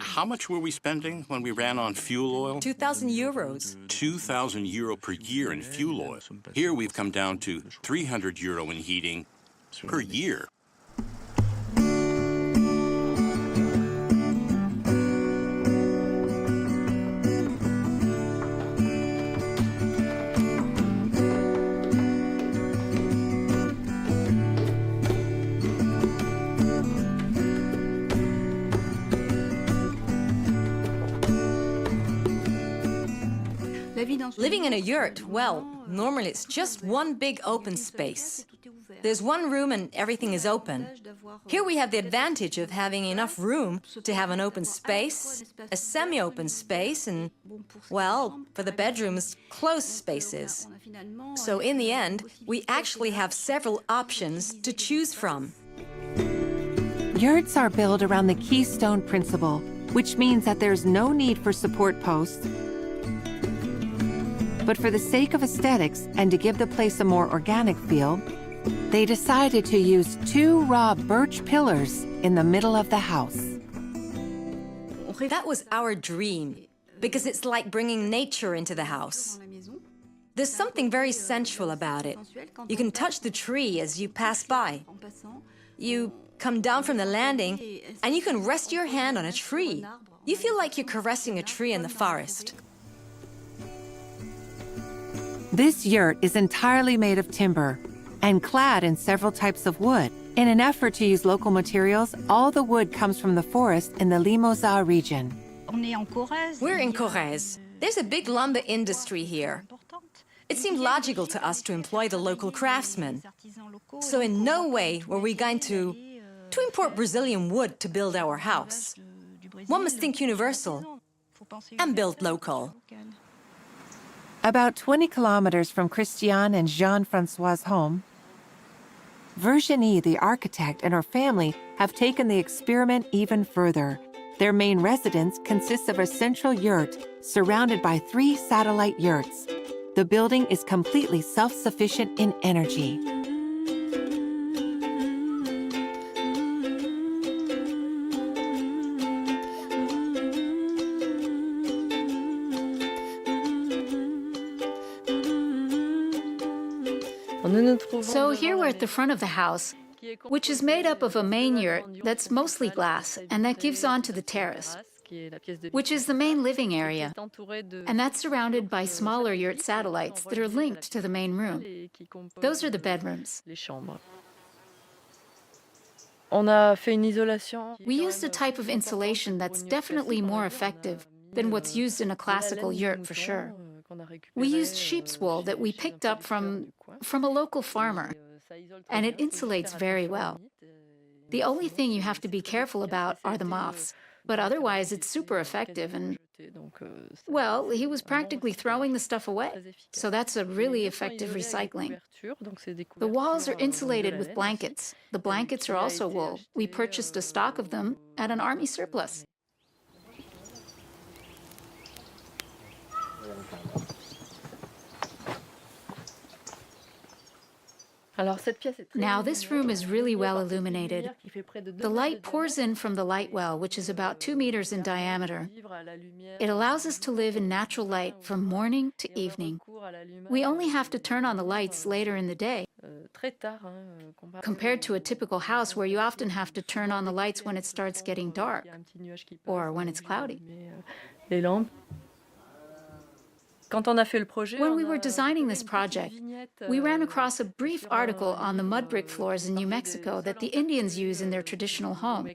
How much were we spending when we ran on fuel oil? 2,000 euros. 2,000 euro per year in fuel oil. Here we've come down to 300 euro in heating per year. Living in a yurt, well, normally it's just one big open space. There's one room and everything is open. Here we have the advantage of having enough room to have an open space, a semi-open space, and, well, for the bedrooms, closed spaces. So in the end, we actually have several options to choose from. Yurts are built around the keystone principle, which means that there's no need for support posts. But for the sake of aesthetics and to give the place a more organic feel, they decided to use 2 raw birch pillars in the middle of the house. That was our dream, because it's like bringing nature into the house. There's something very sensual about it. You can touch the tree as you pass by. You come down from the landing, and you can rest your hand on a tree. You feel like you're caressing a tree in the forest. This yurt is entirely made of timber and clad in several types of wood. In an effort to use local materials, all the wood comes from the forest in the Limousin region. We're in Corrèze. There's a big lumber industry here. It seemed logical to us to employ the local craftsmen. So in no way were we going to import Brazilian wood to build our house. One must think universal and build local. About 20 kilometers from Christiane and Jean-Francois's home, Virginie, the architect, and her family have taken the experiment even further. Their main residence consists of a central yurt surrounded by 3 satellite yurts. The building is completely self-sufficient in energy. So here we're at the front of the house, which is made up of a main yurt that's mostly glass and that gives onto the terrace, which is the main living area, and that's surrounded by smaller yurt satellites that are linked to the main room. Those are the bedrooms. We used a type of insulation that's definitely more effective than what's used in a classical yurt for sure. We used sheep's wool that we picked up from a local farmer, and it insulates very well. The only thing you have to be careful about are the moths, but otherwise it's super effective and, well, he was practically throwing the stuff away, so that's a really effective recycling. The walls are insulated with blankets. The blankets are also wool. We purchased a stock of them at an army surplus. Now, this room is really well illuminated. The light pours in from the light well, which is about 2 meters in diameter. It allows us to live in natural light from morning to evening. We only have to turn on the lights later in the day, compared to a typical house where you often have to turn on the lights when it starts getting dark or when it's cloudy. When we were designing this project, we ran across a brief article on the mud brick floors in New Mexico that the Indians use in their traditional home.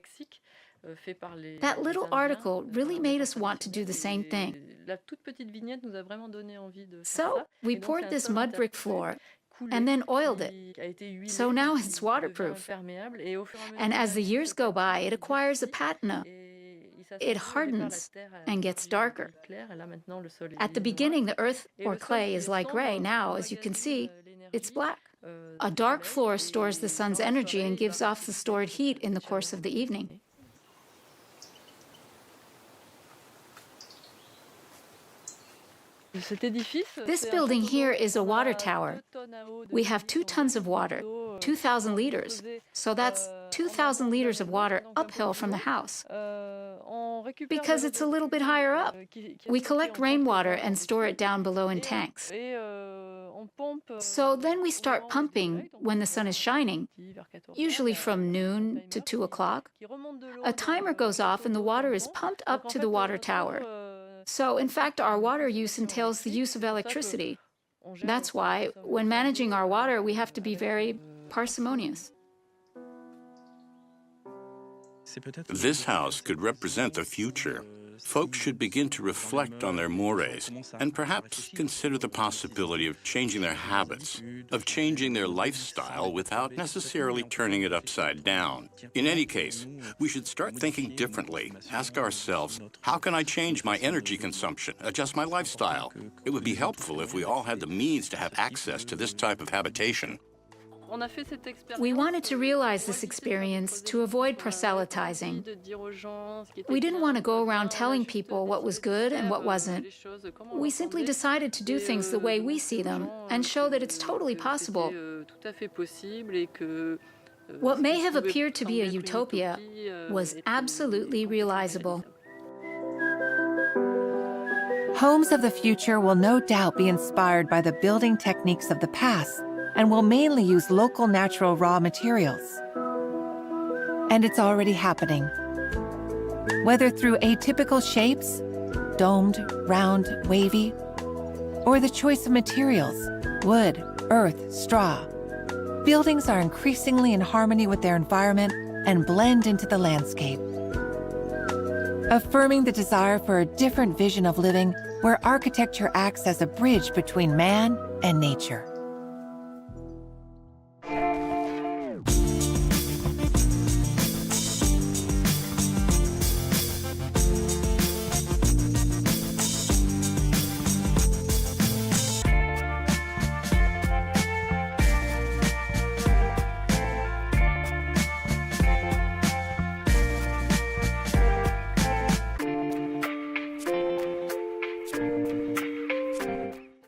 That little article really made us want to do the same thing. So we poured this mud brick floor and then oiled it. So now it's waterproof. And as the years go by, it acquires a patina. It hardens and gets darker. At the beginning, the earth or clay is light gray. Now, as you can see, it's black. A dark floor stores the sun's energy and gives off the stored heat in the course of the evening. This building here is a water tower. We have 2 tons of water, 2,000 liters. So that's 2,000 liters of water uphill from the house. Because it's a little bit higher up. We collect rainwater and store it down below in tanks. So then we start pumping when the sun is shining, usually from noon to 2 o'clock. A timer goes off and the water is pumped up to the water tower. So, in fact, our water use entails the use of electricity. That's why, when managing our water, we have to be very parsimonious. This house could represent the future. folks should begin to reflect on their mores and perhaps consider the possibility of changing their habits, of changing their lifestyle without necessarily turning it upside down. In any case, we should start thinking differently. Ask ourselves, how can I change my energy consumption, adjust my lifestyle? It would be helpful if we all had the means to have access to this type of habitation. We wanted to realize this experience to avoid proselytizing. We didn't want to go around telling people what was good and what wasn't. We simply decided to do things the way we see them and show that it's totally possible. What may have appeared to be a utopia was absolutely realizable. Homes of the future will no doubt be inspired by the building techniques of the past and will mainly use local natural raw materials. And it's already happening. Whether through atypical shapes, domed, round, wavy, or the choice of materials, wood, earth, straw, buildings are increasingly in harmony with their environment and blend into the landscape, affirming the desire for a different vision of living where architecture acts as a bridge between man and nature.